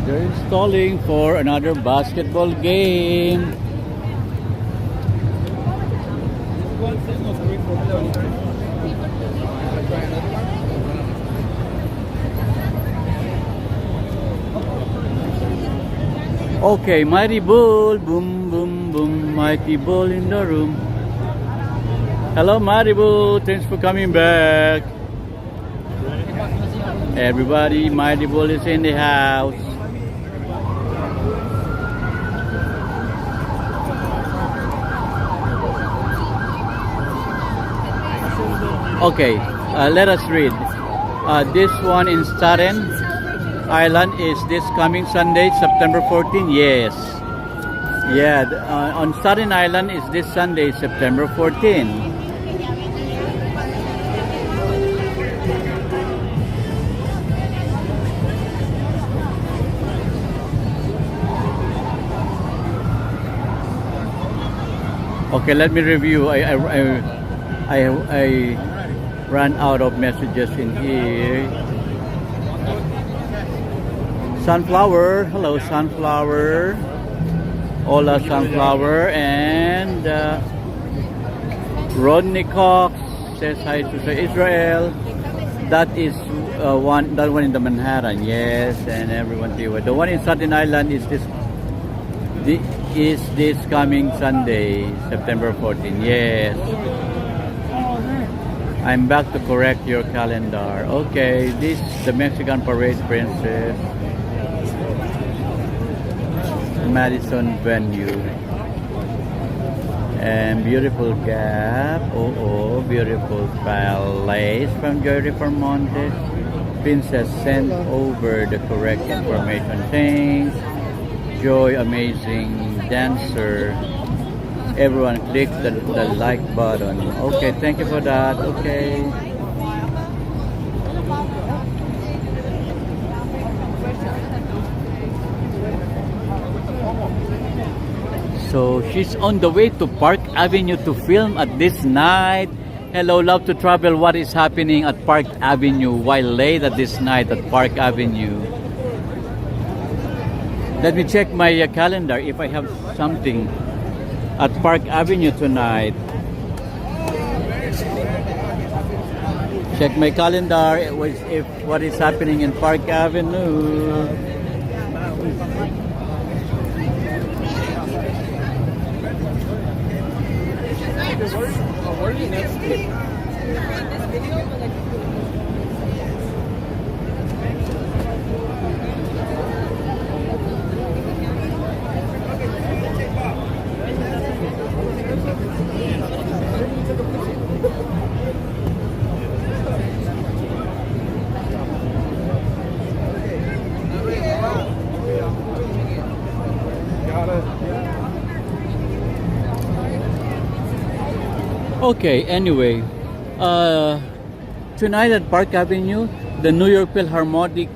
They're installing for another basketball game. Okay, Mighty Bull, boom, boom, boom, Mighty Bull in the room. Hello, Mighty Bull, thanks for coming back. Everybody, Mighty Bull is in the house. Okay, let us read. This one in Staten Island is this coming Sunday, September 14. Yes. Yeah, on Staten Island is this Sunday, September 14. Okay, let me review. I ran out of messages in here. Sunflower, hello Sunflower. Hola Sunflower, and Rodney Cox says hi to Israel. That is that one in the Manhattan, yes, and everyone see what. The one in Staten Island is this coming Sunday, September 14. Yes. I'm back to correct your calendar. Okay, this is the Mexican Parade Princess. Madison venue. And beautiful Gap. Oh, beautiful ballets from Joy Formonte. Princess sent over the correct information. Thanks. Joy, amazing dancer. Everyone click the like button. Okay, thank you for that. Okay. So she's on the way to Park Avenue to film at this night. Hello, love to travel. What is happening at Park Avenue while late at this night at Park Avenue? Let me check my calendar if I have something at Park Avenue tonight. Check my calendar if what is happening in Park Avenue. Okay, anyway, tonight at Park Avenue, the New York Philharmonic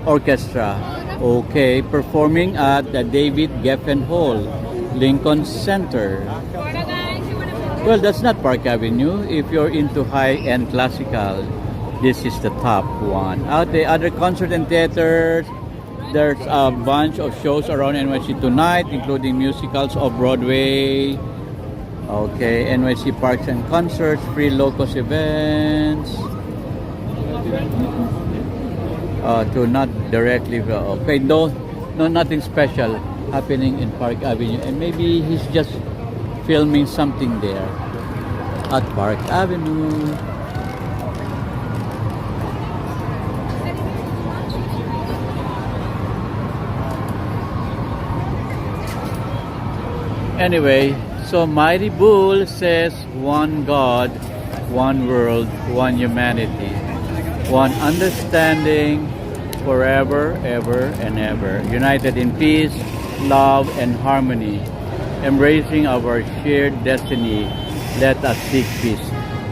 Orchestra, okay, performing at the David Geffen Hall, Lincoln Center. Well, that's not Park Avenue. If you're into high-end classical, this is the top one. Out the other concert and theaters, there's a bunch of shows around NYC tonight, including musicals of Broadway. Okay, NYC Parks and Concerts, free locals events. To not directly, okay, no, nothing special happening in Park Avenue, and maybe he's just filming something there at Park Avenue. Anyway, so Mighty Bull says one God, one world, one humanity, one understanding, forever, ever, and ever. United in peace, love, and harmony. Embracing our shared destiny, let us seek peace.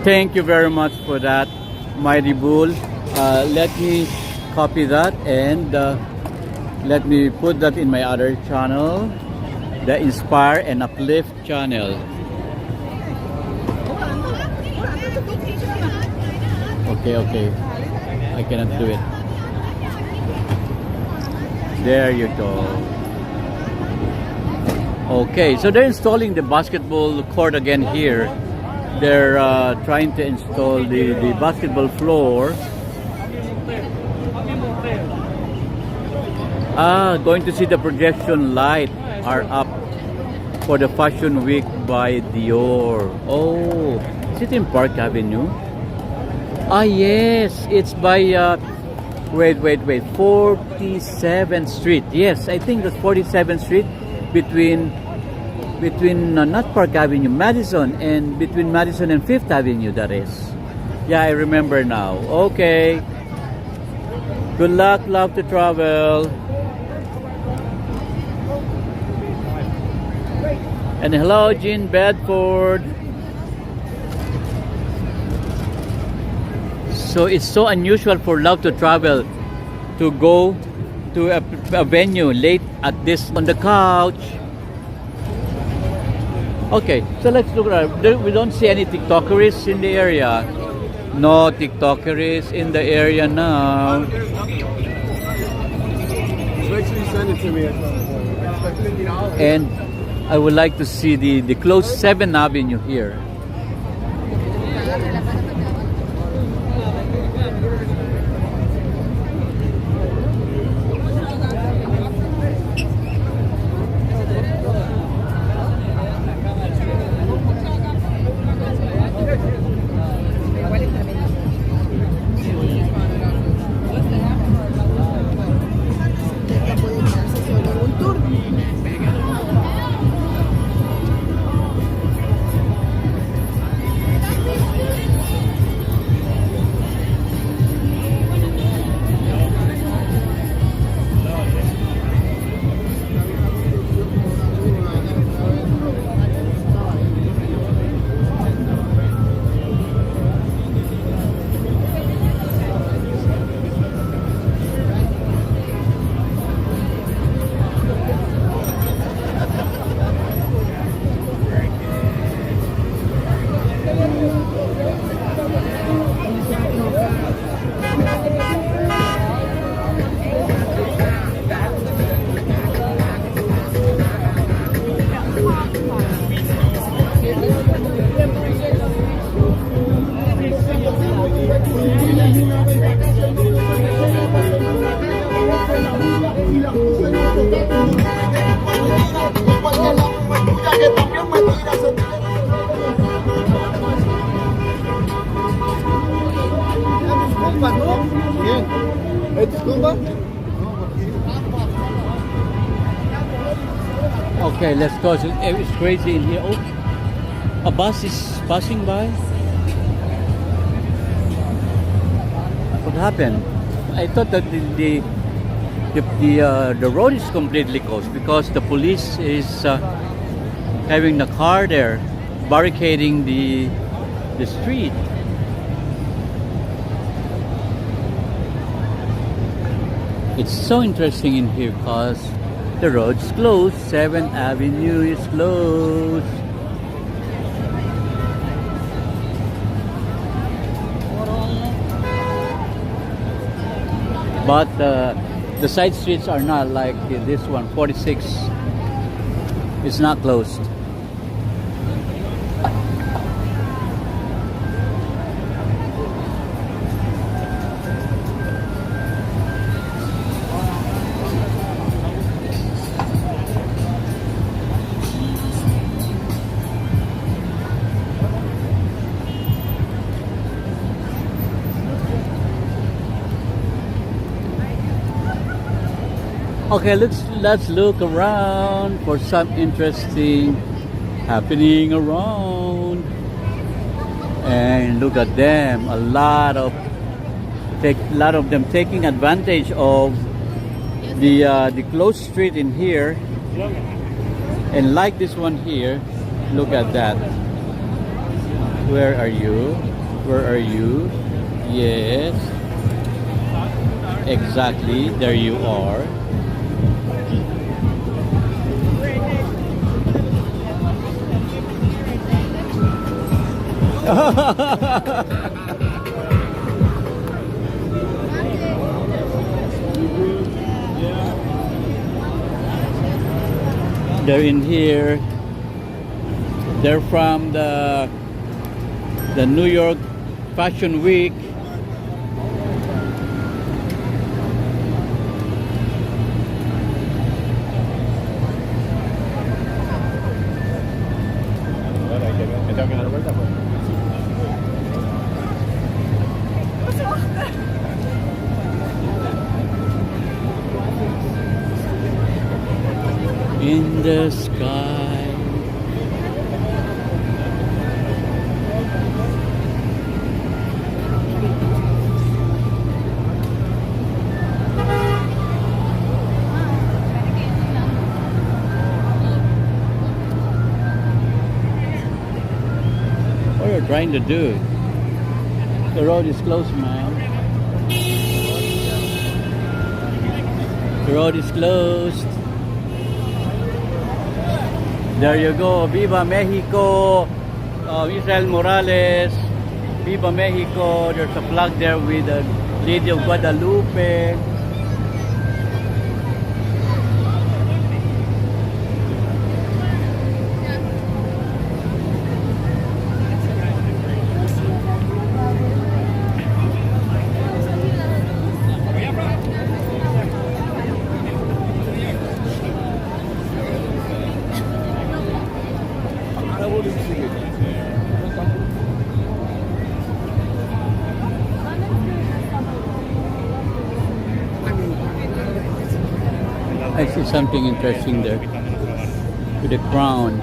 Thank you very much for that, Mighty Bull. Let me copy that and let me put that in my other channel, the Inspire and Uplift channel. Okay, I cannot do it. There you go. Okay, so they're installing the basketball court again here. They're trying to install the basketball floor. Going to see the projection light are up for the Fashion Week by Dior. Oh, is it in Park Avenue? Yes, it's by Wait. 47th Street. Yes, I think that's 47th Street between not Park Avenue, Madison, and between Madison and 5th Avenue, that is. Yeah, I remember now. Okay. Good luck, love to travel. And hello, Jean Bedford. So it's so unusual for Love to Travel to go to a venue late at this on the couch. Okay, so let's look around. We don't see any TikTokers in the area. No TikTokers in the area now. And I would like to see the closed 7th Avenue here. Okay, let's go. It's crazy in here. Oh, a bus is passing by. What happened? I thought that the road is completely closed because the police is having the car there, barricading the street. It's so interesting in here because the road's closed. 7th Avenue is closed. But the side streets are not like this one. 46 is not closed. Okay, let's look around for some interesting happening around. And look at them, a lot of them taking advantage of the closed street in here. And like this one here, look at that. Where are you? Where are you? Yes. Exactly, there you are. They're in here. They're from the New York Fashion Week. in the sky. What are you trying to do? The road is closed, man. The road is closed. There you go. Viva Mexico. Israel Morales. Viva Mexico. There's a flag there with the Lady of Guadalupe. I see something interesting there with the crown.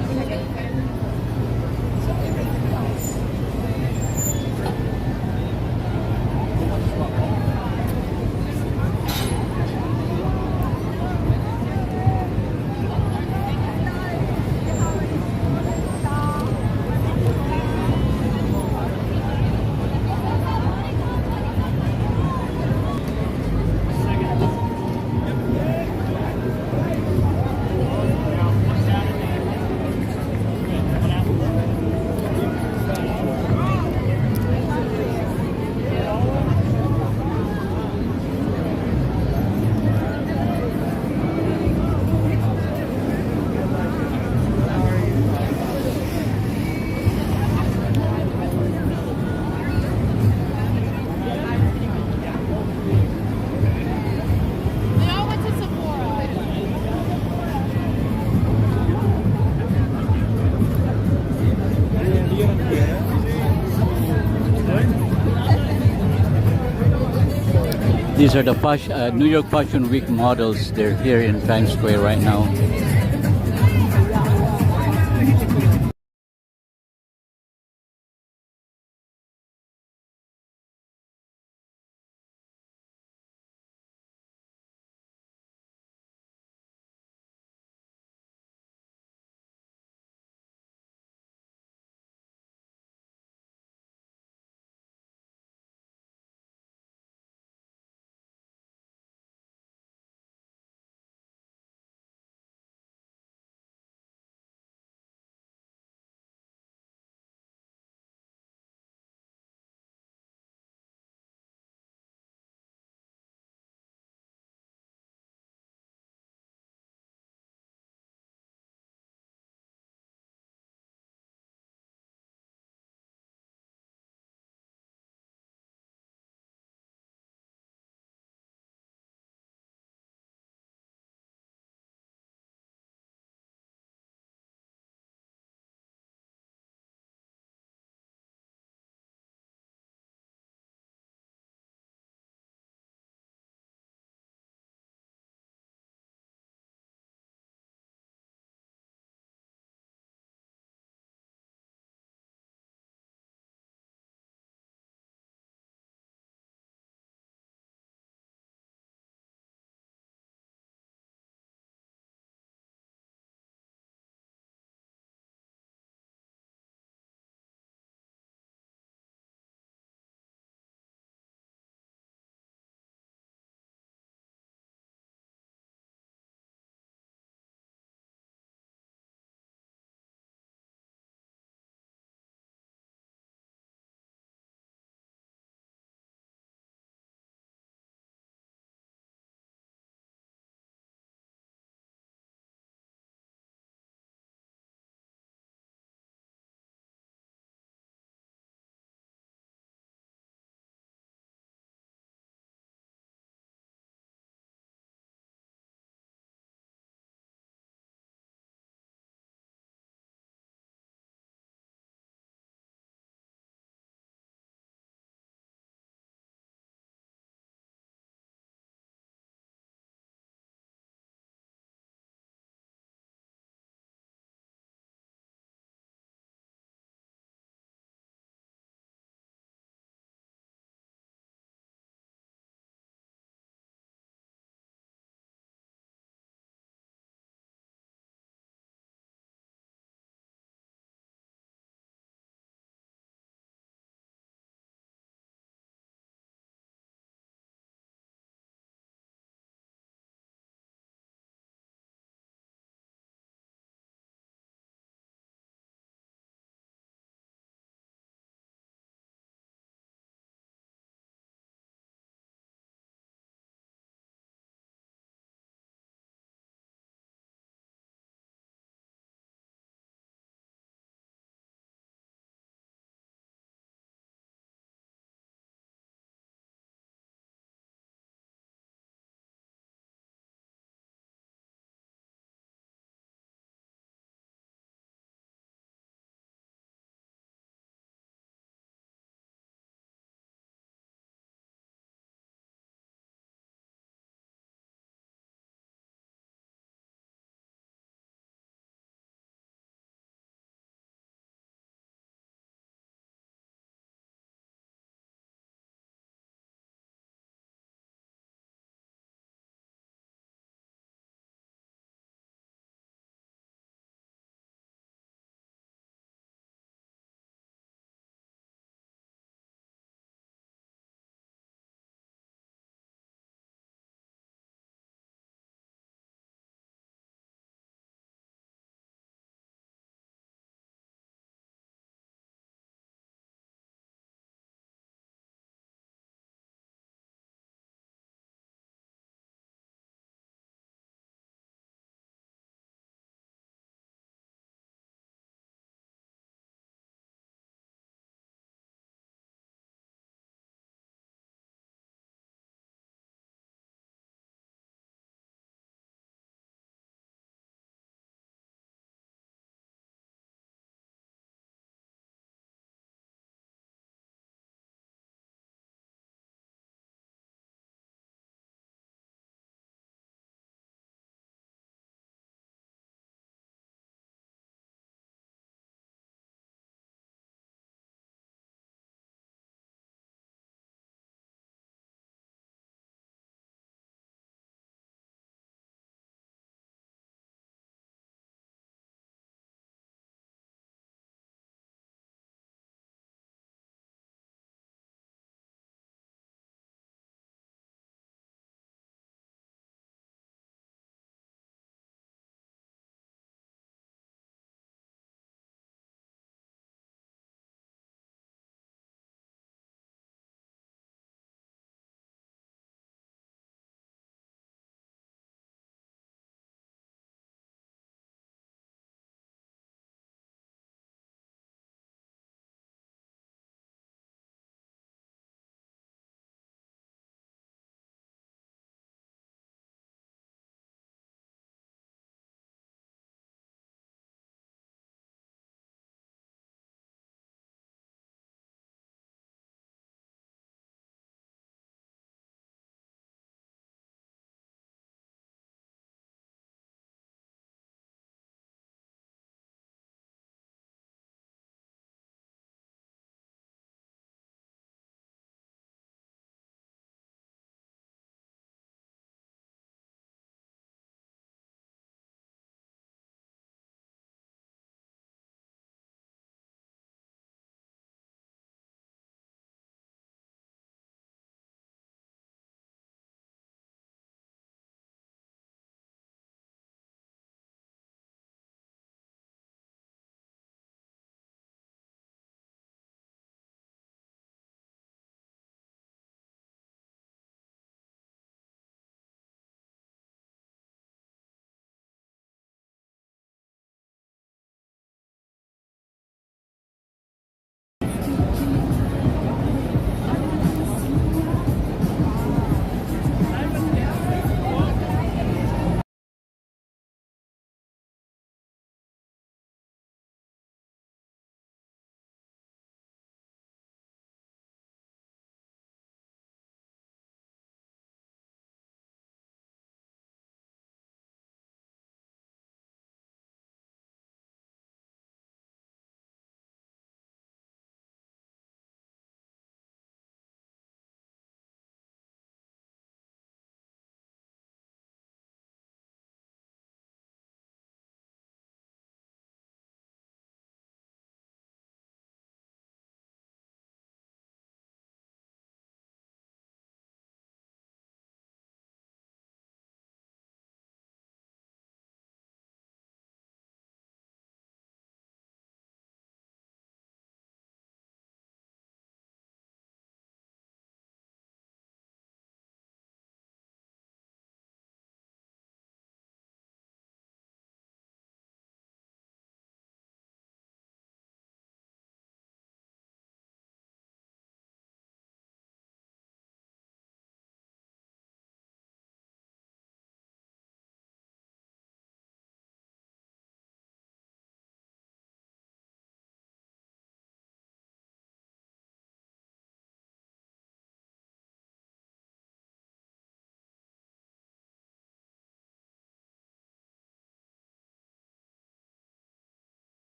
These are the New York Fashion Week models. They're here in Times Square right now.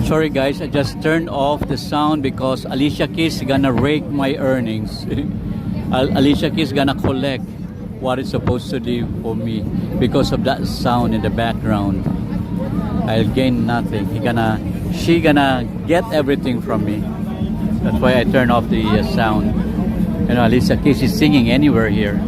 sorry guys, I just turned off the sound because Alicia Keys gonna rake my earnings. Alicia Keys gonna collect what it's supposed to do for me because of that sound in the background. I'll gain nothing. She gonna get everything from me. That's why I turn off the sound. You know, Alicia Keys is singing anywhere here.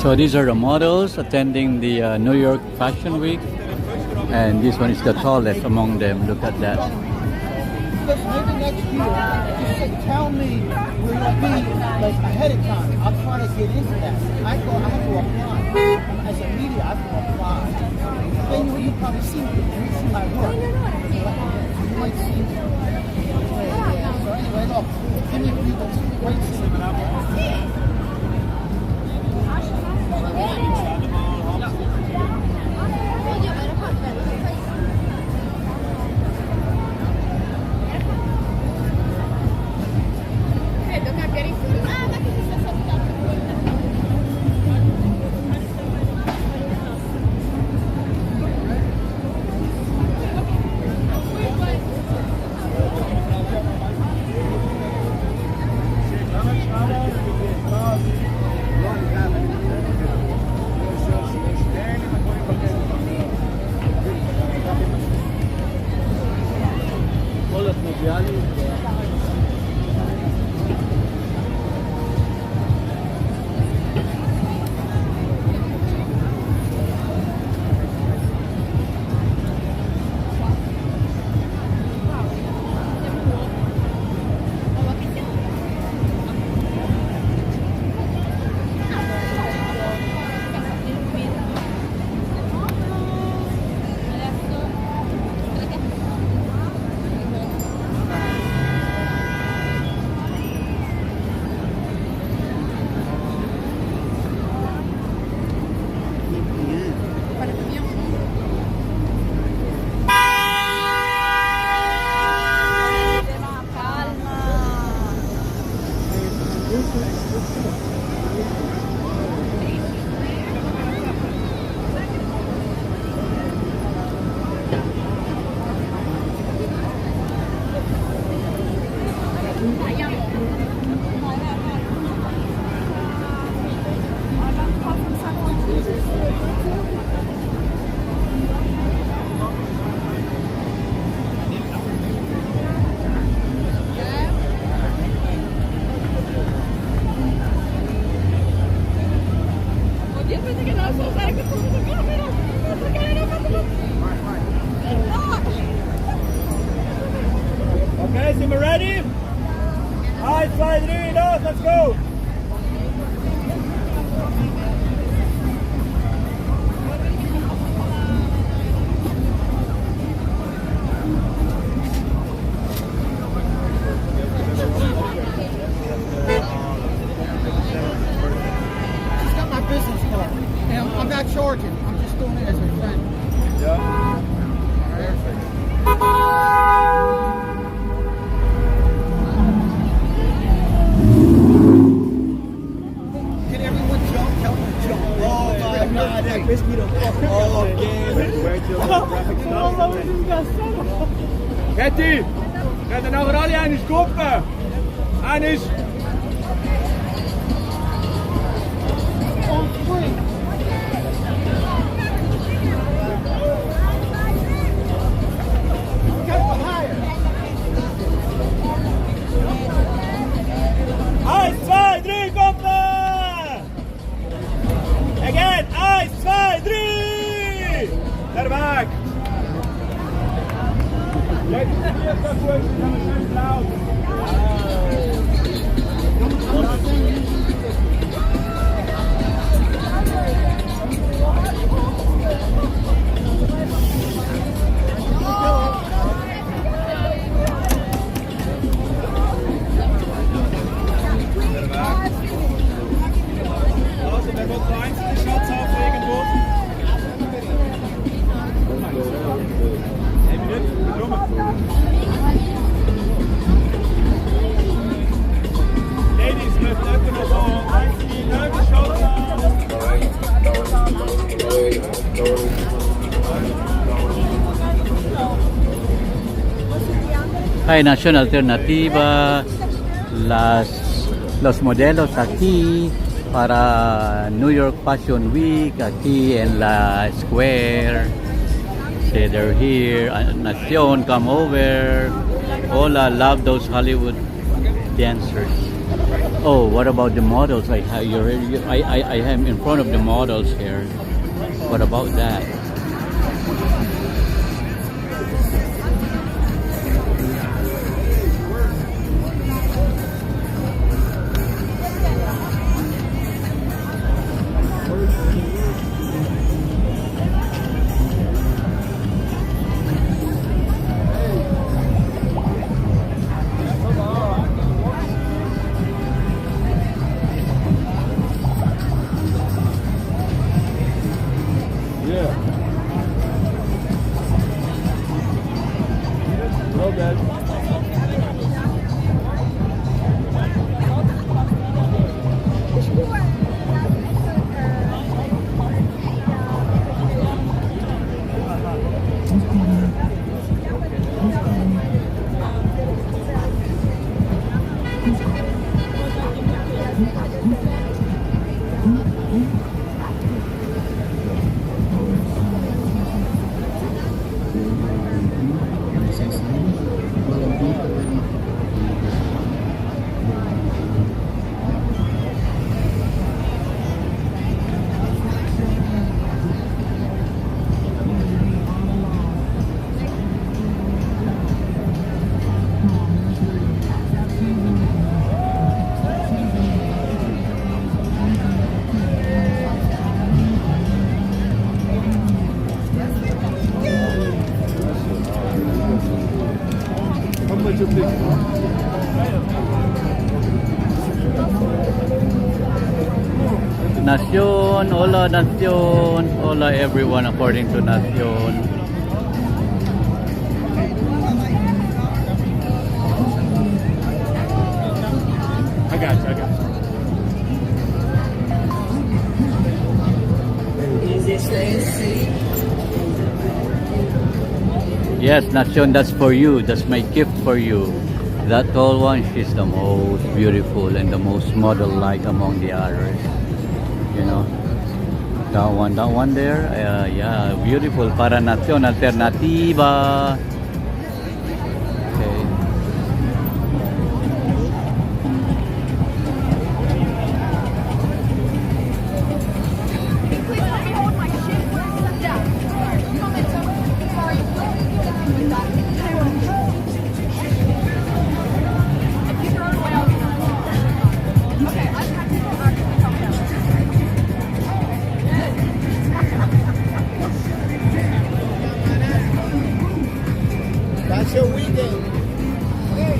So these are the models attending the New York Fashion Week, and this one is the tallest among them. Look at that. Maybe next year, just tell me where you'll be like ahead of time. I'll try to get into that. I have to apply. As a media, I have to apply. Then you probably see me. You see my work. You might see me. So anyway, look, give me people. Wait to see. Okay, so we're ready? High, fly, 3, north, let's go! She's got my business card. And I'm not charging. I'm just doing it as a friend. Getty, geht dann nachher alle eine Gruppe. Eines. On three. Eins, zwei, drei, Gruppe! Again, eins, zwei, drei! Der Weg! Jetzt ist der Fuß, dann ist schön laut. Also, wer will so einzelne Shots auf irgendwo? Hey, Minute, rum. Ladies, möchten öfter noch so einzelne Shots auf. Hay Nación Alternativa, los modelos aquí para New York Fashion Week, aquí en la Square. Say they're here. Nación, come over. Hola, love those Hollywood dancers. Oh, what about the models? I am in front of the models here. What about that? Nación, hola Nación, hola everyone according to Nación. I got you. Yes, Nación, that's for you. That's my gift for you. That tall one, she's the most beautiful and the most model-like among the others. You know, that one there, yeah, beautiful. Para Nación Alternativa. Okay. That's your weekend. Hey.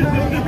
Thank you.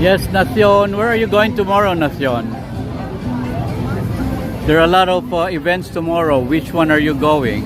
Yes, Nacion. Where are you going tomorrow, Nacion? There are a lot of events tomorrow. Which one are you going?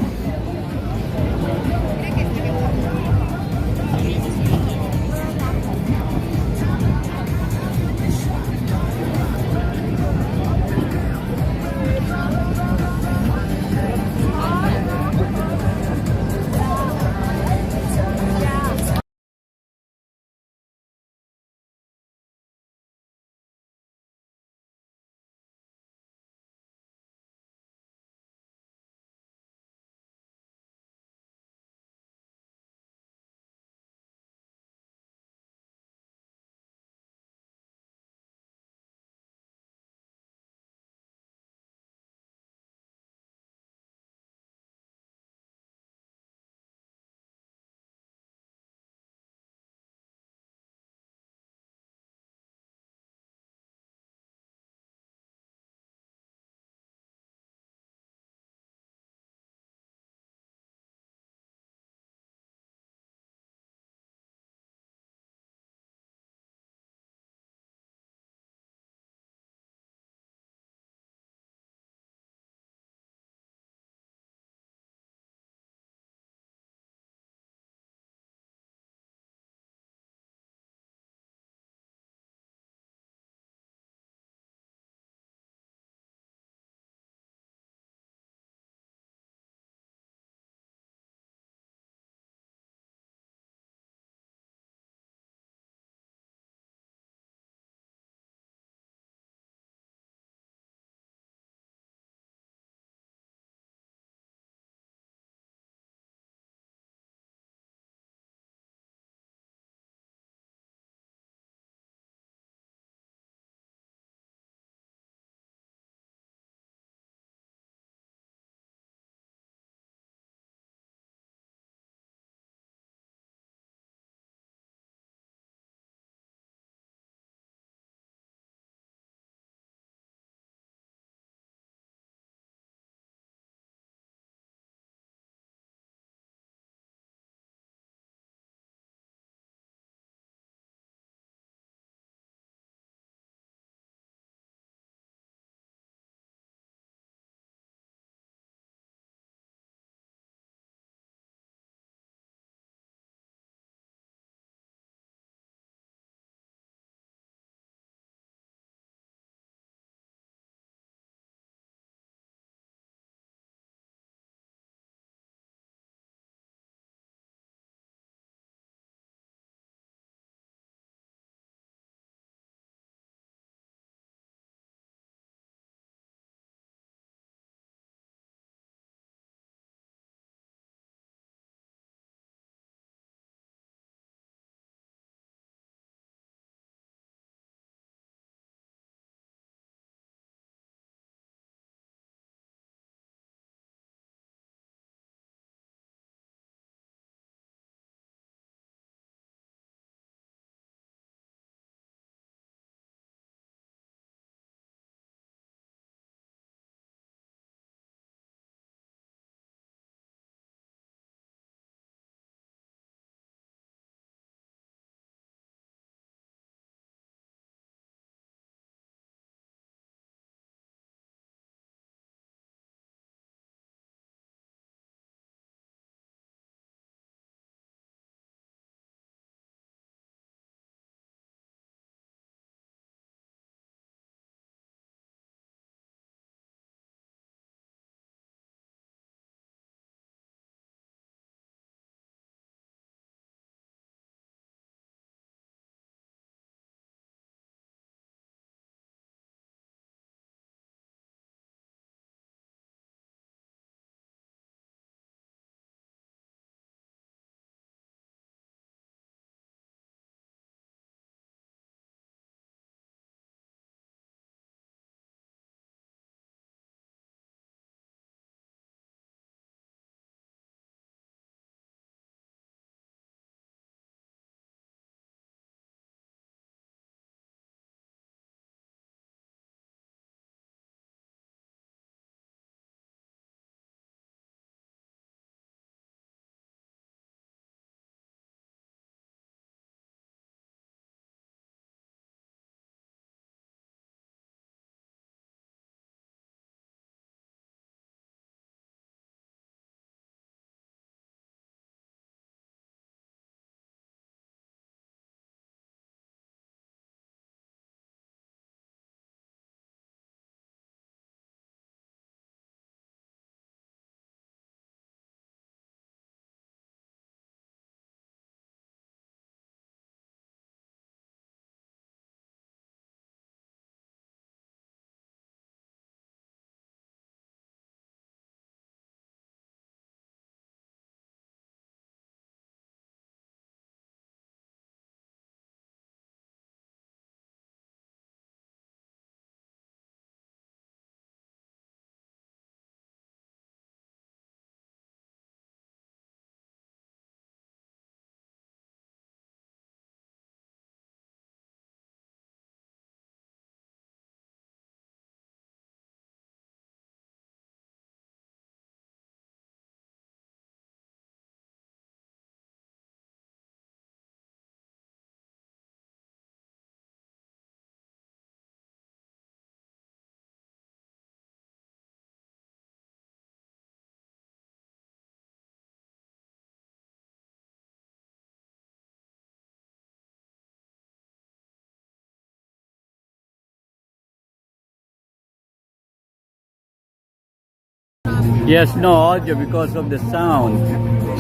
Yes, no audio because of the sound.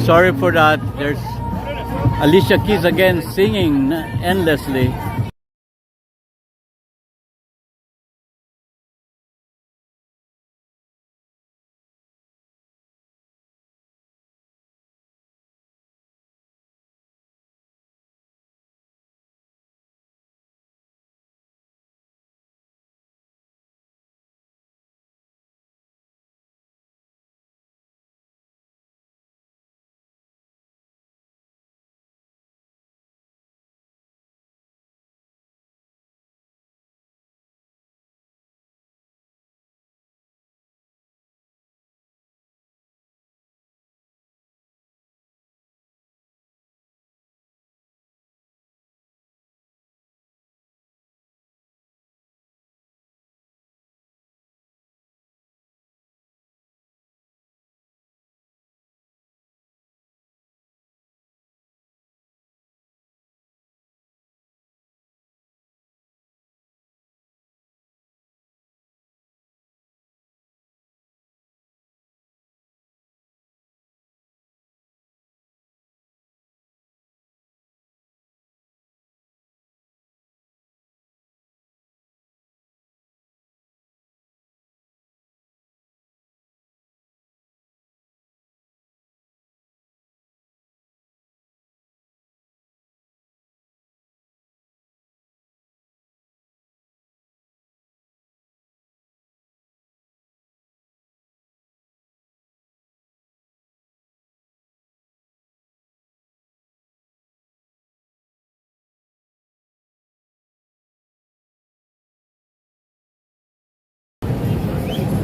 Sorry for that. There's Alicia Keys again singing endlessly.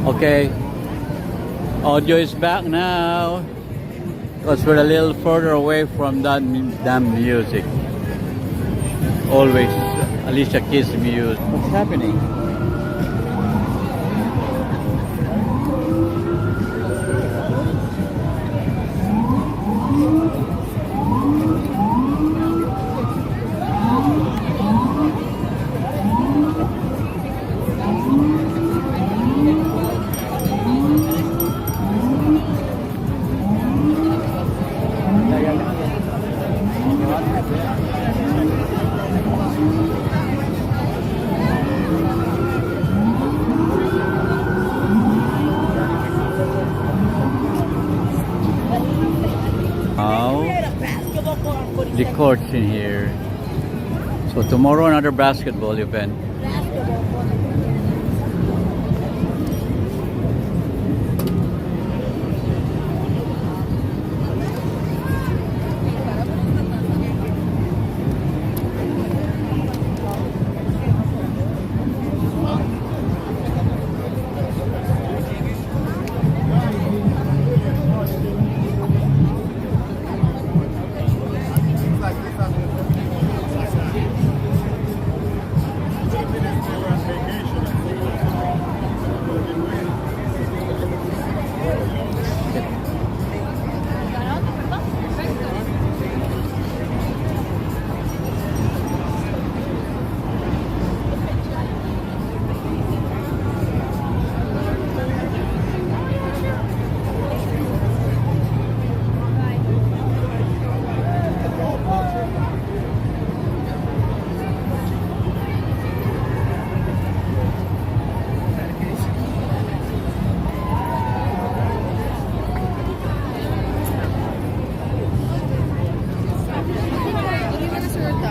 Okay, audio is back now because we're a little further away from that damn music. Always Alicia Keys music. What's happening? The courts in here. So tomorrow another basketball event.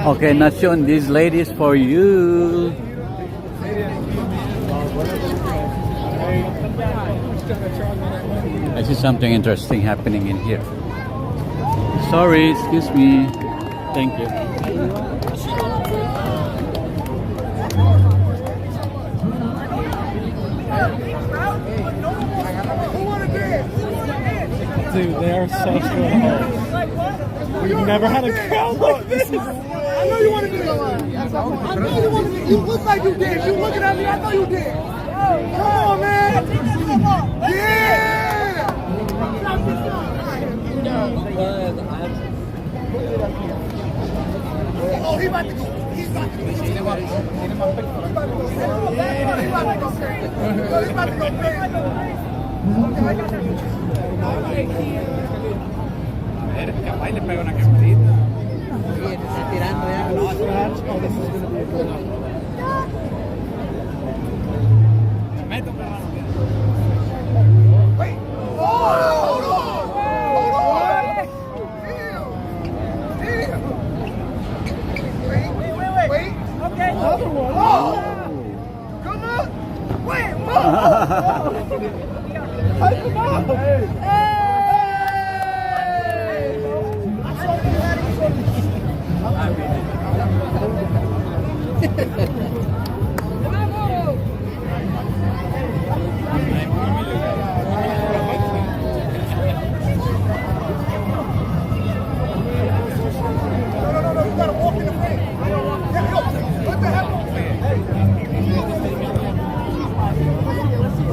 Okay, Nation, these ladies for you. I see something interesting happening in here. Sorry, excuse me. Thank you. Dude, they are so cool. We've never had a crowd like this. I know you want to do it. I know you want to do it. You look like you did. You looking at me, I know you did. Come on, man. Yeah. Oh, he about to go. He's about to go. He's about to go. He's about to go crazy. Capaz le pega una camarita.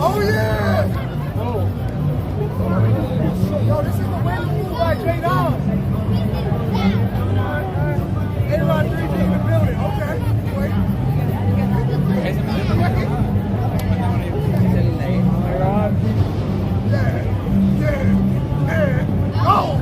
Oh yeah! Yo, this is the way to move by J Dog. A-Rod 3G in the building. Okay. Wait. Oh!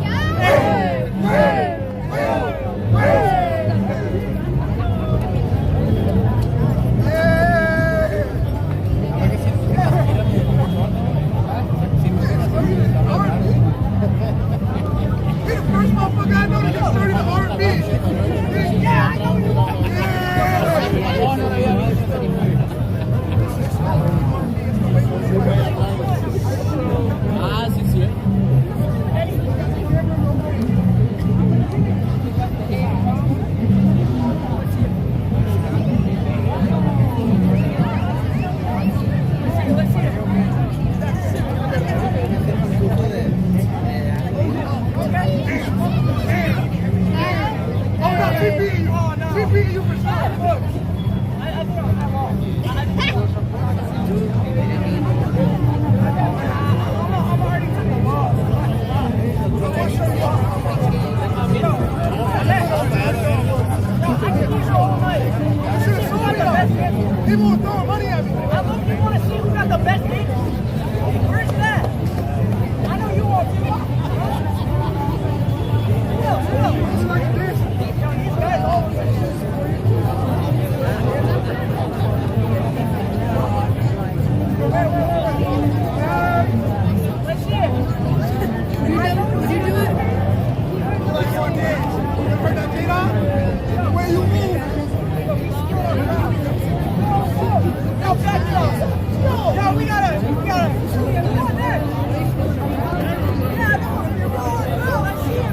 People were throwing money at me. I look, you want to see who got the best thing? Where's that? I know you want to. It's like a dance. Yo, these guys always let's see it. Would you do it? Like your dance. You heard that beat on? The way you move. Yo, back up. Yo, we gotta. Come on, there. Yeah, come on. No, let's see it.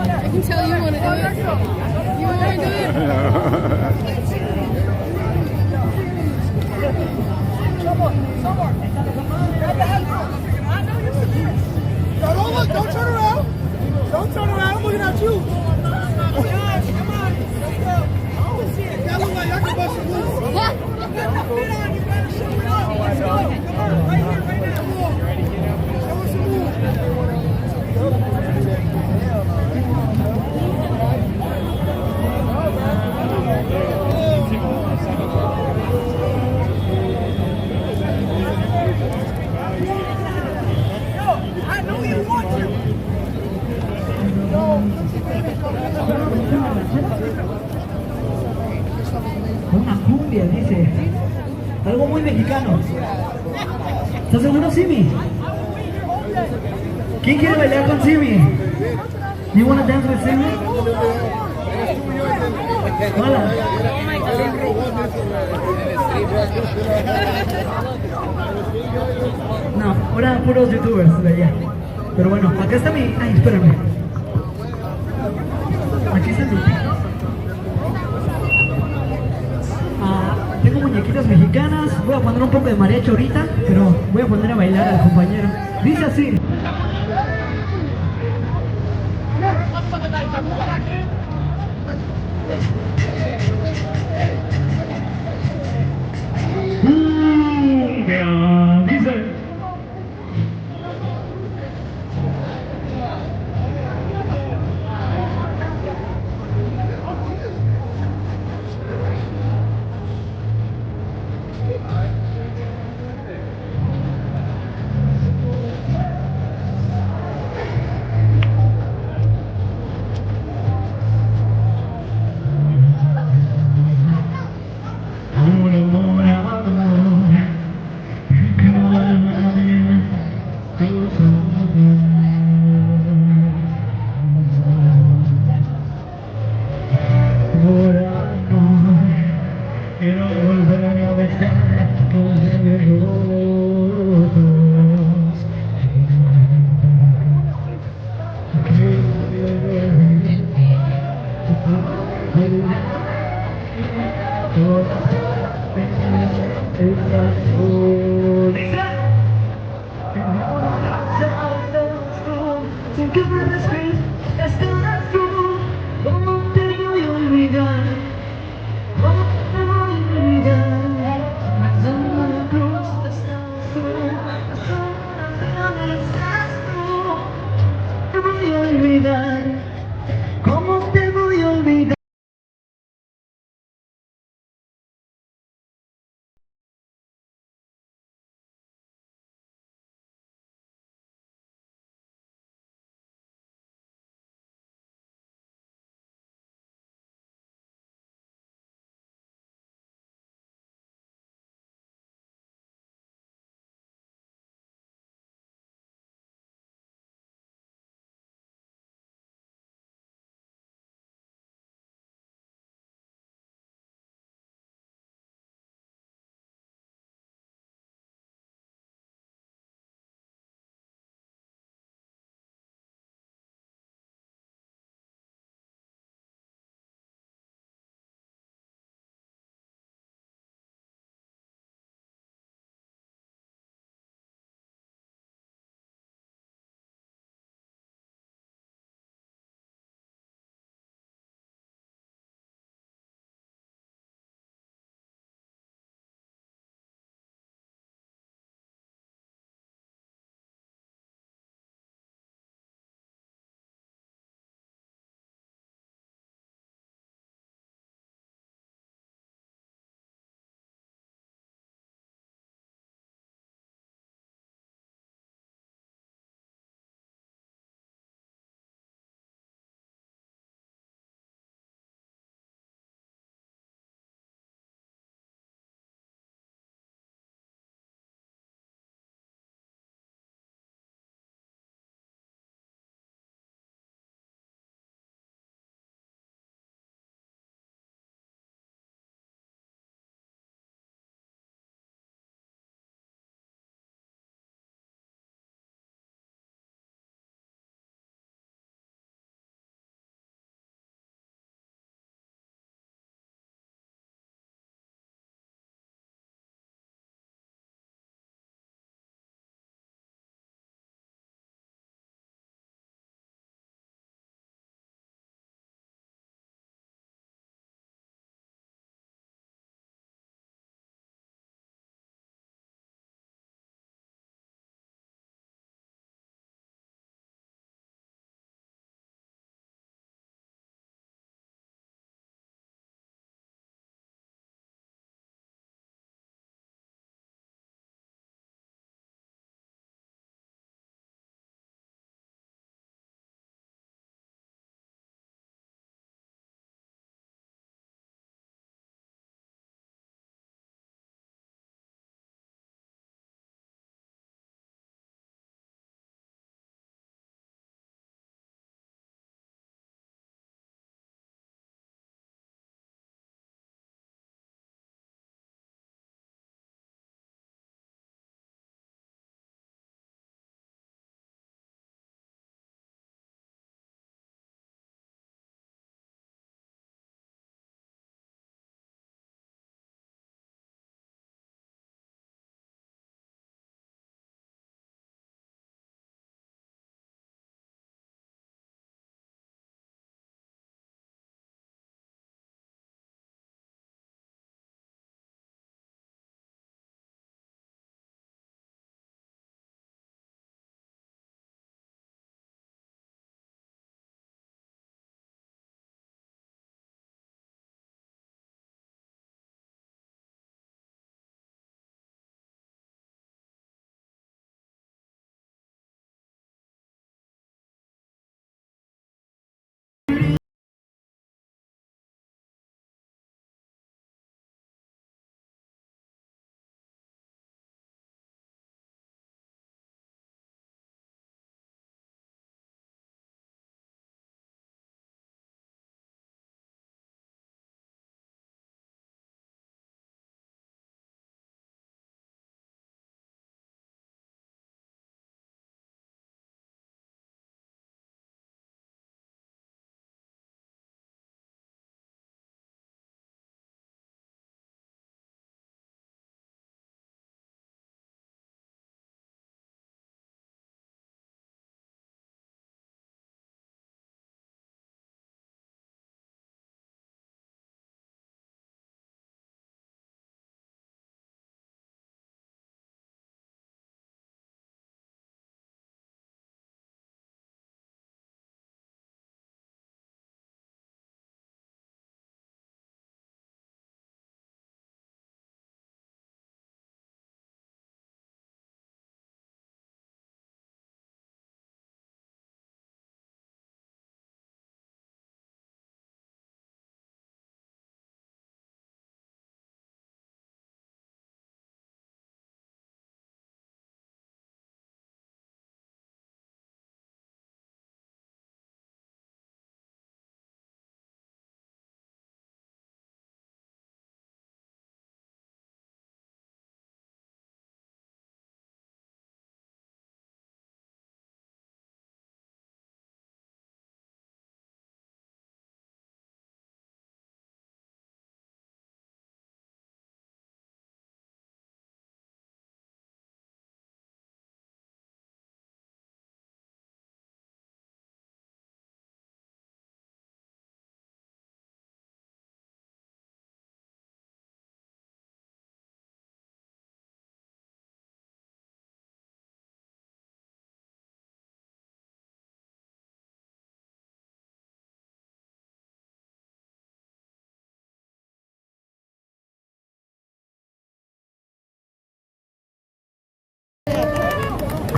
I can tell you want to do it. You want to do it? Somewhere. I know you can do it. No, don't look. Don't turn around. Don't turn around. I'm looking at you. Josh, come on. Let's go. That look like I can bust a move. Put the fit on. You better show it up. Let's go. Come on. Right here, right now. Come on. Show us a move. I know you want to. Una cumbia, dice. Algo muy mexicano. ¿Estás seguro, Simi? ¿Quién quiere bailar con Simi? You wanna dance with Simi? Hola. No, ahora puros youtubers de allá. Pero bueno, acá está mi... Ay, espérame. Aquí está mi... Tengo muñequitas mexicanas. Voy a poner un poco de mariachi ahorita, pero voy a poner a bailar al compañero. Dice así. Dice.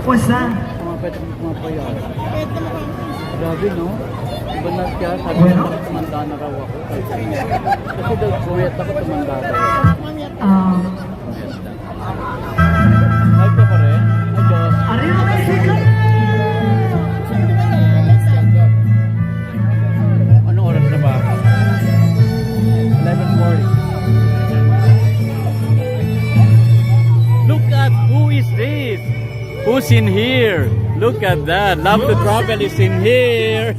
What's that? Mga payat. Grabe, no? Iba na kaya sabi Bueno. ko, tumanda na raw ako. Kasi daw puyat ako, tumanda daw. Ay, ka pa rin? Ay, Diyos. Arriba Mexico! Anong oras na ba? 11:40. Look at who is this? Who's in here? Look at that. Love to Travel is in here.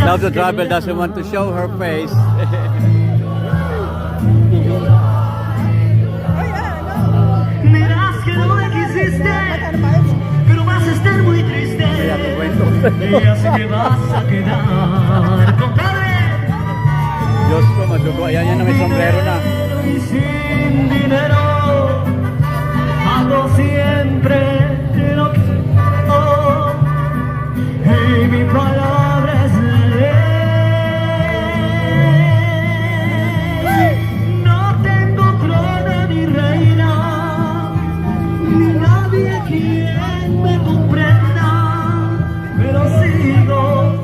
Love to Travel doesn't want to show her face. Verás que no existe, pero vas a estar muy triste. Y así te vas a quedar, compadre. Diyos ko, madugo. Ayan yan na may sombrero na. Y sin dinero, hago siempre lo que quiero. Y mi palabra es la ley. No tengo trono ni reina, ni nadie quien me comprenda, pero sigo.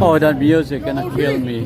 Oh, that music gonna kill me.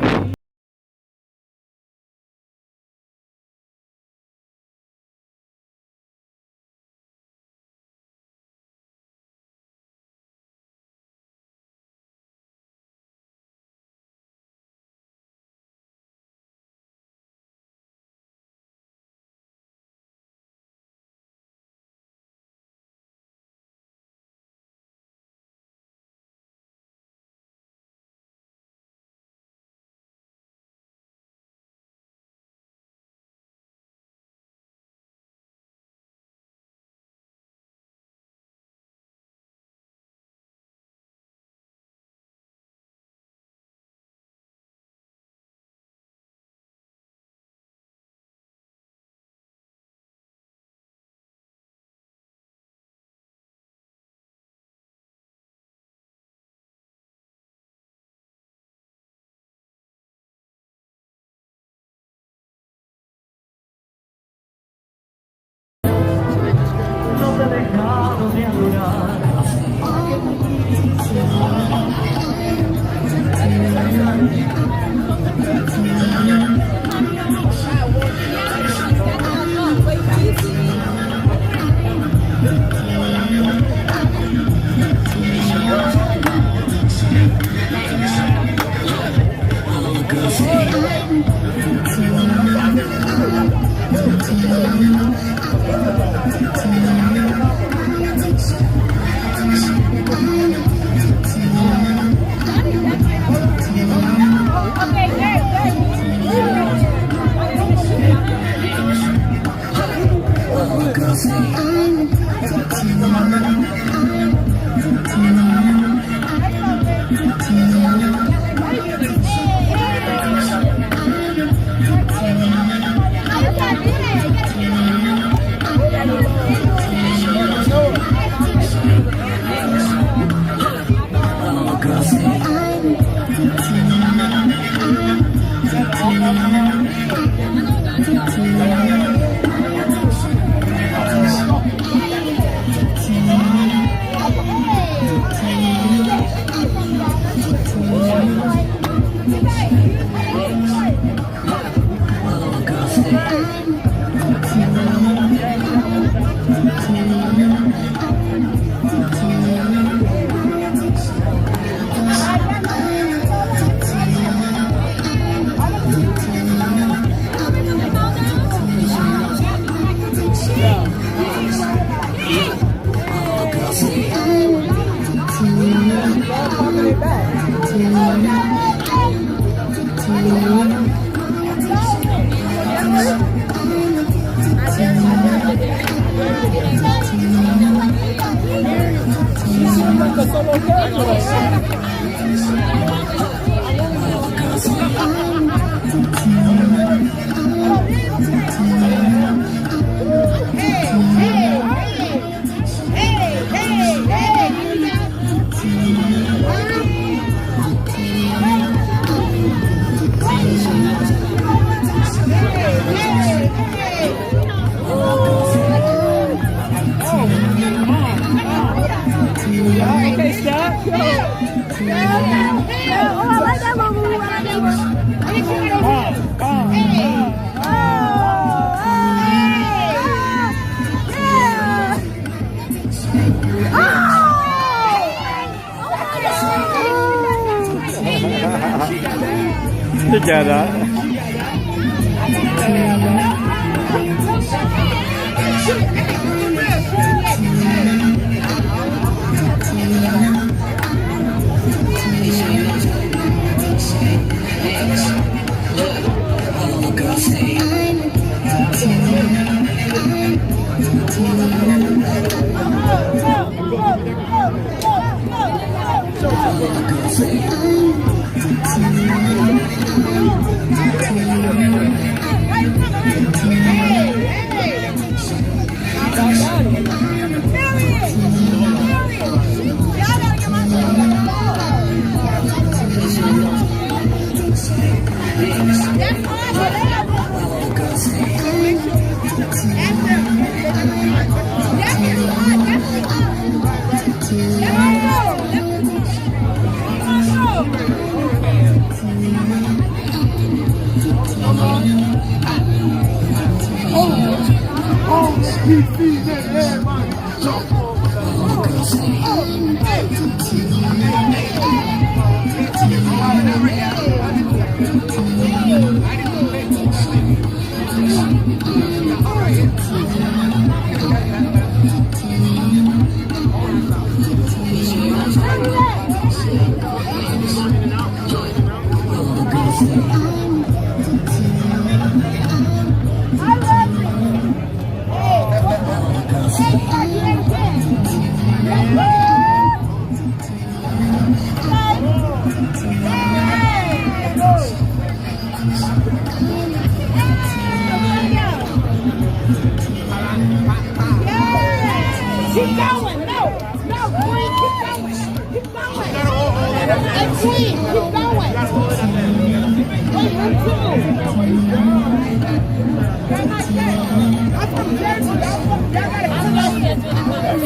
Together.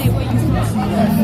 Where you from?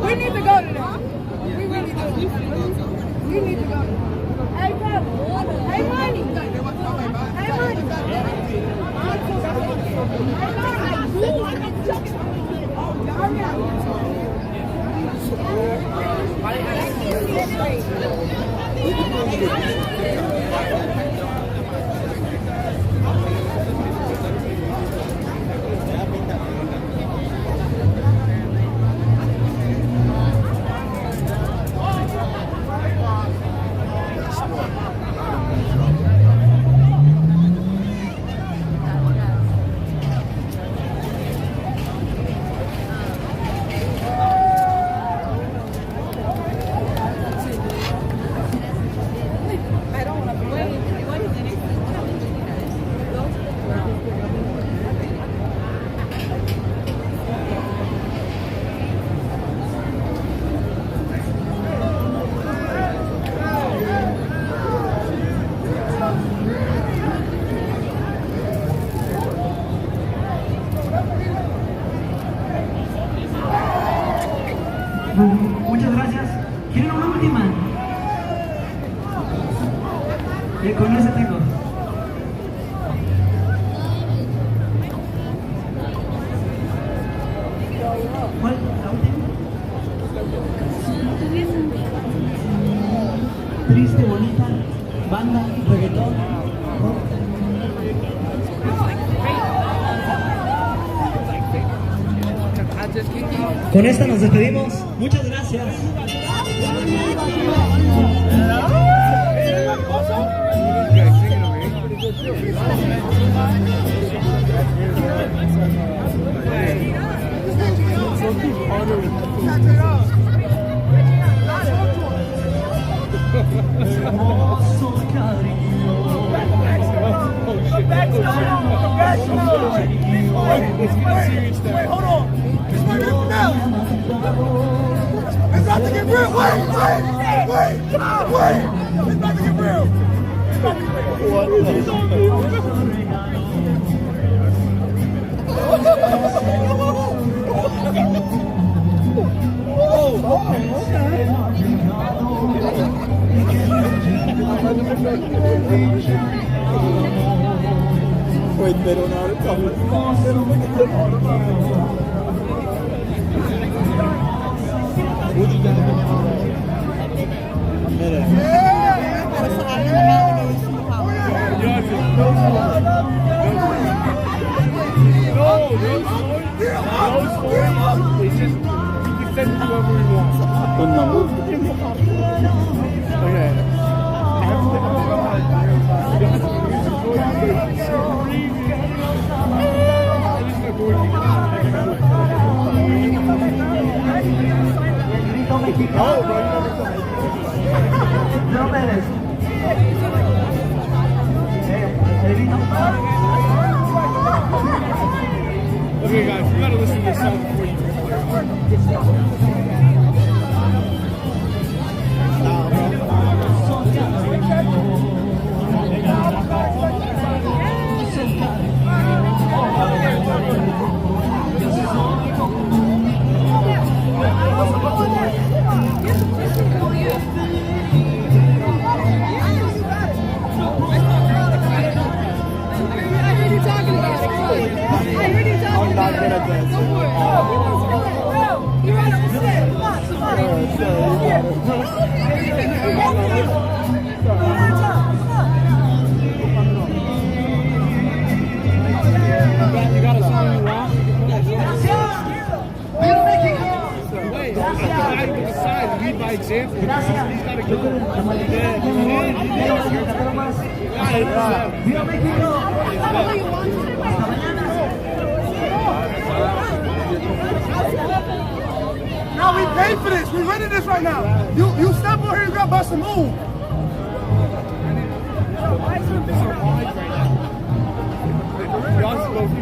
We need to go to them. We really do. We need to go to them. Hey, come. Hey, money. Hey, money. Muchas gracias. ¿Quieren una última? Con ese tengo. ¿Cuál? ¿La última? Triste, bonita, banda, reggaetón. Con esta nos despedimos. Muchas gracias. Wait, hold on. This one is now. It's about to get real. Wait. It's about to get real. Wait, they don't know how to come. What you got? It's just, you can send it to whoever you want. What number? Okay. Okay guys, you gotta listen to this song before you I'm not gonna dance. You right up the stairs. Come on. Sorry. lead by example. Gracias. He's got to Yo quiero como le queda que me voy, más. ¡Viva México! Hasta mañana. No, we paid for this. We rented this right now. You step over here, you got bust a move.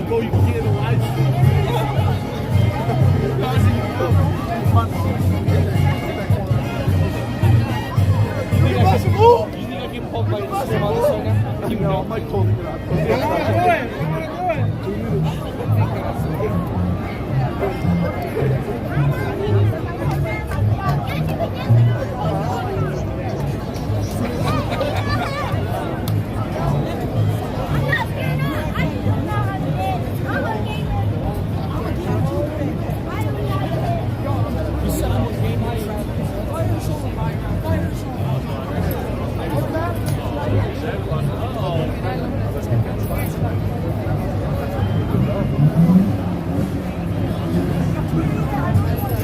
Go, you can get the lights. You bust a move. You think I can poke by the same on this right now? No, I might totally get out.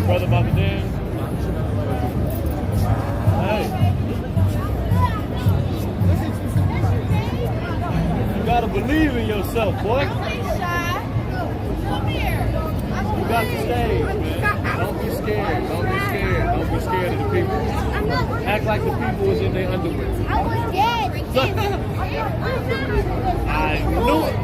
Brother about to dance. Hey. You gotta believe in yourself, boy. You got the stage, man. Don't be scared. Don't be scared. Don't be scared of the people. Act like the people was in their underwear. I was scared. I knew it.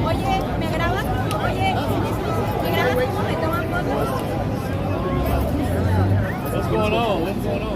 Oye, ¿me grabas? Oye, ¿me grabas cómo me toman fotos? What's going on? What's going on?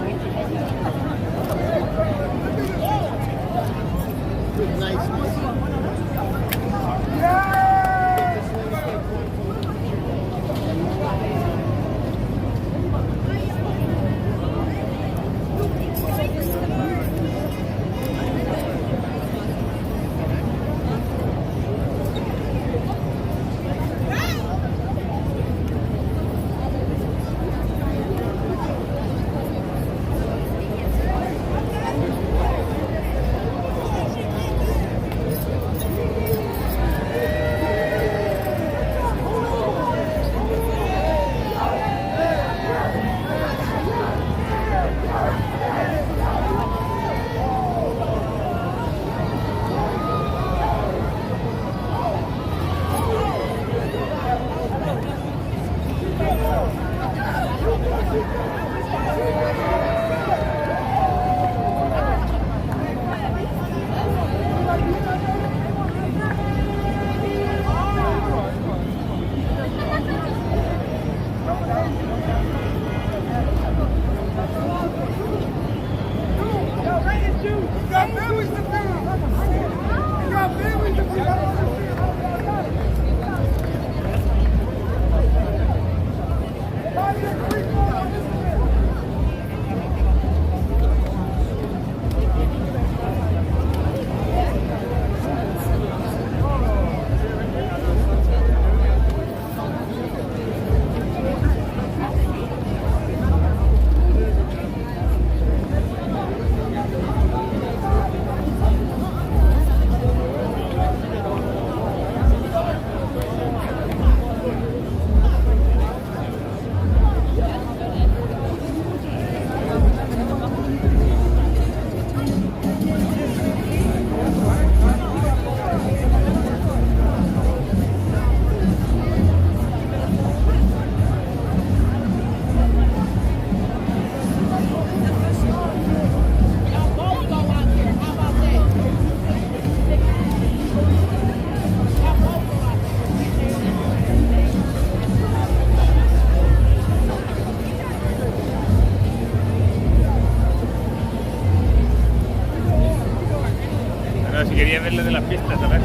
Si quería verlo de las pistas, ¿sabes?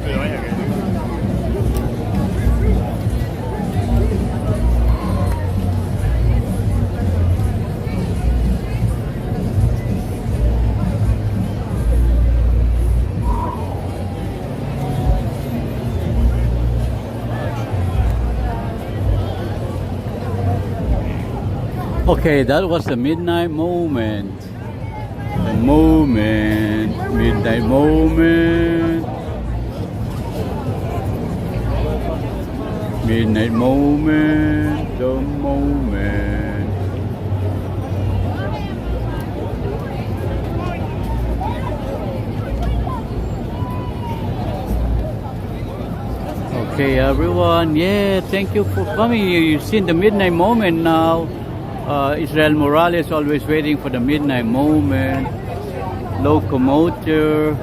Pero vaya que... Okay, that was the midnight moment. The moment. Midnight moment. Midnight moment. The moment. Okay, everyone. Yeah, thank you for coming. You've seen the midnight moment now. Israel Morales always waiting for the midnight moment. Locomotive.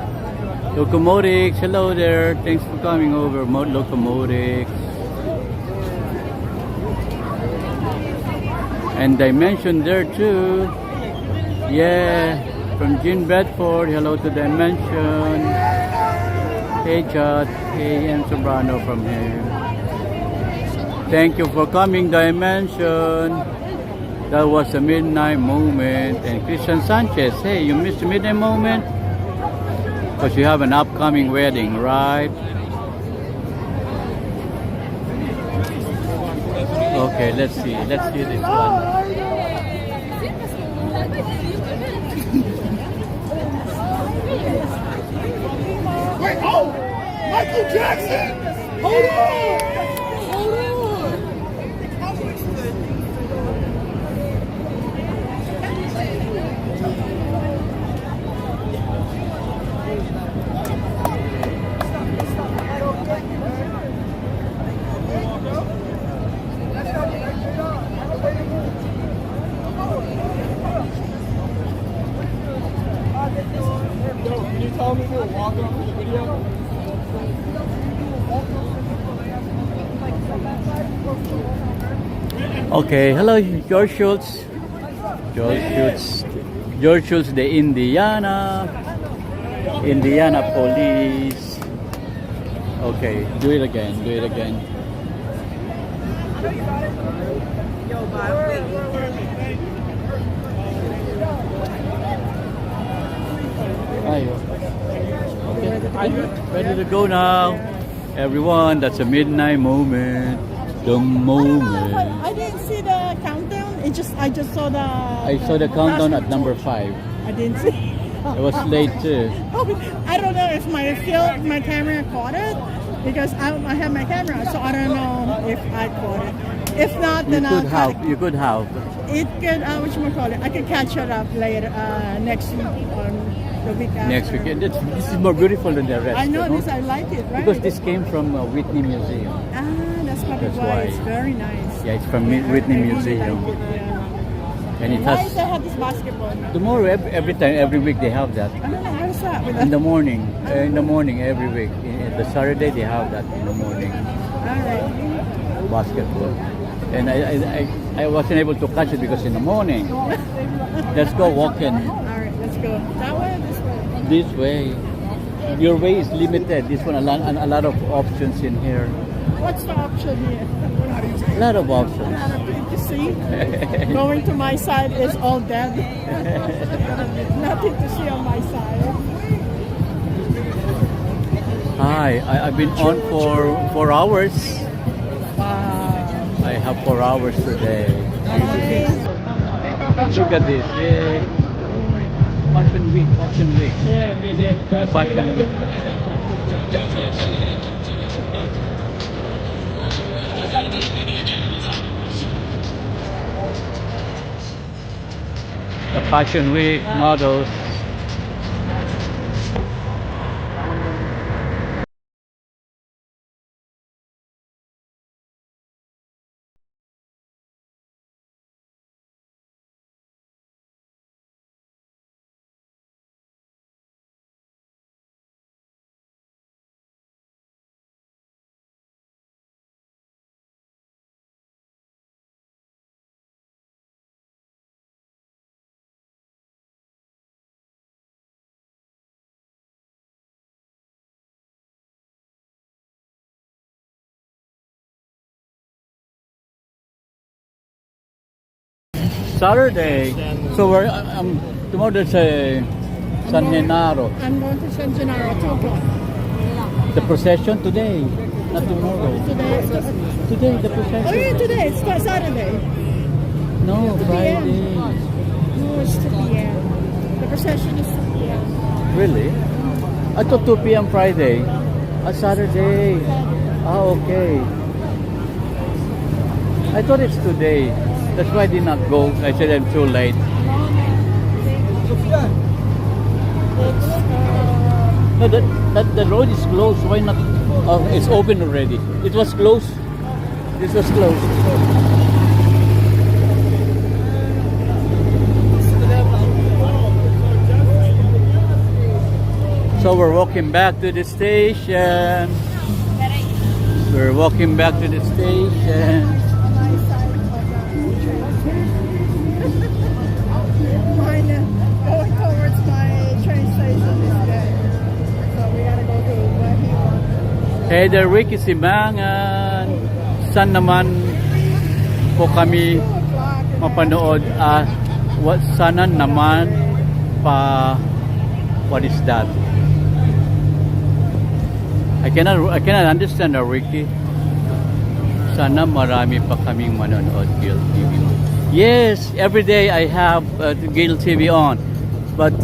Locomotives, hello there. Thanks for coming over. Locomotives. And Dimension there too. Yeah, from Jean Bedford. Hello to Dimension. Hey Chad. Hey Ian Sobrano from here. Thank you for coming, Dimension. That was the midnight moment. And Christian Sanchez, hey, you missed the midnight moment? Because you have an upcoming wedding, right? Okay, let's see. Let's see this one. Wait, oh! Michael Jackson! Hold on! Hold on! Can you tell me to walk up for the video? Okay, hello, George Schultz. George Schultz. George Schultz, the Indiana police. Okay, do it again, do it again. Okay, ready to go now. Everyone, that's a midnight moment. The moment. I didn't see the countdown. I just saw the. I saw the countdown at number 5. I didn't see. It was late too. I don't know if my camera caught it because I have my camera, so I don't know if I caught it. If not, then You could have. It could. Whatchamacallit? I could catch it up later next week or the week after. Next weekend. This is more beautiful than the rest. I know this. I like it. Right? Because this came from Whitney Museum. That's probably why. It's very nice. Yeah, it's from Whitney Museum. Like it, yeah. And it Why has. does they have this basketball? Tomorrow, every week they have that. I don't know. How's that? In the morning. Every week. The Saturday they have that in the morning. Alright. Basketball. And I wasn't able to catch it because in the morning. Let's go walking. Alright, let's go. That way or this way? This way. Your way is limited. This one, a lot of options in here. What's the option here? A lot of options. You see? Going to my side is all dead. Nothing to see on my side. Hi, I've been on for 4 hours. Wow. I have 4 hours today. Look at this. Yeah. Fashion week. Fashion week. The Fashion Week models. Saturday. So we're tomorrow there's a San Genaro. I'm going to San Gennaro, 2 o'clock. The procession today, not tomorrow. Today, the procession. oh yeah, today. It's Saturday. No, 2 p.m. Friday. No, it's 2 p.m. The procession is 2 p.m. Really? I thought 2 p.m. Friday. Saturday. Ah, okay. I thought it's today. That's why I did not go. I said I'm too late. No, the road is closed. Why not? Oh, it's open already. It was closed. This was closed. So we're walking back to the station. We're walking back to the station. Going towards my train station is there. So we gotta go to where he wants. Hey there, Ricky Simangan. Saan naman po kami mapanood? Sana naman what is that? I cannot understand, Ricky. Sana marami pa kaming manonood Gil TV. Yes, every day I have Gil TV on. But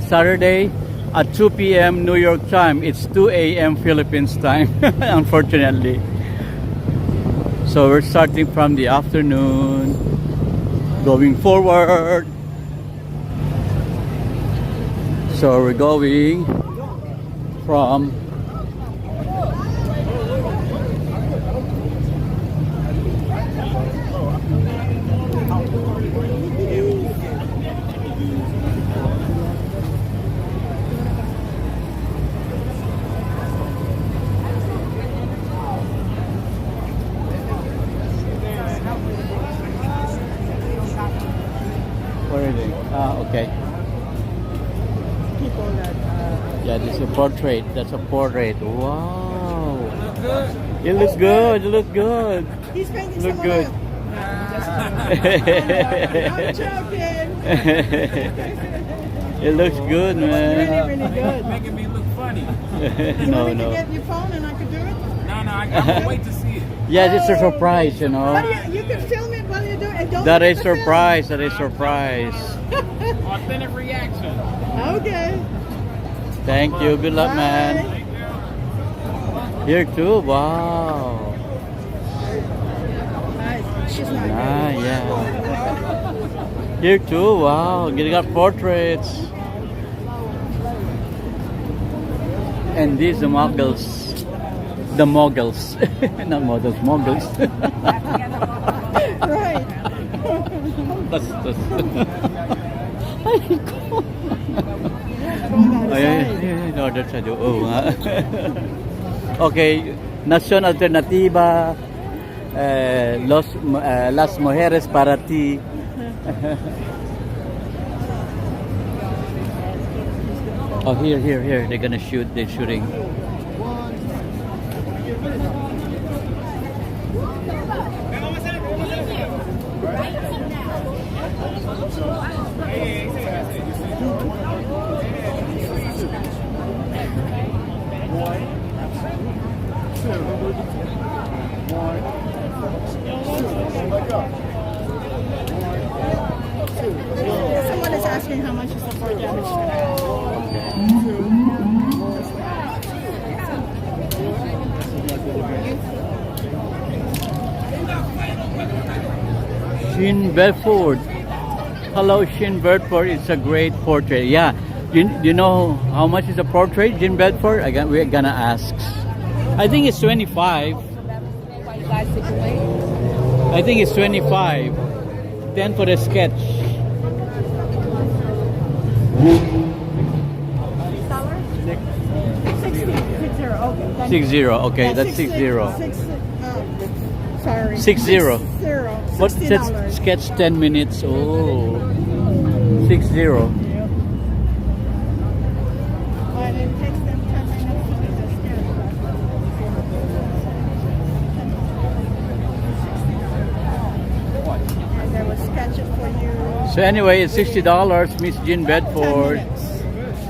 Saturday at 2 p.m. New York time, it's 2 a.m. Philippines time, unfortunately. So we're starting from the afternoon, going forward. So we're going from okay. People that Yeah, this is a portrait. That's a portrait. Wow. You look good. You look good. he's painting Look some good. of I'm joking. It looks good, man. Really good. Making me look funny. No, You no. get your phone and I could do it. No, I can't wait to see it. Yes, it's a surprise, you know. But you can film it while you do it. Don't That look is at the film. surprise. That is surprise. Authentic reaction. Okay. Thank you. Good luck, man. Here too. Wow. Nice. She's not Yeah. Here too. Wow. You got portraits. And these the Muggles. The Muggles. Not models, Muggles. right. That's no, that's a okay, Nación Alternativa, las mujeres para ti. Oh, here, they're gonna shoot. They're shooting. Someone is asking how much is the 4 damage today. Shin Bedford. Hello, Shin Bedford. It's a great portrait. Yeah. You know how much is a portrait, Shin Bedford? We're gonna ask. I think it's 25. I think it's 25. 10 for the sketch. 60. Okay, that's 60. Sorry. 60. What $60. sketch 10 minutes? Oh. 60. And it takes them 10 minutes to do the sketch. And they will sketch it for you. So anyway, it's $60, Miss Jean Bedford. 10 minutes.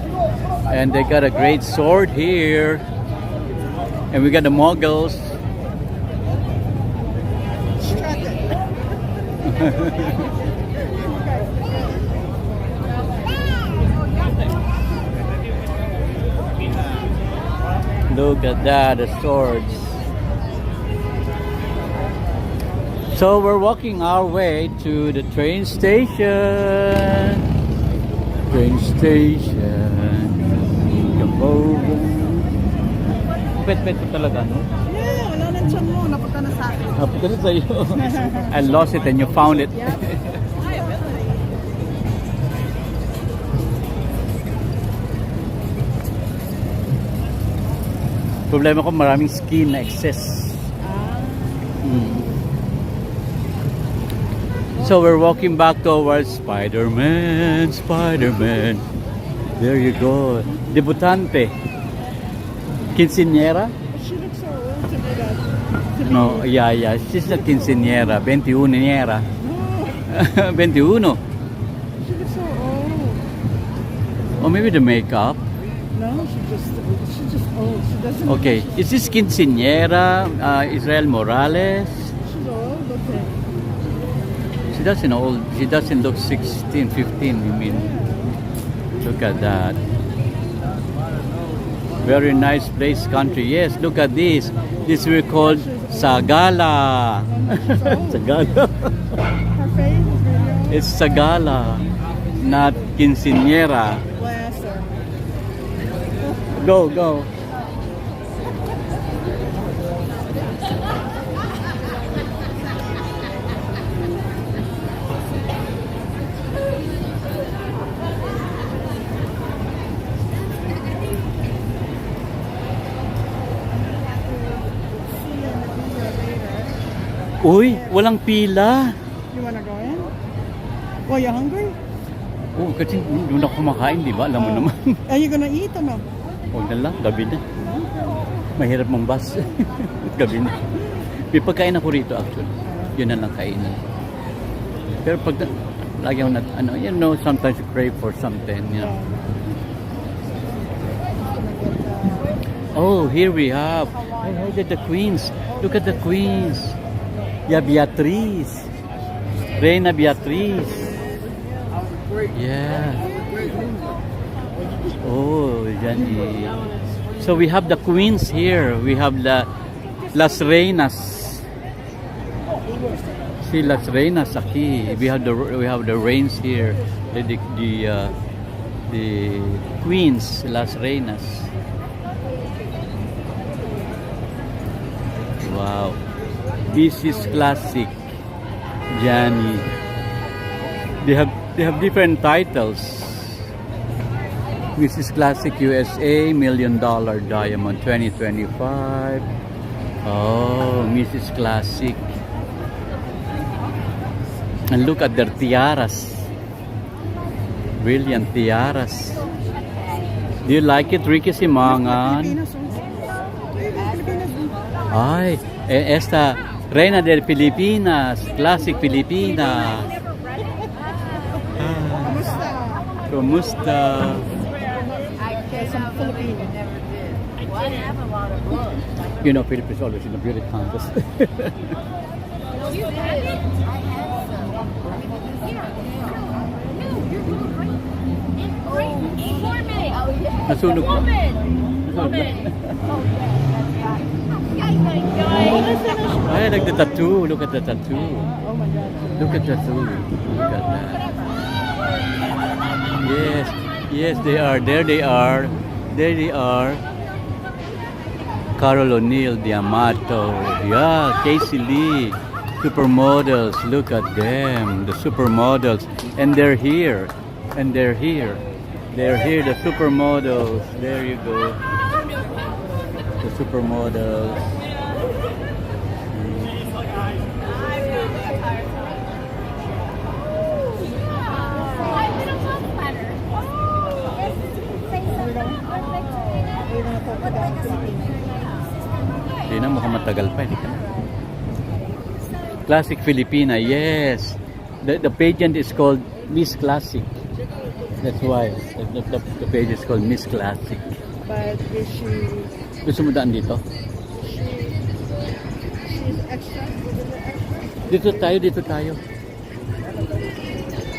And they got a great sword here. And we got the Muggles. Strut it. Look at that, the swords. So we're walking our way to the train station. Train station. Come over. Pet-pet ko talaga, no? Yeah, wala nang tiyan mo. Napunta na sa akin. Napunta na sa'yo. I lost it and you found it. Problema ko maraming skin na excess. So we're walking back towards Spider-Man, Spider-Man. There you go. Debutante. Quinceañera? She looks so old to be that. No, yeah. She's not quinceañera. 21-ñera. No. 21. She looks so old. Or maybe the makeup. No, she's just old. She doesn't. Okay, is this quinceañera Israel Morales? She's old. Okay. She doesn't look 16, 15, you mean? Look at that. Very nice place, country. Yes, look at this. This we call Sagala. Sagala. Her face is really old. It's Sagala, not quinceañera. Bless her. Go. Uy, walang pila. You wanna go in? Well, you hungry? Oh, kasi doon ako kumakain, di ba? Alam mo naman. Are you gonna eat or no? Huwag na lang, gabi na. Mahirap mong bus. Gabi na. May pagkain ako rito actually. Yun na lang kainan. Pero pag lagi ako you know, sometimes you crave for something, you know. Oh, here we have. Look at the queens. Look at the queens. Yeah, Beatriz. Reina Beatriz. Yeah. Oh, Jenny. So we have the queens here. We have Las Reinas. See Las Reinas aquí. We have the reigns here. The queens, Las Reinas. Wow. This is classic, Johnny. They have different titles. This is Classic USA, $1 Million Diamond 2025. Oh, Mrs. Classic. And look at their tiaras. Brilliant tiaras. Do you like it, Ricky Simangan? Ay, esta Reina del Filipinas, Classic Filipinas. Kumusta? You know, Philippines always in the beauty contest. Nasunog ba? Ay, like the tattoo. Look at the tattoo. Oh my God. Look at the tattoo. Look at that. Yes, they are. There they are. There they are. Carol O'Neill, D'Amato. Yeah, Casey Lee. Supermodels. Look at them. The supermodels. And they're here. And they're here. They're here, the supermodels. There you go. The supermodels. Hindi na, mukhang matagal pa. Hindi ka na. Classic Filipina, yes. The pageant is called Miss Classic. That's why the page is called Miss Classic. But is she... Gusto mo daan dito? She's extra? Dito tayo.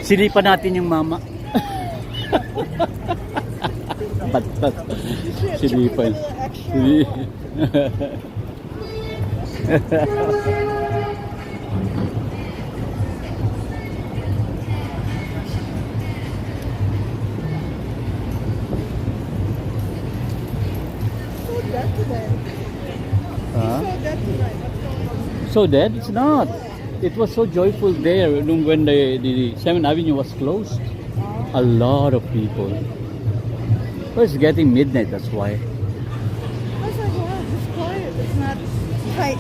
Silipan natin yung mama. Ba't. Silipan. So dead? It's not. It was so joyful there when the 7th Avenue was closed. A lot of people. Well, it's getting midnight, that's why. It's quiet. It's not tight.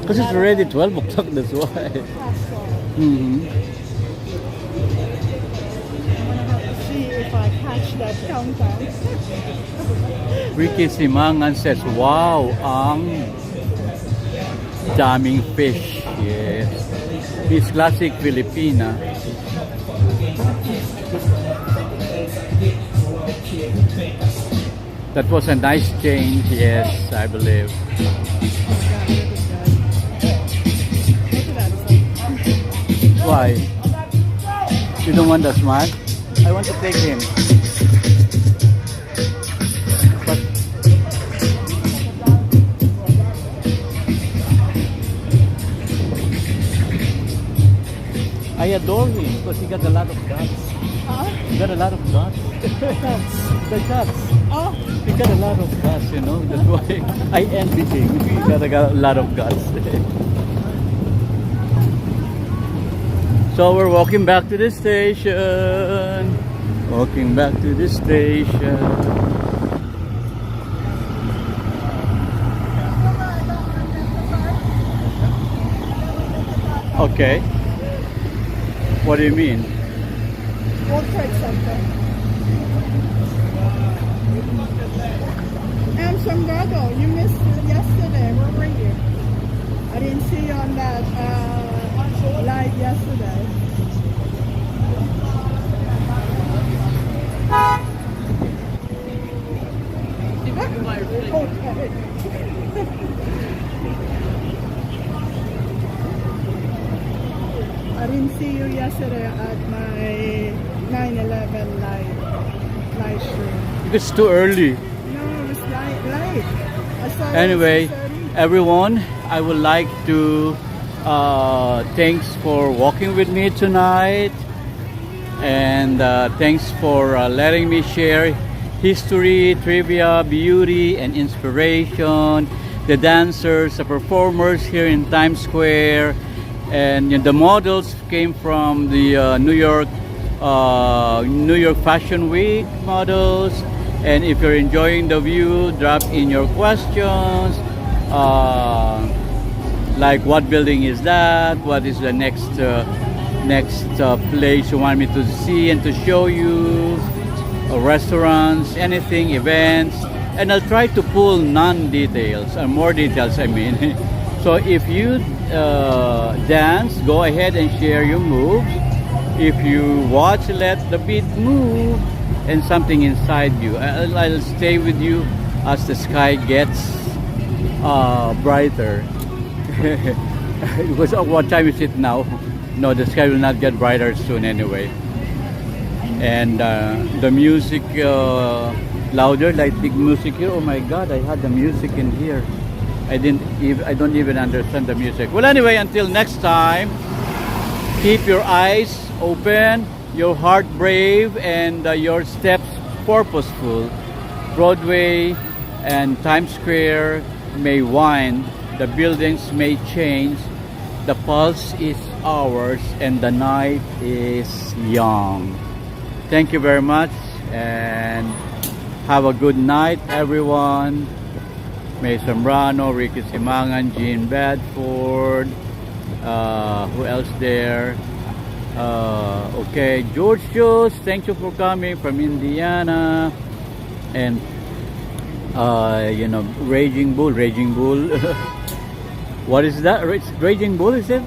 Because it's already 12 o'clock, that's why. Mm-hmm. I'm gonna have to see if I catch that countdown. Ricky Simangan says, wow, ang daming fish. Yes. It's classic Filipina. That was a nice change, yes, I believe. Why? You don't want the smart? I want to take him. But I adore him because he got a lot of guts. He got a lot of guts. The guts. Oh. He got a lot of guts, you know. That's why I envy him. He got a lot of guts. So we're walking back to the station. Walking back to the station. Okay. What do you mean? World Trade Center. Sangrado, you missed it yesterday. Where were you? I didn't see you on that live yesterday. Okay. I didn't see you yesterday at my 9/11 live stream. It's too early. Anyway, everyone, I would like to thanks for walking with me tonight, and thanks for letting me share history, trivia, beauty, and inspiration. The dancers, the performers here in Times Square, and the models came from the New York Fashion Week models. And if you're enjoying the view, drop in your questions, like what building is that, what is the next place you want me to see and to show you, restaurants, anything, events, and I'll try to pull non-details, more details I mean. So if you dance, go ahead and share your moves. If you watch, let the beat move. And something inside you. I'll stay with you as the sky gets brighter. Because what time is it now? No, the sky will not get brighter soon anyway. And the music louder, like big music here. Oh my God, I had the music in here. I don't even understand the music. Well, anyway, until next time, keep your eyes open, your heart brave, and your steps purposeful. Broadway and Times Square may wind, the buildings may change, the pulse is ours, and the night is young. Thank you very much, and have a good night, everyone. May Zambrano, Ricky Simangan, Jean Bedford, who else there? Okay, George Jones, thank you for coming from Indiana. And you know, Raging Bull. What is that? Raging Bull, is it?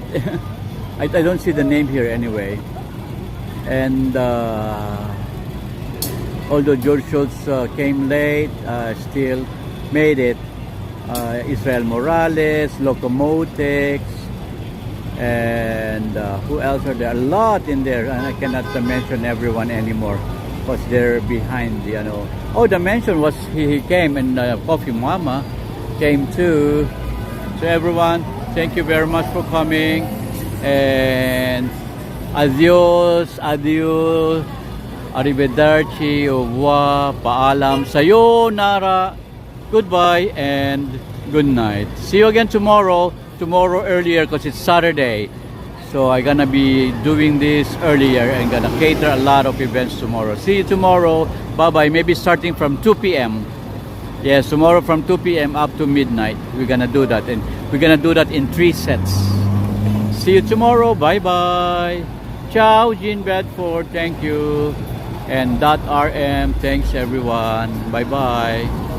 I don't see the name here anyway. And although George Schultz came late, still made it. Israel Morales, Locomotics, And who else are there? A lot in there, and I cannot mention everyone anymore because they're behind the, oh, the mention was he came, and Coffee Mama came too. So everyone, thank you very much for coming, and adios, arrivederci, au revoir, paalam, sayonara, goodbye, and good night. See you again tomorrow earlier because it's Saturday. So I'm gonna be doing this earlier and gonna cater a lot of events tomorrow. See you tomorrow. Bye-bye. Maybe starting from 2 p.m. Yes, tomorrow from 2 p.m. up to midnight. We're gonna do that, and we're gonna do that in 3 sets. See you tomorrow. Bye-bye. Ciao, Jean Bedford. Thank you. And .rm. Thanks, everyone. Bye-bye.